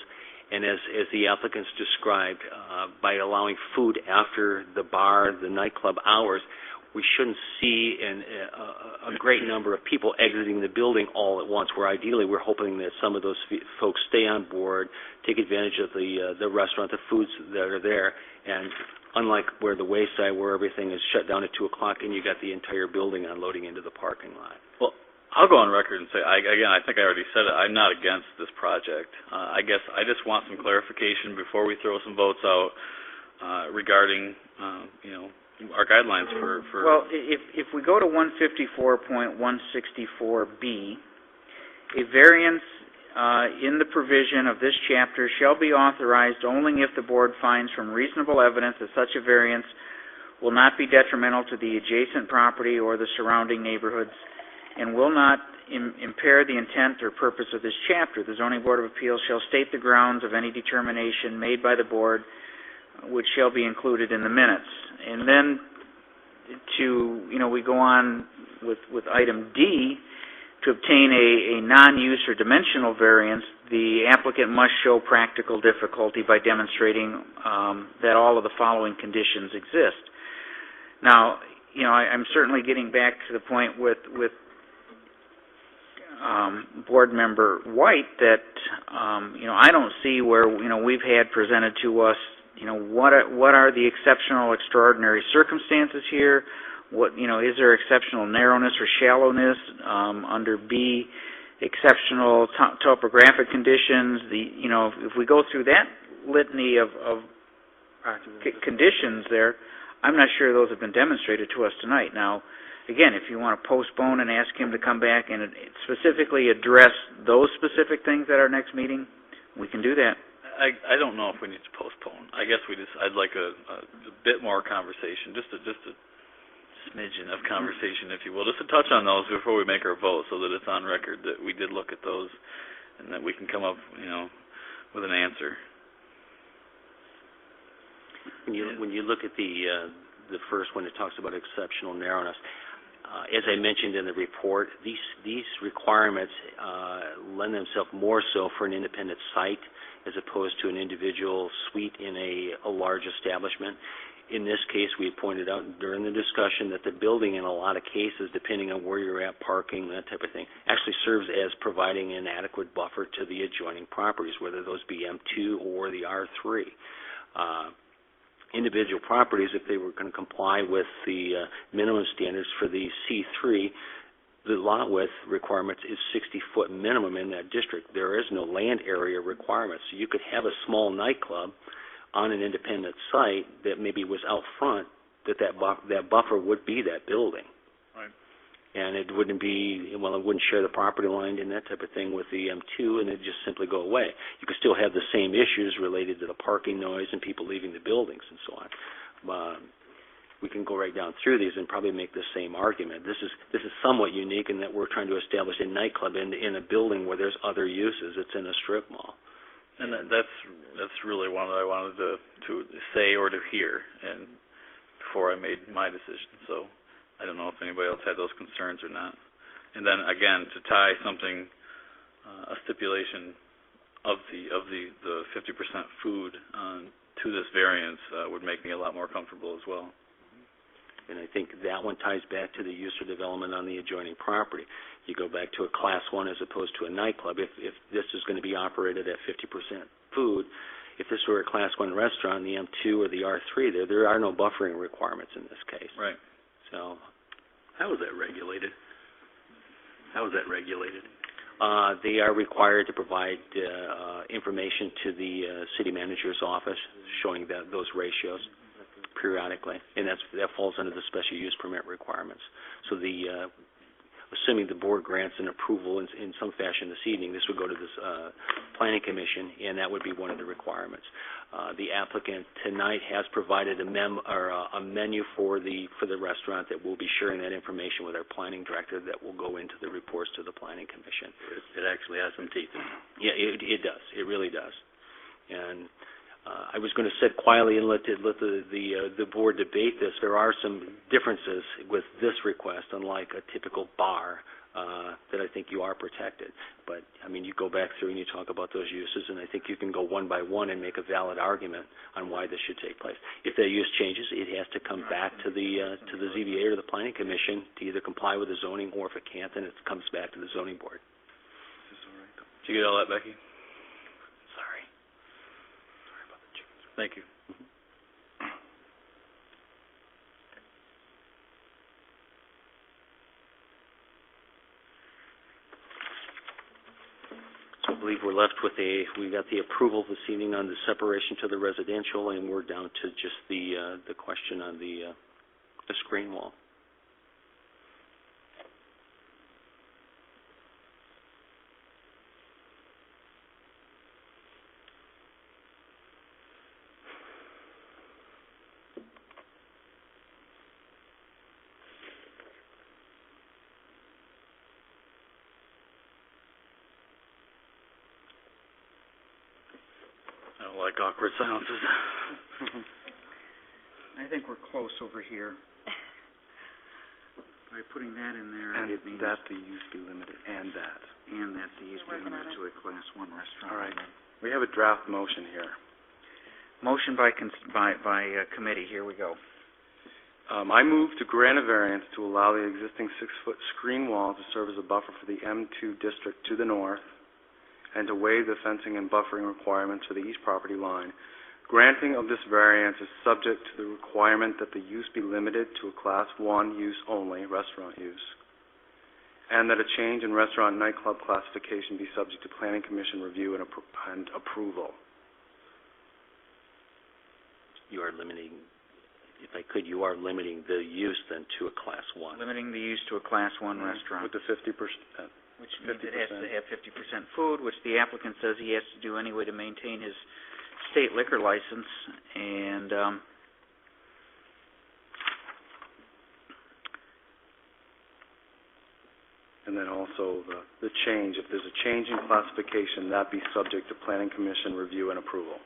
And as the applicants described, by allowing food after the bar, the nightclub hours, we shouldn't see a great number of people exiting the building all at once, where ideally we're hoping that some of those folks stay on board, take advantage of the restaurant, the foods that are there, and unlike where the Wayside, where everything is shut down at 2 o'clock and you got the entire building unloading into the parking lot. Well, I'll go on record and say, I think I already said it, I'm not against this project. I guess I just want some clarification before we throw some votes out regarding, our guidelines for... Well, if we go to 154.164B, a variance in the provision of this chapter shall be authorized only if the board finds from reasonable evidence that such a variance will not be detrimental to the adjacent property or the surrounding neighborhoods and will not impair the intent or purpose of this chapter. The Zoning Board of Appeals shall state the grounds of any determination made by the board, which shall be included in the minutes. And then we go on with item D, to obtain a non-use or dimensional variance, the applicant must show practical difficulty by demonstrating that all of the following conditions exist. Now, I'm certainly getting back to the point with Board Member White that I don't see where we've had presented to us what are the exceptional, extraordinary circumstances here. What is there exceptional narrowness or shallowness under B, exceptional topographic conditions? If we go through that litany of conditions there, I'm not sure those have been demonstrated to us tonight. Now, again, if you want to postpone and ask him to come back and specifically address those specific things at our next meeting, we can do that. I don't know if we need to postpone. I guess I'd like a bit more conversation, just a smidgen of conversation, if you will, just to touch on those before we make our vote, so that it's on record that we did look at those, and that we can come up, with an answer. When you look at the first one, it talks about exceptional narrowness. As I mentioned in the report, these requirements lend themselves more so for an independent site as opposed to an individual suite in a large establishment. In this case, we had pointed out during the discussion that the building, in a lot of cases, depending on where you're at, parking, that type of thing, actually serves as providing an adequate buffer to the adjoining properties, whether those be M2 or the R3. Individual properties, if they were going to comply with the minimum standards for the C3, the lot width requirements is 60-foot minimum in that district. There is no land area requirement. So you could have a small nightclub on an independent site that maybe was out front, that buffer would be that building. Right. And it wouldn't be, it wouldn't share the property line and that type of thing with the M2, and it'd just simply go away. You could still have the same issues related to the parking noise and people leaving the buildings and so on. We can go right down through these and probably make the same argument. This is somewhat unique in that we're trying to establish a nightclub in a building where there's other uses. It's in a strip mall. And that's really what I wanted to say or to hear, and before I made my decision. So I don't know if anybody else had those concerns or not. And then again, to tie something, a stipulation of the 50% food to this variance would make me a lot more comfortable as well. And I think that one ties back to the use or development on the adjoining property. You go back to a Class 1 as opposed to a nightclub. If this is going to be operated at 50% food, if this were a Class 1 restaurant, the M2 or the R3, there are no buffering requirements in this case. Right. So, how is that regulated? They are required to provide information to the city manager's office showing those ratios periodically, and that falls under the special use permit requirements. So assuming the board grants an approval in some fashion this evening, this would go to this planning commission, and that would be one of the requirements. The applicant tonight has provided a menu for the restaurant that will be sharing that information with our planning director that will go into the reports to the planning commission. It actually has some teeth in it. Yeah, it does. It really does. And I was going to sit quietly and let the board debate this. There are some differences with this request, unlike a typical bar, that I think you are protected. But, I mean, you go back through and you talk about those uses, and I think you can go one by one and make a valid argument on why this should take place. If that use changes, it has to come back to the ZBA or the Planning Commission to either comply with the zoning, or if it can't, then it comes back to the zoning board. Did you get all that, Becky? Sorry. Thank you. So I believe we're left with we got the approval this evening on the separation to the residential, and we're down to just the question on the screen wall. I don't like awkward silences. I think we're close over here. By putting that in there, And it means... that the use be limited, and that. And that the use be limited to a Class 1 restaurant. All right. We have a draft motion here. Motion by committee. Here we go. I move to grant a variance to allow the existing 6-foot screen wall to serve as a buffer for the M2 district to the north, and to waive the fencing and buffering requirements for the east property line. Granting of this variance is subject to the requirement that the use be limited to a Class 1 use only, restaurant use, and that a change in restaurant and nightclub classification be subject to Planning Commission review and approval. You are limiting, if I could, you are limiting the use then to a Class 1. Limiting the use to a Class 1 restaurant. With the 50%. Which means it has to have 50% food, which the applicant says he has to do anyway to maintain his state liquor license. And then also the change, if there's a change in classification, that be subject to Planning Commission review and approval.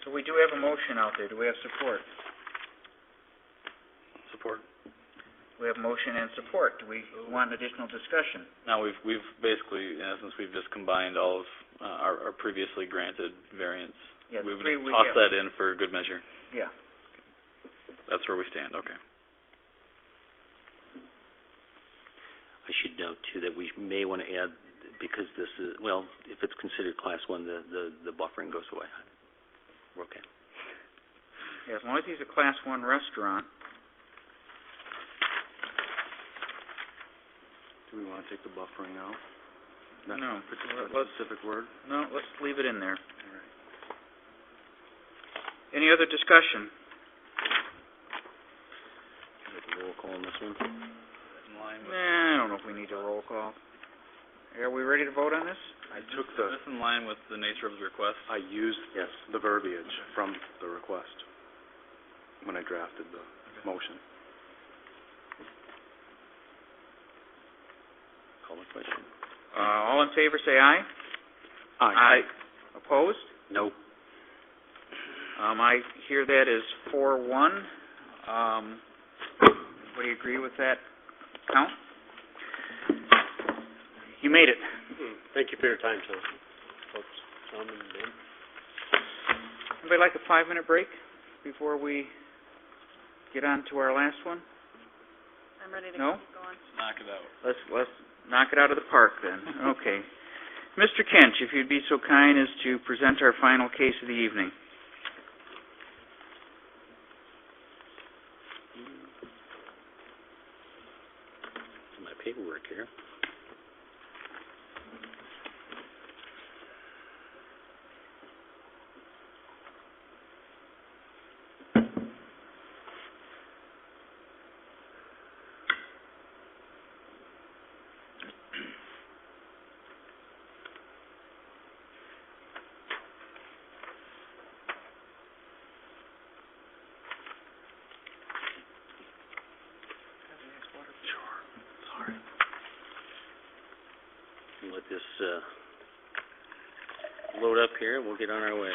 So we do have a motion out there. Do we have support? Support. We have motion and support. Do we want additional discussion? Now, we've basically, in essence, we've just combined all of our previously granted variants. Yeah, We would toss that in for good measure. Yeah. That's where we stand. Okay. I should note, too, that we may want to add, because this is, well, if it's considered Class 1, the buffering goes away. We're okay. Yeah, as long as he's a Class 1 restaurant. Do we want to take the buffering out? No. Specific word? No, let's leave it in there. All right. Any other discussion? Make a roll call on this one. I don't know if we need a roll call. Are we ready to vote on this? I took Is this in line with the nature of the request? I used the verbiage from the request when I drafted the motion. Call the question. All in favor, say aye. Aye. Opposed? No. I hear that as 4-1. Would you agree with that count? You made it. Thank you for your time, folks. Tom and Ben. Anybody like a 5-minute break before we get on to our last one? I'm ready to No? keep going. Knock it out. Let's knock it out of the park then. Okay. Mr. Kench, if you'd be so kind as to present our final case of the evening. My paperwork here. Let this load up here, and we'll get on our way.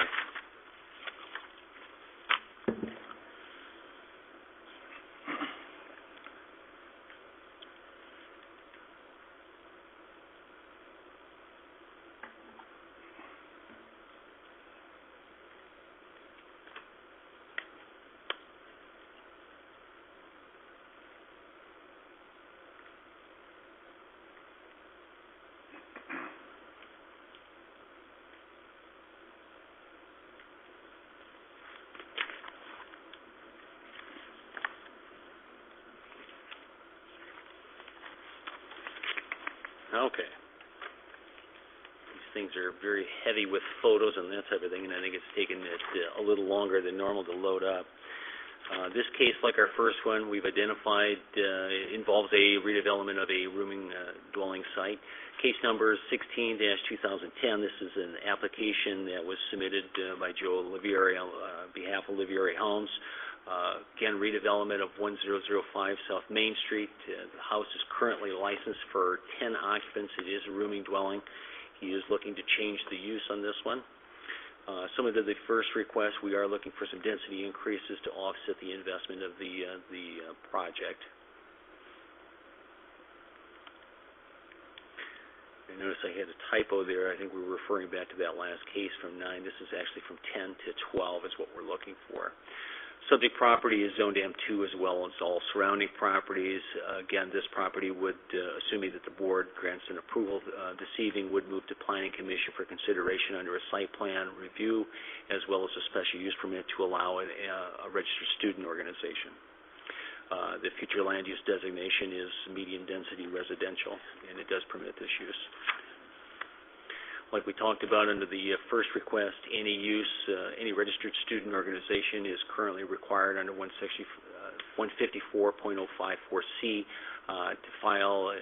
Okay. These things are very heavy with photos and that type of thing, and I think it's taken it a little longer than normal to load up. This case, like our first one, we've identified involves a redevelopment of a rooming dwelling site. Case number 16-2010. This is an application that was submitted by Joe Olivieri on behalf of Olivieri Homes Again, redevelopment of 1005 South Main Street. The house is currently licensed for 10 occupants. It is a rooming dwelling. He is looking to change the use on this one. Similar to the first request, we are looking for some density increases to offset the investment of the project. I noticed I had a typo there. I think we were referring back to that last case from 9. This is actually from 10 to 12 is what we're looking for. Subject property is zoned M2 as well as all surrounding properties. Again, this property would, assuming that the board grants an approval this evening, would move to Planning Commission for consideration under a site plan review as well as a special use permit to allow a registered student organization. The future land use designation is medium density residential, and it does permit this use. Like we talked about under the first request, any any registered student organization is currently required under 154.054C to file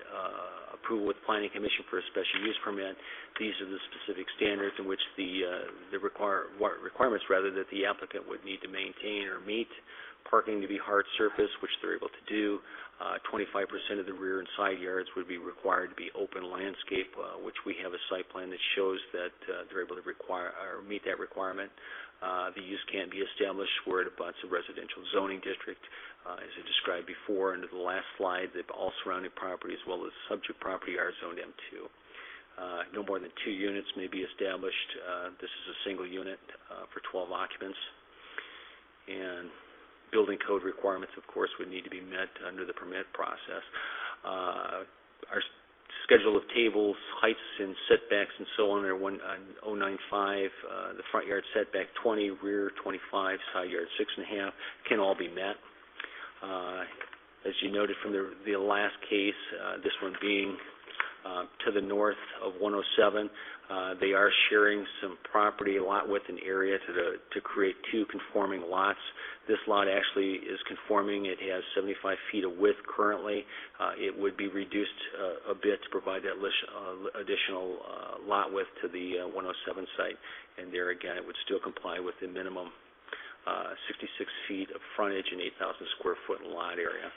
approval with Planning Commission for a special use permit. These are the specific standards in which the requirements that the applicant would need to maintain or meet. Parking to be hard surface, which they're able to do. 25% of the rear and side yards would be required to be open landscape, which we have a site plan that shows that they're able to meet that requirement. The use can't be established where it abuts a residential zoning district. As I described before under the last slide, that all surrounding property as well as subject property are zoned M2. No more than 2 units may be established. This is a single unit for 12 occupants. And building code requirements, of course, would need to be met under the permit process. Our schedule of tables, heights and setbacks and so on are 095, the front yard setback 20, rear 25, side yard 6.5, can all be met. As you noted from the last case, this one being to the north of 107, they are sharing some property, lot width and area to create 2 conforming lots. This lot actually is conforming. It has 75 feet of width currently. It would be reduced a bit to provide that additional lot width to the 107 site. And there again, it would still comply with the minimum 66 feet of frontage and 8,000 square foot lot area.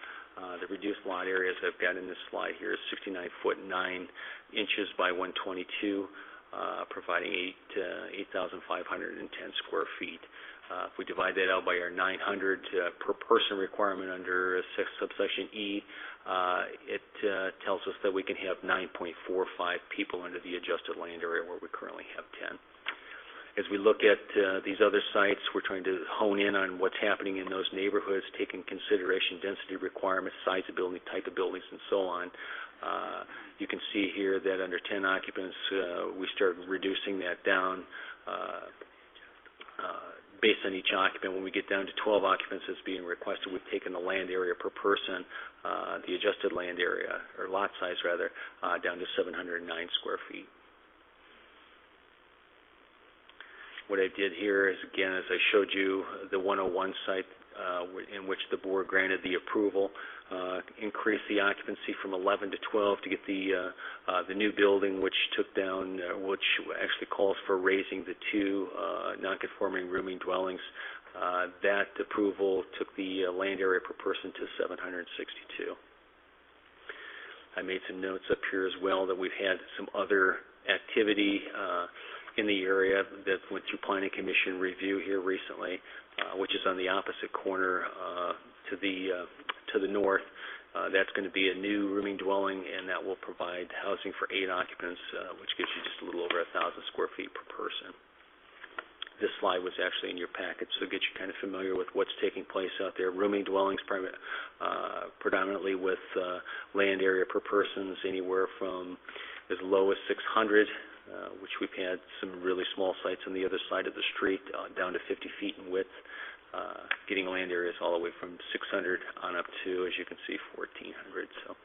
The reduced lot areas I've got in this slide here is 69 foot 9 inches by 122, providing 8,510 square feet. If we divide that out by our 900 per person requirement under subsection E, it tells us that we can have 9.45 people under the adjusted land area where we currently have 10. As we look at these other sites, we're trying to hone in on what's happening in those neighborhoods, taking consideration density requirements, size of building, type of buildings, and so on. You can see here that under 10 occupants, we start reducing that down based on each occupant. When we get down to 12 occupants as being requested, we've taken the land area per person, the adjusted land area, or lot size rather, down to 709 square feet. What I did here is, again, as I showed you, the 101 site in which the board granted the approval, increased the occupancy from 11 to 12 to get the new building, which took down, which actually calls for raising the 2 non-conforming rooming dwellings. That approval took the land area per person to 762. I made some notes up here as well that we've had some other activity in the area that went through Planning Commission review here recently, which is on the opposite corner to the north. That's going to be a new rooming dwelling, and that will provide housing for 8 occupants, which gives you just a little over 1,000 square feet per person. This slide was actually in your packet, so to get you kind of familiar with what's taking place out there. Rooming dwellings predominantly with land area per person is anywhere from as low as 600, which we've had some really small sites on the other side of the street, down to 50 feet in width, getting land areas all the way from 600 on up to, as you can see, 1,400. So,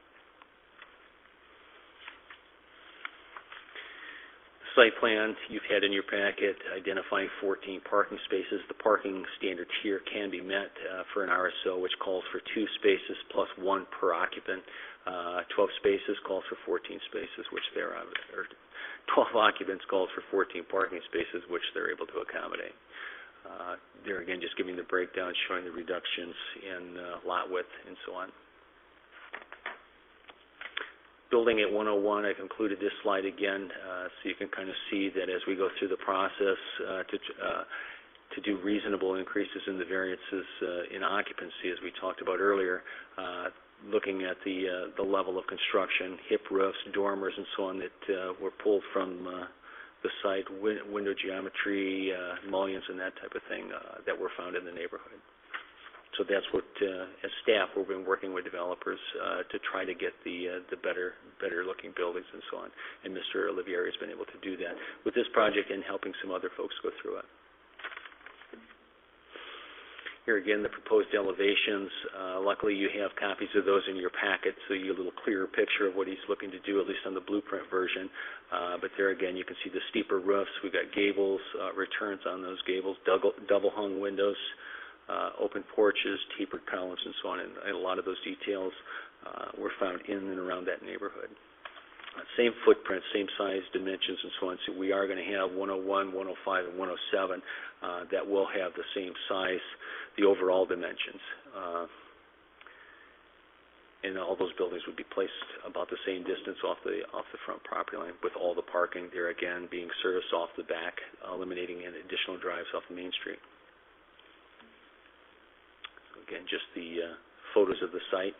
the site plan you've had in your packet identifying 14 parking spaces. The parking standards here can be met for an RSO, which calls for 2 spaces plus 1 per occupant. 12 spaces calls for 14 spaces, which they're 12 occupants calls for 14 parking spaces, which they're able to accommodate. There again, just giving the breakdown, showing the reductions in lot width and so on. Building at 101, I've included this slide again so you can kind of see that as we go through the process to do reasonable increases in the variances in occupancy, as we talked about earlier, looking at the level of construction, hip roofs, dormers, and so on that were pulled from the site, window geometry, mullions, and that type of thing that were found in the neighborhood. So that's what, as staff, we've been working with developers to try to get the better looking buildings and so on. And Mr. Olivieri has been able to do that with this project and helping some other folks go through it. Here again, the proposed elevations. Luckily, you have copies of those in your packet, so you get a little clearer picture of what he's looking to do, at least on the blueprint version. But there again, you can see the steeper roofs. We've got gables, returns on those gables, double-hung windows, open porches, tapered columns, and so on. And a lot of those details were found in and around that neighborhood. Same footprint, same size, dimensions, and so on. So we are going to have 101, 105, and 107 that will have the same size, the overall dimensions. And all those buildings would be placed about the same distance off the front property line, with all the parking there again being serviced off the back, eliminating any additional drives off the main street. So again, just the photos of the site.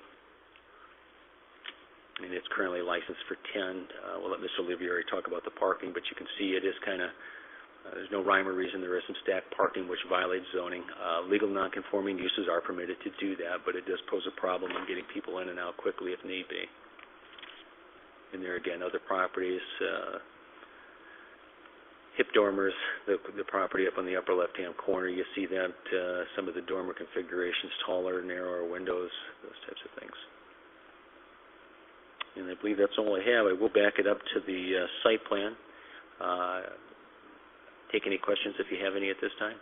And it's currently licensed for 10. We'll let Mr. Olivieri talk about the parking, but you can see it is kind of, there's no rhyme or reason. There is some stacked parking which violates zoning. Legal nonconforming uses are permitted to do that, but it does pose a problem in getting people in and out quickly if need be. And there again, other properties, hip dormers, the property up on the upper left-hand corner, you see that some of the dormer configurations, taller, narrower windows, those types of things. And I believe that's all I have. I will back it up to the site plan. Take any questions if you have any at this time.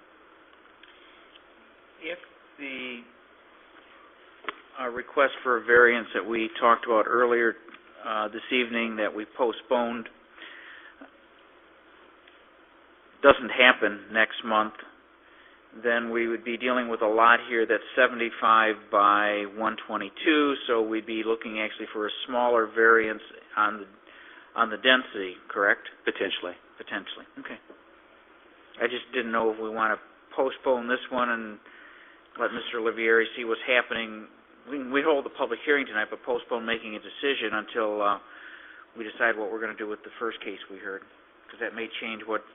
If the request for a variance that we talked about earlier this evening that we postponed doesn't happen next month, then we would be dealing with a lot here that's 75 by 122, so we'd be looking actually for a smaller variance on the density, correct? Potentially. Potentially. Okay. I just didn't know if we want to postpone this one and let Mr. Olivieri see what's happening. We hold the public hearing tonight, but postpone making a decision until we decide what we're going to do with the first case we heard, because that may change what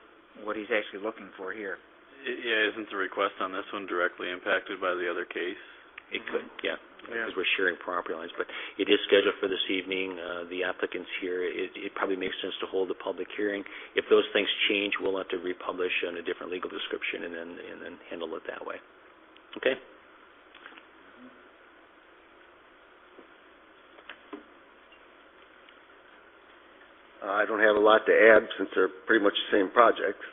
he's actually looking for here. Yeah, isn't the request on this one directly impacted by the other case? It could, yeah, because we're sharing property lines. But it is scheduled for this evening. The applicant's here. It probably makes sense to hold a public hearing. If those things change, we'll have to republish on a different legal description and then handle it that way. Okay? I don't have a lot to add since they're pretty much the same projects.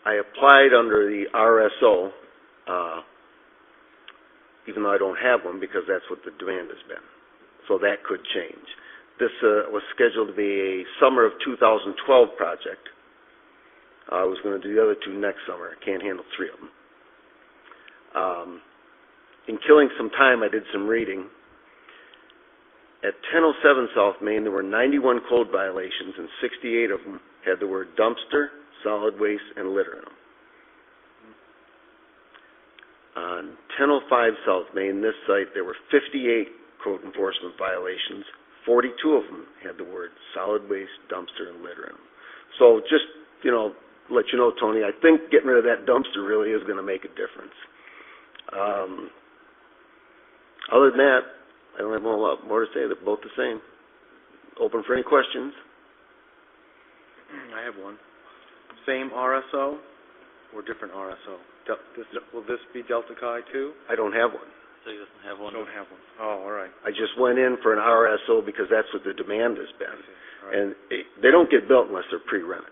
I applied under the RSO, even though I don't have one, because that's what the demand has been. So that could change. This was scheduled to be a summer of 2012 project. I was going to do the other two next summer. I can't handle three of them. In killing some time, I did some reading. At 1007 South Main, there were 91 code violations, and 68 of them had the word dumpster, solid waste, and litter in them. On 1005 South Main, this site, there were 58 code enforcement violations. 42 of them had the word solid waste, dumpster, and litter in them. So just, let you know, Tony, I think getting rid of that dumpster really is going to make a difference. Other than that, I don't have a lot more to say. They're both the same. Open for any questions. I have one. Same RSO or different RSO? Will this be Delta Chi too? I don't have one. So he doesn't have one? Don't have one. Oh, all right. I just went in for an RSO because that's what the demand has been. All right. And they don't get built unless they're pre-rented.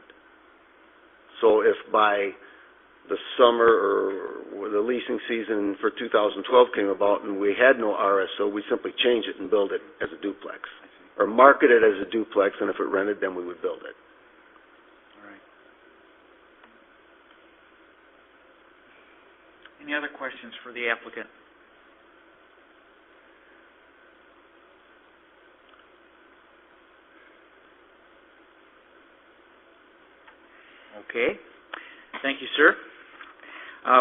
So if by the summer or the leasing season for 2012 came about and we had no RSO, we simply change it and build it as a duplex. Or market it as a duplex, and if it rented, then we would build it. All right. Any other questions for the applicant? Okay. Thank you, sir.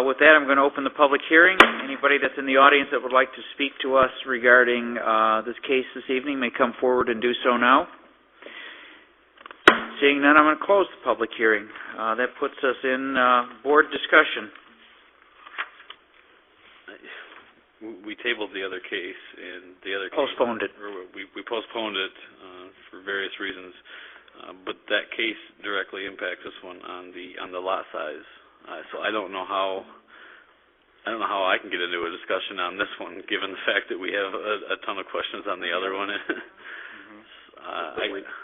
With that, I'm going to open the public hearing. Anybody that's in the audience that would like to speak to us regarding this case this evening may come forward and do so now. Seeing none, I'm going to close the public hearing. That puts us in board discussion. We tabled the other case, and the other Postponed case, it. We postponed it for various reasons, but that case directly impacts this one on the lot size. So I don't know how I can get into a discussion on this one, given the fact that we have a ton of questions on the other one.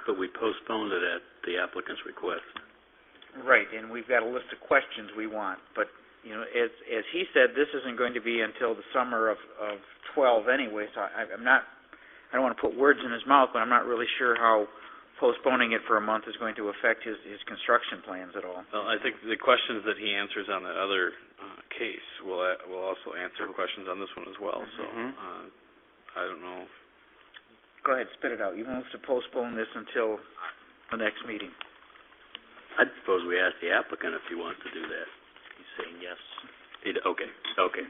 But we postponed it at the applicant's request. Right, and we've got a list of questions we want, but you know, as he said, this isn't going to be until the summer of 12 anyway. So I don't want to put words in his mouth, but I'm not really sure how postponing it for a month is going to affect his construction plans at all. Well, I think the questions that he answers on the other case will also answer questions on this one as well. So I don't know. Go ahead, spit it out. You want us to postpone this until the next meeting? I'd suppose we ask the applicant if he wants to do that. He's saying yes. Okay.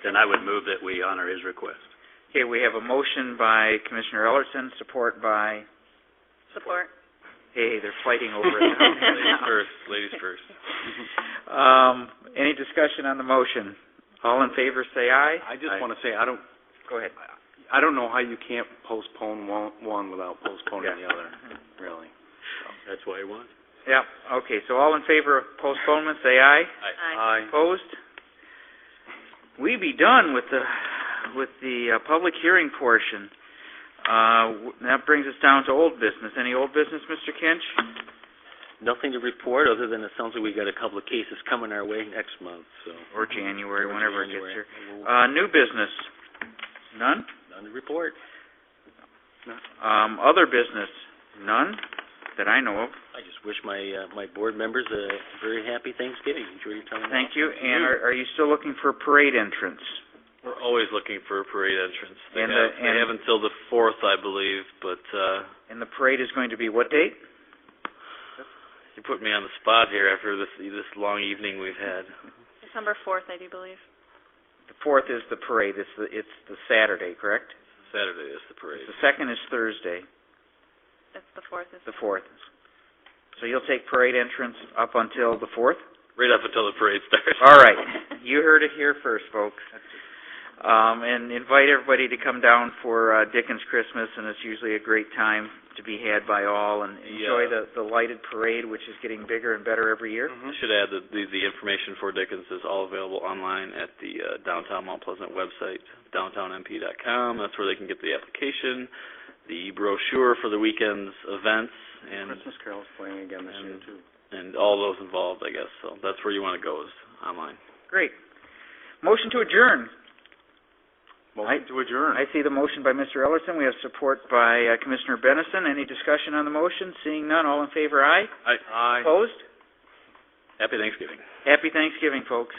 Then I would move that we honor his request. Okay, we have a motion by Commissioner Ellerson, support by... Support. Hey, they're fighting over it now. Ladies first. Any discussion on the motion? All in favor, say aye. I just want to say, Go ahead. I don't know how you can't postpone one without postponing the other, really. That's why he wants. Yeah, okay, so all in favor of postponement, say aye. Aye. Opposed? We be done with the public hearing portion. That brings us down to old business. Any old business, Mr. Kinch? Nothing to report other than it sounds like we got a couple of cases coming our way next month. Or January, whenever it gets here. January. New business? None? None to report. Other business? None that I know of. I just wish my board members a very happy Thanksgiving. Enjoy your time. Thank you. And are you still looking for a parade entrance? We're always looking for a parade entrance. They And have until the 4th, I believe, but... And the parade is going to be what date? You put me on the spot here after this long evening we've had. December 4th, I do believe. The 4th is the parade. It's the Saturday, correct? Saturday is the parade. The 2nd is Thursday. It's the 4th. The 4th. So you'll take parade entrance up until the 4th? Right up until the parade starts. All right. You heard it here first, folks. And invite everybody to come down for Dickens Christmas, and it's usually a great time to be had by all, and enjoy the lighted parade, which is getting bigger and better every year. I should add that the information for Dickens is all available online at the Downtown Mount Pleasant website, downtownnp.com. That's where they can get the application, the brochure for the weekend's events, and Christmas carols playing again this year, too. And all those involved, I guess. So that's where you want to go, is online. Great. Motion to adjourn. Motion to adjourn. I see the motion by Mr. Ellerson. We have support by Commissioner Bennison. Any discussion on the motion? Seeing none, all in favor, aye. Aye. Opposed? Happy Thanksgiving. Happy Thanksgiving, folks.